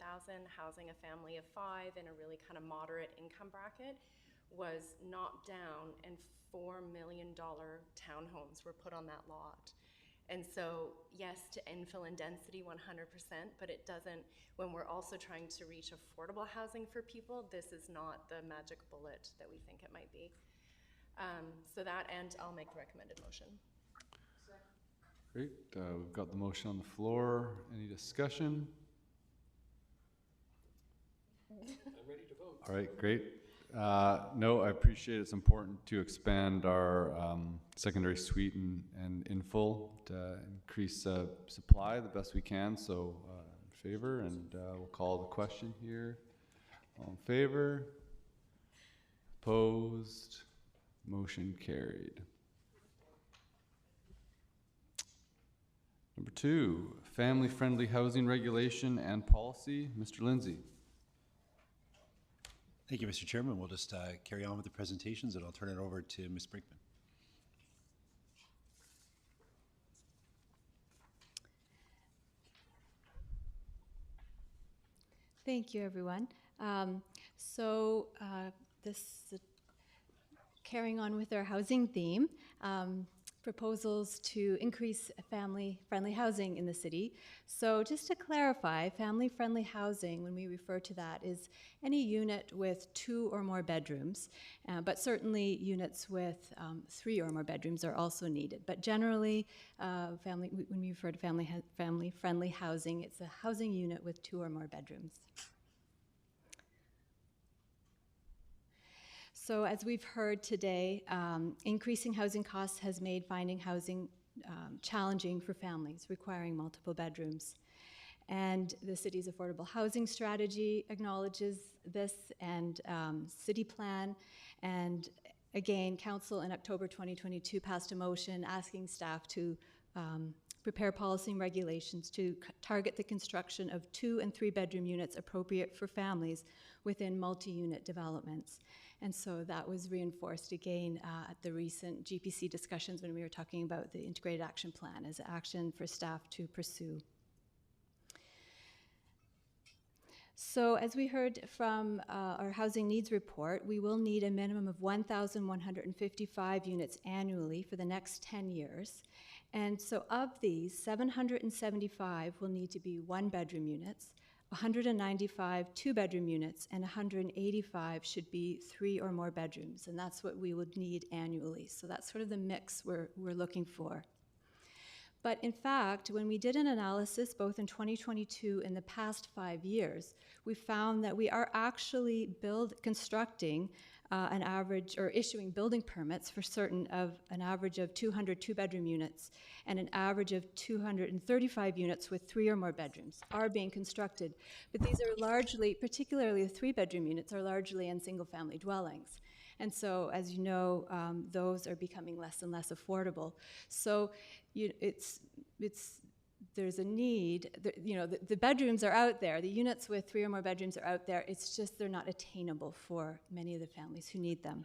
housing a family of 5 in a really kind of moderate income bracket was knocked down, and $4 million townhomes were put on that lot. And so, yes, to infill and density 100%, but it doesn't, when we're also trying to reach affordable housing for people, this is not the magic bullet that we think it might be. So that, and I'll make the recommended motion. Great. We've got the motion on the floor. Any discussion? I'm ready to vote. All right, great. No, I appreciate it's important to expand our secondary suite and infill to increase supply the best we can. So in favor, and we'll call the question here. All in favor? Opposed? Motion carried. Number 2, family-friendly housing regulation and policy. Mr. Lindsay. Thank you, Mr. Chairman. We'll just carry on with the presentations, and I'll turn it over to Ms. Brinkman. Thank you, everyone. Carrying on with our housing theme, proposals to increase family-friendly housing in the city. So just to clarify, family-friendly housing, when we refer to that, is any unit with 2 or more bedrooms, but certainly units with 3 or more bedrooms are also needed. But generally, when we refer to family-friendly housing, it's a housing unit with 2 or more bedrooms. So as we've heard today, increasing housing costs has made finding housing challenging for families requiring multiple bedrooms. And the city's affordable housing strategy acknowledges this, and city plan. And again, council in October 2022 passed a motion asking staff to prepare policy and regulations to target the construction of 2 and 3 bedroom units appropriate for families within multi-unit developments. And so that was reinforced again at the recent GPC discussions when we were talking about the Integrated Action Plan as action for staff to pursue. So as we heard from our housing needs report, we will need a minimum of 1,155 units annually for the next 10 years. And so of these, 775 will need to be 1-bedroom units, 195 2-bedroom units, and 185 should be 3 or more bedrooms, and that's what we would need annually. So that's sort of the mix we're looking for. But in fact, when we did an analysis both in 2022 and the past 5 years, we found that we are actually constructing an average, or issuing building permits for certain of an average of 200 2-bedroom units and an average of 235 units with 3 or more bedrooms are being constructed. But these are largely, particularly the 3-bedroom units, are largely in single-family dwellings. And so, as you know, those are becoming less and less affordable. So there's a need, the bedrooms are out there, the units with 3 or more bedrooms are out there, it's just they're not attainable for many of the families who need them.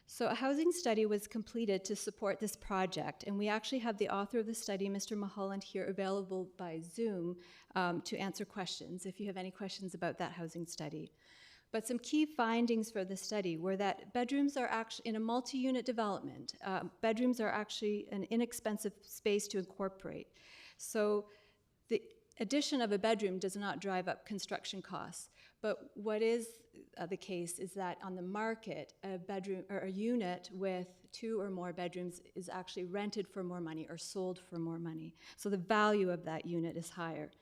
So a housing study was completed to support this project, and we actually have the author of the study, Mr. Mulholland, here available by Zoom to answer questions, if you have any questions about that housing study. But some key findings for the study were that bedrooms are actually, in a multi-unit development, bedrooms are actually an inexpensive space to incorporate. So the addition of a bedroom does not drive up construction costs. But what is the case is that on the market, a bedroom or a unit with 2 or more bedrooms is actually rented for more money or sold for more money. So the value of that unit is higher.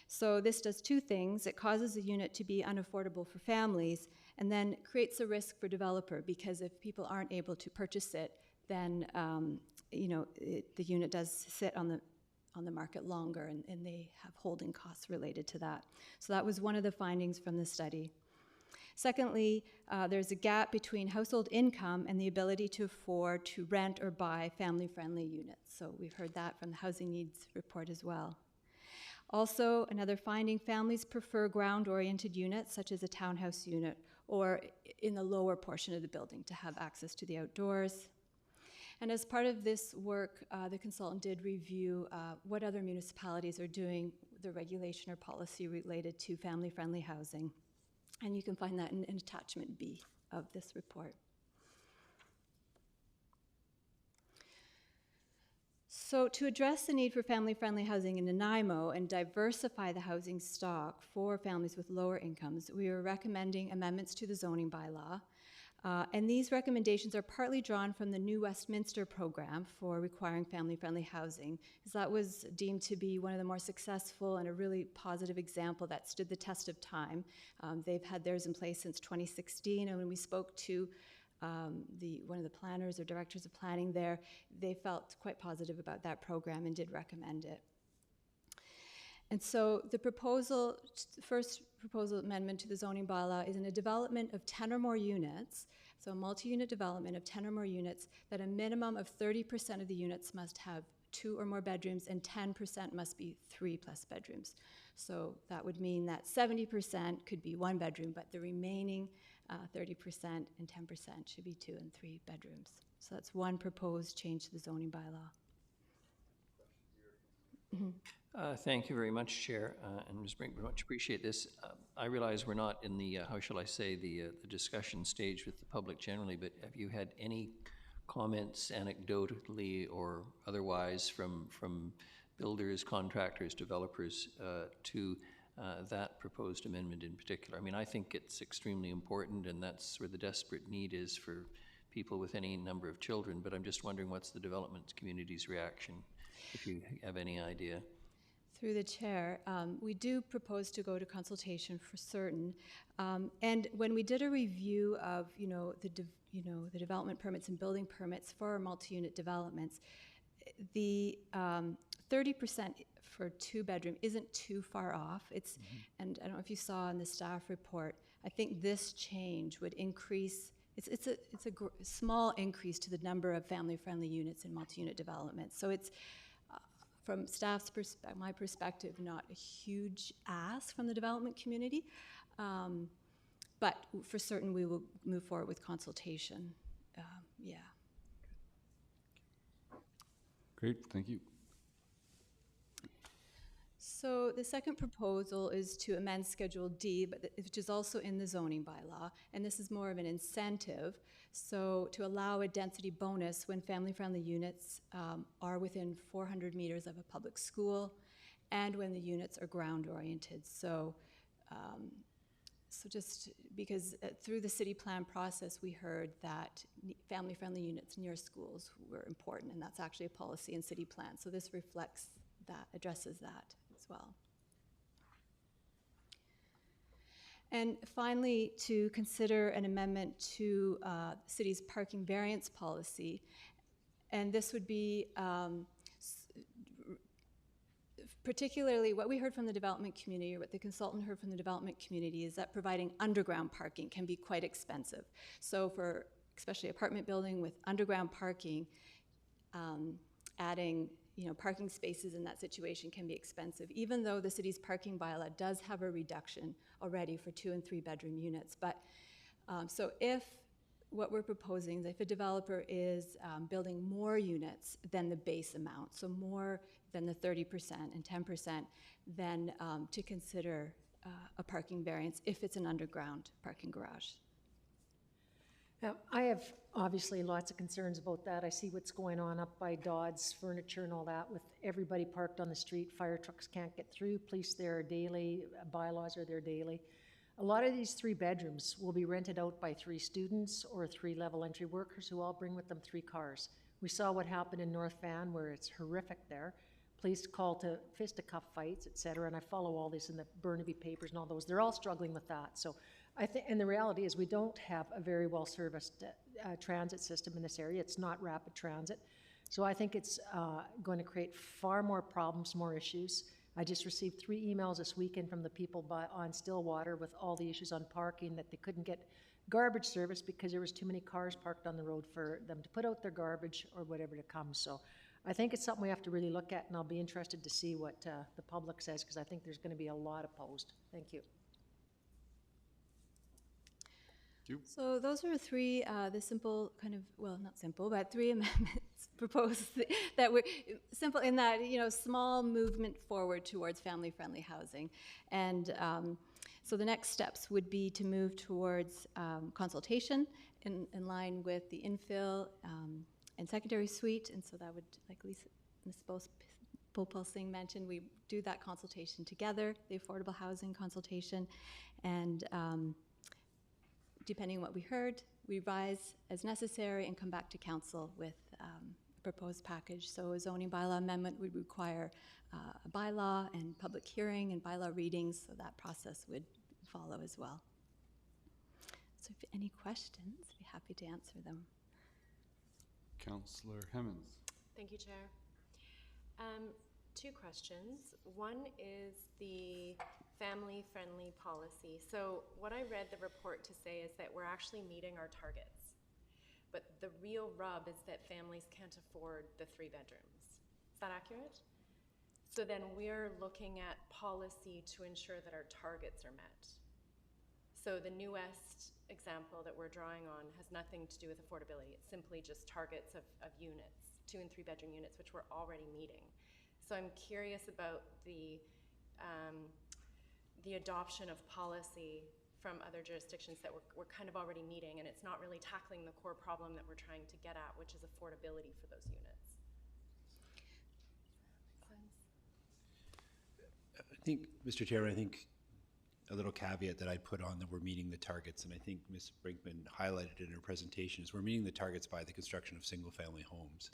So this does 2 things. It causes a unit to be unaffordable for families, and then creates a risk for developer, because if people aren't able to purchase it, then the unit does sit on the market longer, and they have holding costs related to that. So that was one of the findings from the study. Secondly, there's a gap between household income and the ability to afford to rent or buy family-friendly units. So we've heard that from the Housing Needs Report as well. Also, another finding, families prefer ground-oriented units, such as a townhouse unit, or in the lower portion of the building to have access to the outdoors. And as part of this work, the consultant did review what other municipalities are doing, the regulation or policy related to family-friendly housing. And you can find that in attachment B of this report. So to address the need for family-friendly housing in Nanaimo and diversify the housing stock for families with lower incomes, we are recommending amendments to the zoning bylaw. And these recommendations are partly drawn from the New Westminster program for requiring family-friendly housing, as that was deemed to be one of the more successful and a really positive example that stood the test of time. They've had theirs in place since 2016, and when we spoke to one of the planners or directors of planning there, they felt quite positive about that program and did recommend it. And so the first proposal amendment to the zoning bylaw is in a development of 10 or more units, so a multi-unit development of 10 or more units, that a minimum of 30% of the units must have 2 or more bedrooms and 10% must be 3+ bedrooms. So that would mean that 70% could be 1 bedroom, but the remaining 30% and 10% should be 2 and 3 bedrooms. So that's one proposed change to the zoning bylaw. Thank you very much, Chair, and Ms. Brink, we much appreciate this. I realize we're not in the, how shall I say, the discussion stage with the public generally, but have you had any comments anecdotally or otherwise from builders, contractors, developers to that proposed amendment in particular? I mean, I think it's extremely important, and that's where the desperate need is for people with any number of children, but I'm just wondering what's the development community's reaction, if you have any idea. Through the chair, we do propose to go to consultation for certain. And when we did a review of, the development permits and building permits for our multi-unit developments, the 30% for 2 bedroom isn't too far off. It's, and I don't know if you saw in the staff report, I think this change would increase. It's a small increase to the number of family-friendly units in multi-unit developments. So it's, from staff's my perspective, not a huge ask from the development community, but for certain we will move forward with consultation. Yeah. Great, thank you. So the second proposal is to amend Schedule D, which is also in the zoning bylaw, and this is more of an incentive. So to allow a density bonus when family-friendly units are within 400 meters of a public school, and when the units are ground-oriented. So, so just because through the city plan process, we heard that family-friendly units near schools were important, and that's actually a policy in city plan. So this reflects that, addresses that as well. And finally, to consider an amendment to the city's parking variance policy. And this would be particularly what we heard from the development community, or what the consultant heard from the development community, is that providing underground parking can be quite expensive. So for especially apartment building with underground parking, adding parking spaces in that situation can be expensive, even though the city's parking bylaw does have a reduction already for 2 and 3 bedroom units. But so if what we're proposing is if a developer is building more units than the base amount, so more than the 30% and 10%, then to consider a parking variance if it's an underground parking garage. Now, I have obviously lots of concerns about that. I see what's going on up by Dodds Furniture and all that, with everybody parked on the street. Fire trucks can't get through. Police there daily. Bylaws are there daily. A lot of these 3 bedrooms will be rented out by 3 students or 3 level entry workers who all bring with them 3 cars. We saw what happened in North Van, where it's horrific there. Police call to fisticuff fights, et cetera, and I follow all this in the Burnaby papers and all those. They're all struggling with that. So I think, and the reality is we don't have a very well-serviced transit system in this area. It's not rapid transit. So I think it's going to create far more problems, more issues. I just received 3 emails this weekend from the people on Stillwater with all the issues on parking, that they couldn't get garbage service because there was too many cars parked on the road for them to put out their garbage or whatever to come. So I think it's something we have to really look at, and I'll be interested to see what the public says, because I think there's going to be a lot opposed. Thank you. So those are 3, the simple kind of, well, not simple, but 3 amendments proposed that were simple in that, you know, small movement forward towards family-friendly housing. And so the next steps would be to move towards consultation in line with the infill and secondary suite. And so that would, like Ms. Popelsing mentioned, we do that consultation together, the affordable housing consultation. And depending on what we heard, revise as necessary and come back to council with a proposed package. So a zoning bylaw amendment would require a bylaw and public hearing and bylaw readings, so that process would follow as well. So if any questions, I'd be happy to answer them. Councillor Hemmons. Thank you, Chair. 2 questions. One is the family-friendly policy. So what I read the report to say is that we're actually meeting our targets, but the real rub is that families can't afford the 3 bedrooms. Is that accurate? So then we're looking at policy to ensure that our targets are met. So the New West example that we're drawing on has nothing to do with affordability. It's simply just targets of units, 2 and 3 bedroom units, which we're already meeting. So I'm curious about the adoption of policy from other jurisdictions that we're kind of already meeting, and it's not really tackling the core problem that we're trying to get at, which is affordability for those units. I think, Mr. Chair, I think a little caveat that I'd put on that we're meeting the targets, and I think Ms. Brinkman highlighted it in her presentation, is we're meeting the targets by the construction of single-family homes.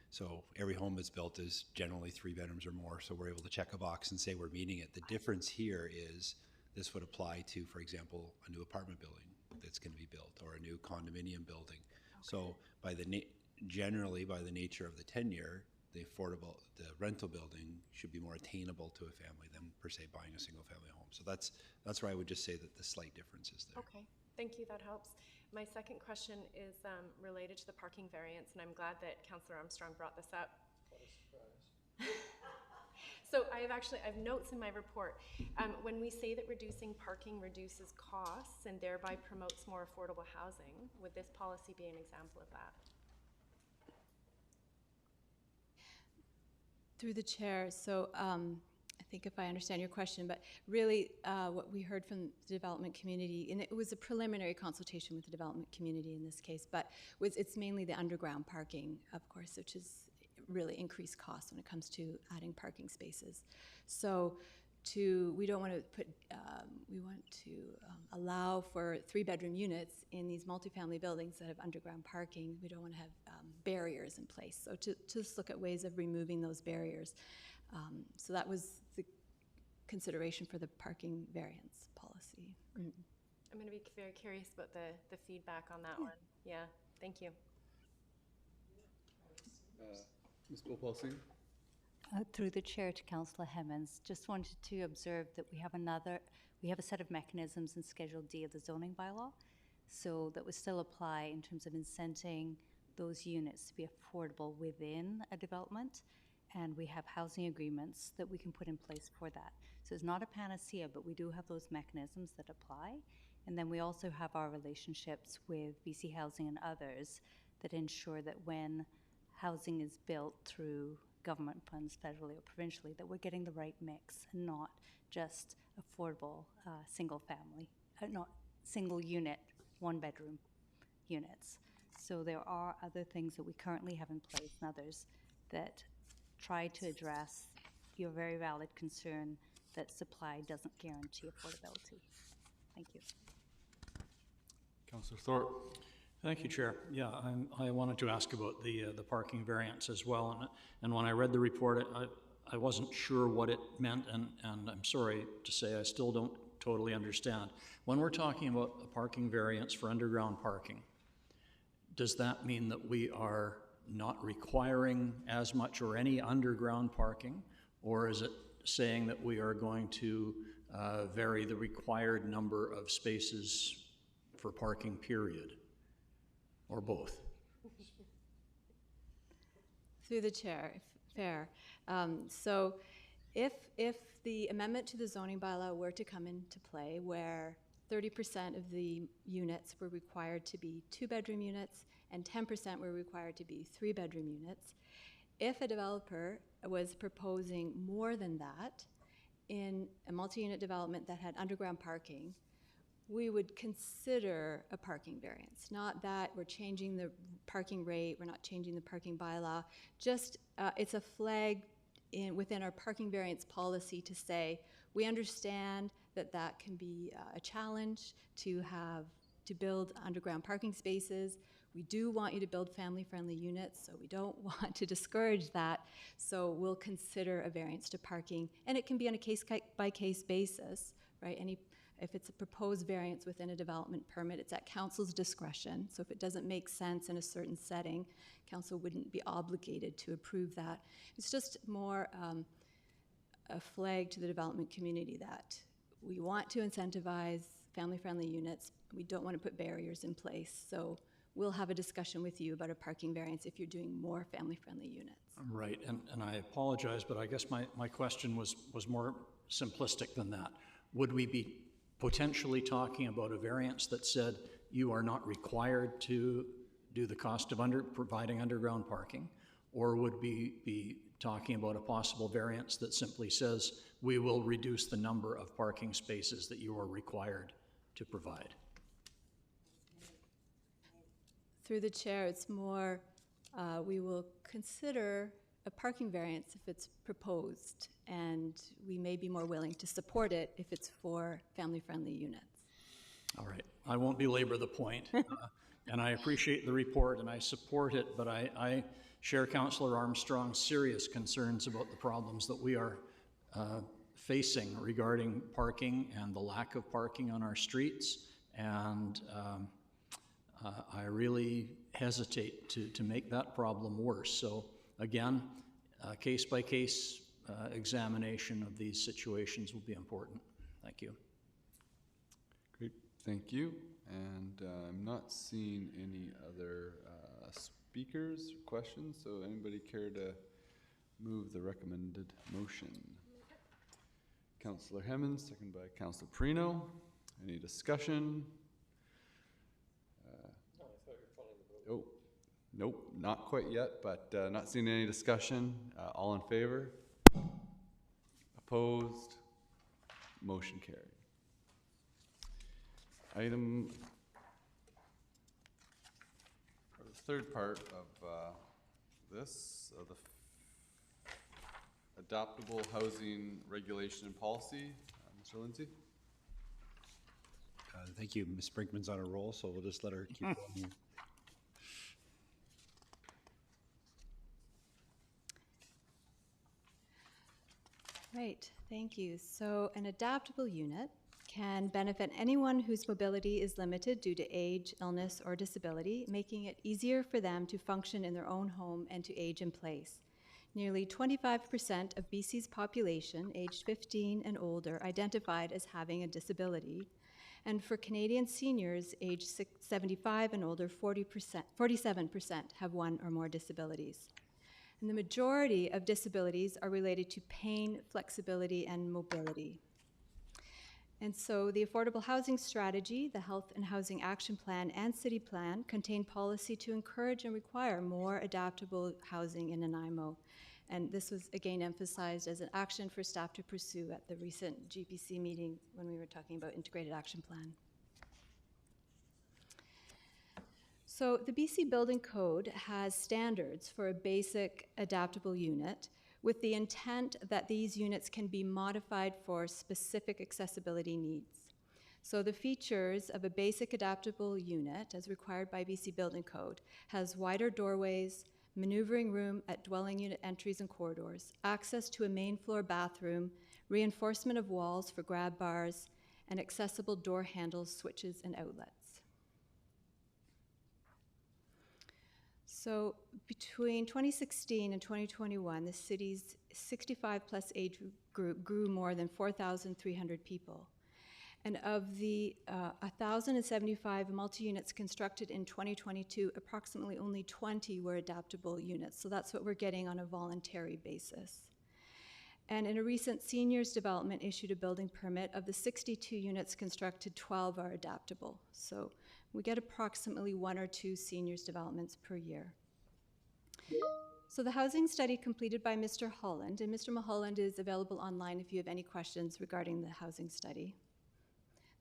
So every home that's built is generally 3 bedrooms or more, so we're able to check a box and say we're meeting it. The difference here is this would apply to, for example, a new apartment building that's going to be built, or a new condominium building. Okay. So by generally, by the nature of the tenure, the rental building should be more attainable to a family than per se buying a single-family home. So that's where I would just say that the slight difference is there. Okay, thank you, that helps. My second question is related to the parking variance, and I'm glad that Councillor Armstrong brought this up. What a surprise. So I have notes in my report. When we say that reducing parking reduces costs and thereby promotes more affordable housing, would this policy be an example of that? Through the chair, so I think if I understand your question, but really what we heard from the development community, and it was a preliminary consultation with the development community in this case, but it's mainly the underground parking, of course, which is really increased costs when it comes to adding parking spaces. So we don't want to put, we want to allow for 3 bedroom units in these multifamily buildings that have underground parking. We don't want to have barriers in place. So to just look at ways of removing those barriers. So that was the consideration for the parking variance policy. Mm. I'm going to be very curious about the feedback on that one. Yeah, thank you. Ms. Popelsing? Through the chair to Councillor Hemmons, just wanted to observe that we have a set of mechanisms in Schedule D of the zoning bylaw, so that would still apply in terms of incenting those units to be affordable within a development, and we have housing agreements that we can put in place for that. So it's not a panacea, but we do have those mechanisms that apply, and then we also have our relationships with BC Housing and others that ensure that when housing is built through government funds, federally or provincially, that we're getting the right mix and not just affordable single family, not single unit, 1 bedroom units. So there are other things that we currently have in place and others that try to address your very valid concern that supply doesn't guarantee affordability. Thank you. Councillor Thorpe. Thank you, Chair. Yeah, I wanted to ask about the parking variance as well. And when I read the report, I wasn't sure what it meant, and I'm sorry to say I still don't totally understand. When we're talking about a parking variance for underground parking, does that mean that we are not requiring as much or any underground parking? Or is it saying that we are going to vary the required number of spaces for parking, period? Or both? Through the chair, fair. So if the amendment to the zoning bylaw were to come into play, where 30% of the units were required to be 2-bedroom units and 10% were required to be 3-bedroom units, if a developer was proposing more than that in a multi-unit development that had underground parking, we would consider a parking variance. Not that we're changing the parking rate, we're not changing the parking bylaw, just it's a flag within our parking variance policy to say, we understand that that can be a challenge to build underground parking spaces. We do want you to build family-friendly units, so we don't want to discourage that. So we'll consider a variance to parking, and it can be on a case-by-case basis, right? If it's a proposed variance within a development permit, it's at council's discretion. So if it doesn't make sense in a certain setting, council wouldn't be obligated to approve that. It's just more a flag to the development community that we want to incentivize family-friendly units. We don't want to put barriers in place. So we'll have a discussion with you about a parking variance if you're doing more family-friendly units. Right, and I apologize, but I guess my question was more simplistic than that. Would we be potentially talking about a variance that said you are not required to do the cost of providing underground parking? Or would we be talking about a possible variance that simply says we will reduce the number of parking spaces that you are required to provide? Through the chair, it's more, we will consider a parking variance if it's proposed, and we may be more willing to support it if it's for family-friendly units. All right, I won't belabor the point, and I appreciate the report and I support it, but I share Councillor Armstrong's serious concerns about the problems that we are facing regarding parking and the lack of parking on our streets, and I really hesitate to make that problem worse. So again, case-by-case examination of these situations will be important. Thank you. Great, thank you. And I'm not seeing any other speakers or questions, so anybody care to move the recommended motion? Councillor Hemmons, second by Councillor Perino. Any discussion? Oh, nope, not quite yet, but not seeing any discussion. All in favor? Opposed? Motion carried. Item, for the third part of this, the adoptable housing regulation and policy. Mr. Lindsay? Thank you. Ms. Brinkman's on a roll, so we'll just let her keep going. Right, thank you. So an adaptable unit can benefit anyone whose mobility is limited due to age, illness, or disability, making it easier for them to function in their own home and to age in place. Nearly 25% of BC's population, aged 15 and older, identified as having a disability. And for Canadian seniors aged 75 and older, 47% have one or more disabilities. And the majority of disabilities are related to pain, flexibility, and mobility. And so the Affordable Housing Strategy, the Health and Housing Action Plan, and City Plan contain policy to encourage and require more adaptable housing in Nanaimo. And this was again emphasized as an action for staff to pursue at the recent GPC meeting when we were talking about Integrated Action Plan. So the BC Building Code has standards for a basic adaptable unit with the intent that these units can be modified for specific accessibility needs. So the features of a basic adaptable unit, as required by BC Building Code, has wider doorways, maneuvering room at dwelling unit entries and corridors, access to a main floor bathroom, reinforcement of walls for grab bars, and accessible door handles, switches, and outlets. So between 2016 and 2021, the city's 65-plus age group grew more than 4,300 people. And of the 1,075 multi-units constructed in 2022, approximately only 20 were adaptable units. So that's what we're getting on a voluntary basis. And in a recent seniors development issued a building permit. Of the 62 units constructed, 12 are adaptable. So we get approximately 1 or 2 seniors developments per year. So the housing study completed by Mr. Holland, and Mr. Mulholland is available online if you have any questions regarding the housing study.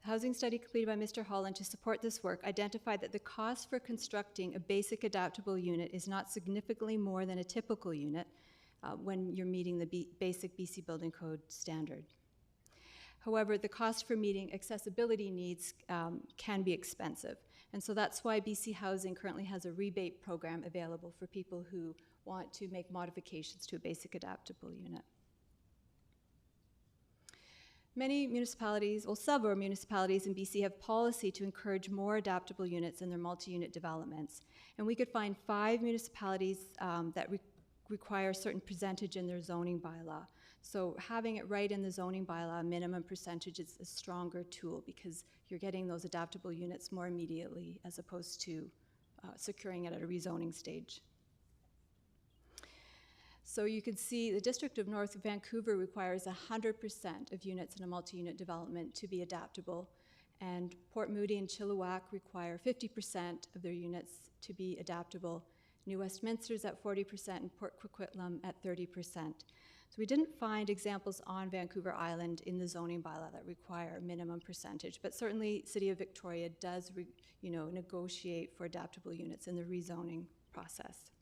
The housing study completed by Mr. Holland to support this work identified that the cost for constructing a basic adaptable unit is not significantly more than a typical unit when you're meeting the basic BC Building Code standard. However, the cost for meeting accessibility needs can be expensive. And so that's why BC Housing currently has a rebate program available for people who want to make modifications to a basic adaptable unit. Many municipalities, well, several municipalities in BC have policy to encourage more adaptable units in their multi-unit developments. And we could find 5 municipalities that require a certain percentage in their zoning bylaw. So having it right in the zoning bylaw, minimum percentage, is a stronger tool because you're getting those adaptable units more immediately as opposed to securing it at a rezoning stage. So you can see the District of North Vancouver requires 100% of units in a multi-unit development to be adaptable, and Port Moody and Chilliwack require 50% of their units to be adaptable. New Westminster's at 40% and Port Coquitlam at 30%. So we didn't find examples on Vancouver Island in the zoning bylaw that require a minimum percentage, but certainly City of Victoria does negotiate for adaptable units in the rezoning process.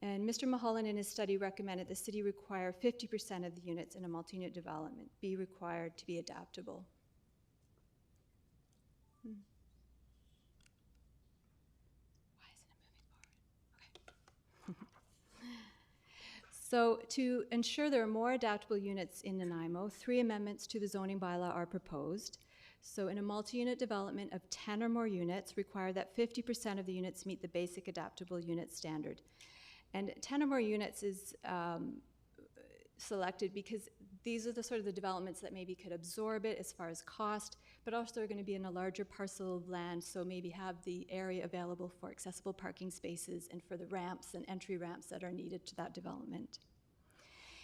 And Mr. Mulholland in his study recommended the city require 50% of the units in a multi-unit development be required to be adaptable. So to ensure there are more adaptable units in Nanaimo, 3 amendments to the zoning bylaw are proposed. So in a multi-unit development of 10 or more units, require that 50% of the units meet the basic adaptable unit standard. And 10 or more units is selected because these are the sort of the developments that maybe could absorb it as far as cost, but also are going to be in a larger parcel of land, so maybe have the area available for accessible parking spaces and for the ramps and entry ramps that are needed to that development.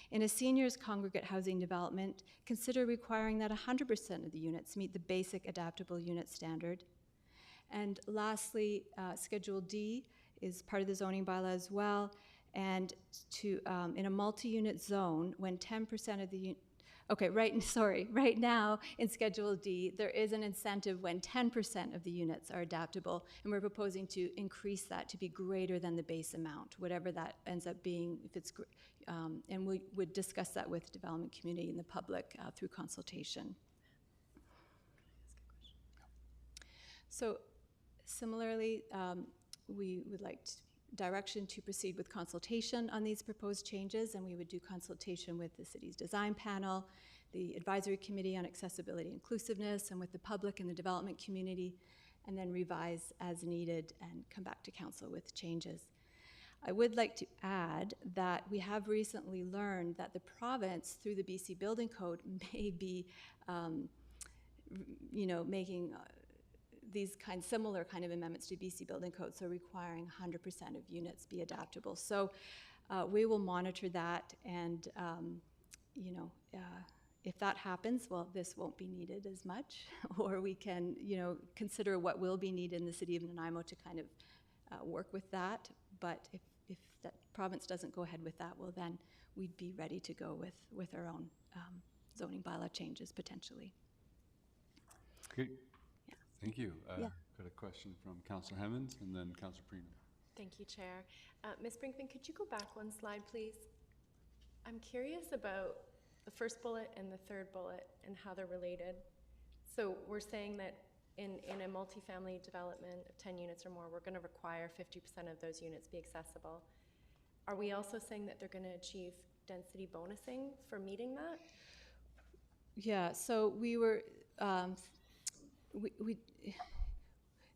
In a seniors congregate housing development, consider requiring that 100% of the units meet the basic adaptable unit standard. And lastly, Schedule D is part of the zoning bylaw as well. And to in a multi-unit zone, when 10% of the right now in Schedule D, there is an incentive when 10% of the units are adaptable, and we're proposing to increase that to be greater than the base amount, whatever that ends up being. If it's, and we would discuss that with the development community and the public through consultation. So, similarly, we would like direction to proceed with consultation on these proposed changes, and we would do consultation with the city's design panel, the advisory committee on accessibility and inclusiveness, and with the public and the development community, and then revise as needed and come back to council with changes. I would like to add that we have recently learned that the province, through the BC Building Code, may be, making these similar kind of amendments to BC Building Code, so requiring 100% of units be adaptable. So we will monitor that, and if that happens, well, this won't be needed as much, or we can, consider what will be needed in the city of Nanaimo to kind of work with that. But if that province doesn't go ahead with that, well, then we'd be ready to go with our own zoning bylaw changes potentially. Great. Thank you. Got a question from Councillor Hemmons and then Councillor Prino. Thank you, Chair. Ms. Brinkman, could you go back 1 slide, please? I'm curious about the first bullet and the third bullet and how they're related. So we're saying that in a multifamily development of 10 units or more, we're going to require 50% of those units be accessible. Are we also saying that they're going to achieve density bonusing for meeting that? Yeah, so we were, we,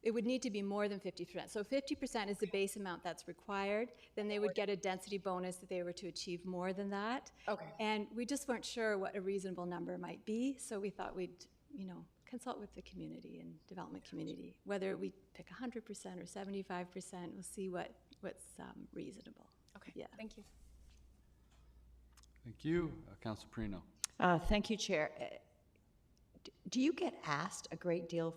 it would need to be more than 50%. So 50% is the base amount that's required. Then they would get a density bonus if they were to achieve more than that. Okay. And we just weren't sure what a reasonable number might be, so we thought we'd, you know, consult with the community and development community. Whether we pick 100% or 75%, we'll see what's reasonable. Okay, yeah. Thank you. Thank you. Councilor Perino. Thank you, Chair. Do you get asked a great deal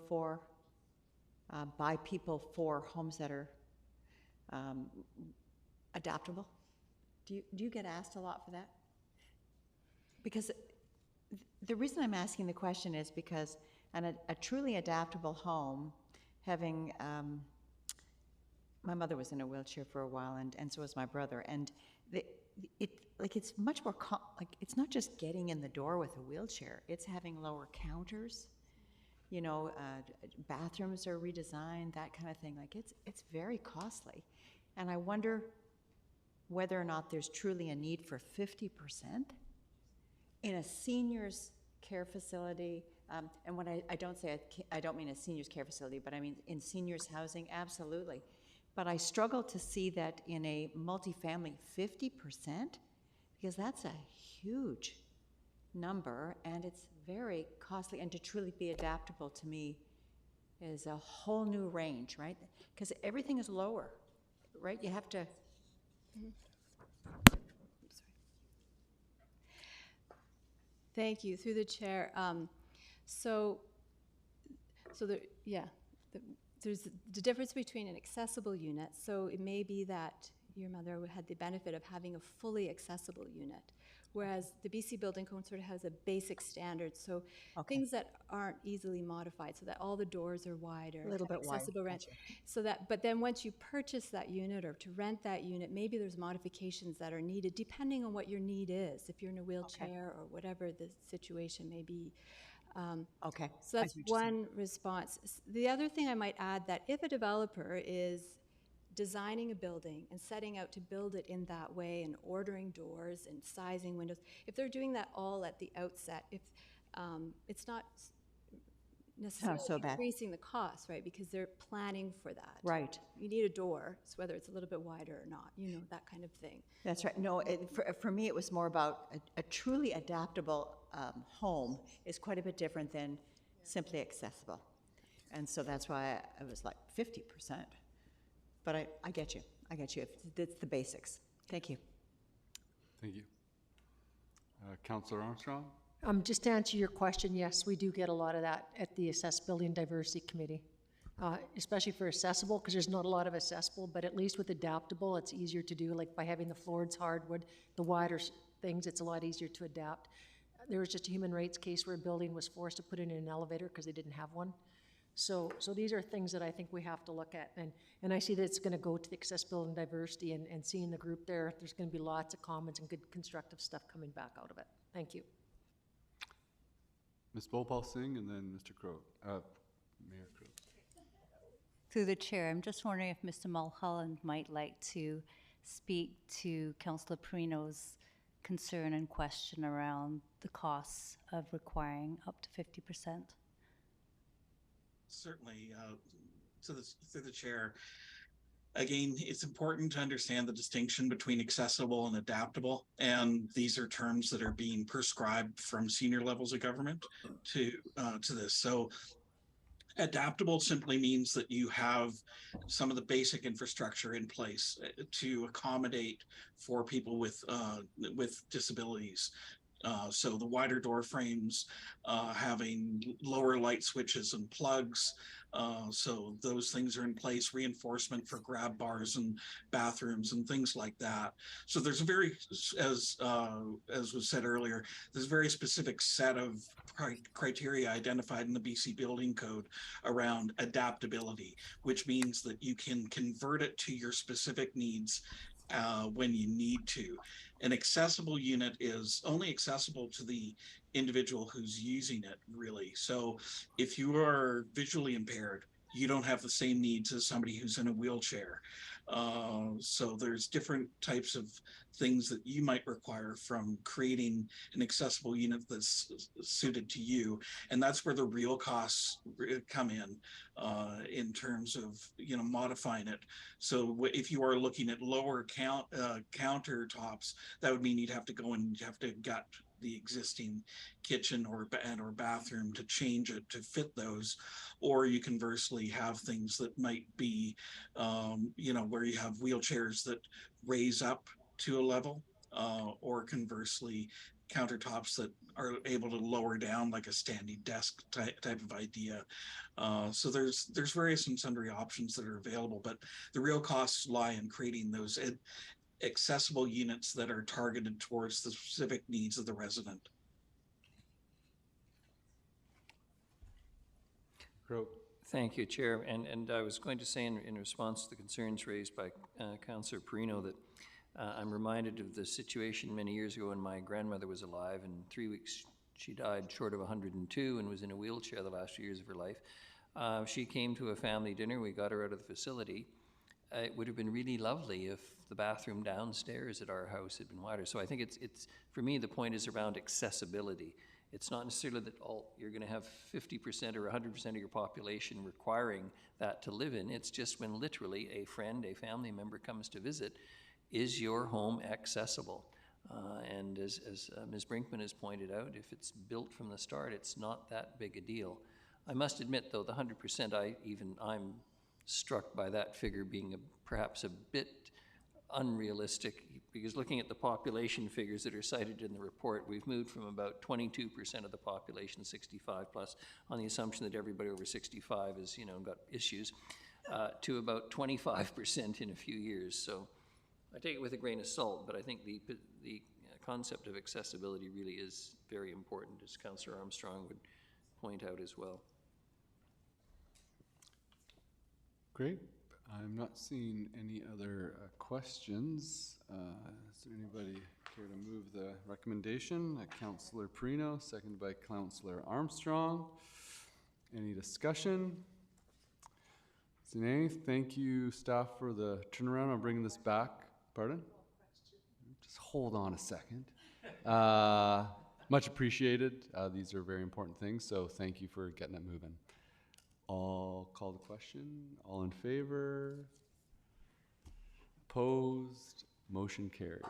by people for homes that are adaptable? Do you get asked a lot for that? Because the reason I'm asking the question is because a truly adaptable home, having my mother was in a wheelchair for a while, and so was my brother, and it's much more it's not just getting in the door with a wheelchair. It's having lower counters. You know, bathrooms are redesigned, that kind of thing. Like it's very costly, and I wonder whether or not there's truly a need for 50% in a seniors care facility. And when I don't say I don't mean a seniors care facility, but I mean in seniors housing, absolutely. But I struggle to see that in a multifamily 50%, because that's a huge number and it's very costly. And to truly be adaptable to me is a whole new range, right? Because everything is lower, right? You have to. Mm-hmm. Thank you. Through the chair. There's the difference between an accessible unit. So it may be that your mother had the benefit of having a fully accessible unit, whereas the BC Building Code sort of has a basic standard. So things that aren't easily modified, so that all the doors are wider, A little bit wide, accessible rent. gotcha. So that, but then once you purchase that unit or to rent that unit, maybe there's modifications that are needed depending on what your need is. If you're in a wheelchair or whatever the situation may be. So that's one response. The other thing I might add, that if a developer is designing a building and setting out to build it in that way and ordering doors and sizing windows, if they're doing that all at the outset, if it's not necessarily so bad. increasing the cost, right? Because they're planning for that. Right. You need a door, so whether it's a little bit wider or not, you know, that kind of thing. That's right. No, for me, it was more about a truly adaptable home is quite a bit different than simply accessible. And so that's why I was like 50%. But I get you. I get you. It's the basics. Thank you. Thank you. Councilor Armstrong? Just to answer your question, yes, we do get a lot of that at the Accessibility and Diversity Committee, especially for accessible, because there's not a lot of accessible, but at least with adaptable, it's easier to do, like by having the floors hardwood, the wider things, it's a lot easier to adapt. There was just a human rights case where a building was forced to put in an elevator because they didn't have one. So these are things that I think we have to look at, and I see that it's going to go to the Accessibility and Diversity, and seeing the group there's going to be lots of comments and good constructive stuff coming back out of it. Thank you. Ms. Bhopal Singh, and then Mr. Crow, Mayor Crow. Through the chair, I'm just wondering if Mr. Mulholland might like to speak to Councillor Perino's concern and question around the costs of requiring up to 50%. Certainly, through the chair. Again, it's important to understand the distinction between accessible and adaptable, and these are terms that are being prescribed from senior levels of government to this. So adaptable simply means that you have some of the basic infrastructure in place to accommodate for people with disabilities. So the wider door frames, having lower light switches and plugs, so those things are in place, reinforcement for grab bars and bathrooms and things like that. So there's a very, as was said earlier, there's a very specific set of criteria identified in the BC Building Code around adaptability, which means that you can convert it to your specific needs when you need to. An accessible unit is only accessible to the individual who's using it, really. So if you are visually impaired, you don't have the same needs as somebody who's in a wheelchair. So there's different types of things that you might require from creating an accessible unit that's suited to you. And that's where the real costs come in terms of, you know, modifying it. So if you are looking at lower countertops, that would mean you'd have to go and you'd have to gut the existing kitchen or bathroom to change it to fit those. Or you conversely have things that might be, you know, where you have wheelchairs that raise up to a level, or conversely countertops that are able to lower down, like a standing desk type of idea. So there's various and sundry options that are available, but the real costs lie in creating those accessible units that are targeted towards the specific needs of the resident. Thank you, Chair. And I was going to say in response to the concerns raised by Councillor Perino that I'm reminded of the situation many years ago when my grandmother was alive. In 3 weeks, she died short of 102 and was in a wheelchair the last few years of her life. She came to a family dinner. We got her out of the facility. It would have been really lovely if the bathroom downstairs at our house had been wider. So I think it's for me, the point is around accessibility. It's not necessarily that you're going to have 50% or 100% of your population requiring that to live in. It's just when literally a friend, a family member comes to visit, is your home accessible? And as Ms. Brinkman has pointed out, if it's built from the start, it's not that big a deal. I must admit, though, the 100%, I'm struck by that figure being perhaps a bit unrealistic, because looking at the population figures that are cited in the report, we've moved from about 22% of the population 65 plus, on the assumption that everybody over 65 has, you know, got issues, to about 25% in a few years. So I take it with a grain of salt, but I think the concept of accessibility really is very important, as Councillor Armstrong would point out as well. Great. I'm not seeing any other questions. Is there anybody care to move the recommendation? Councillor Perino, seconded by Councillor Armstrong. Any discussion? Seeing any? Thank you, staff, for the turnaround on bringing this back. Pardon? Just hold on a second. Much appreciated. These are very important things, so thank you for getting it moving. I'll call the question. All in favor? Opposed? Motion carried.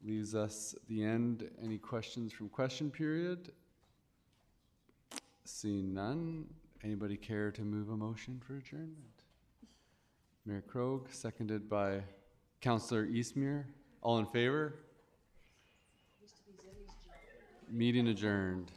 Leaves us at the end. Any questions from question period? Seeing none. Anybody care to move a motion for adjournment? Mayor Krogh, seconded by Councillor Eastmere. All in favor? Meeting adjourned.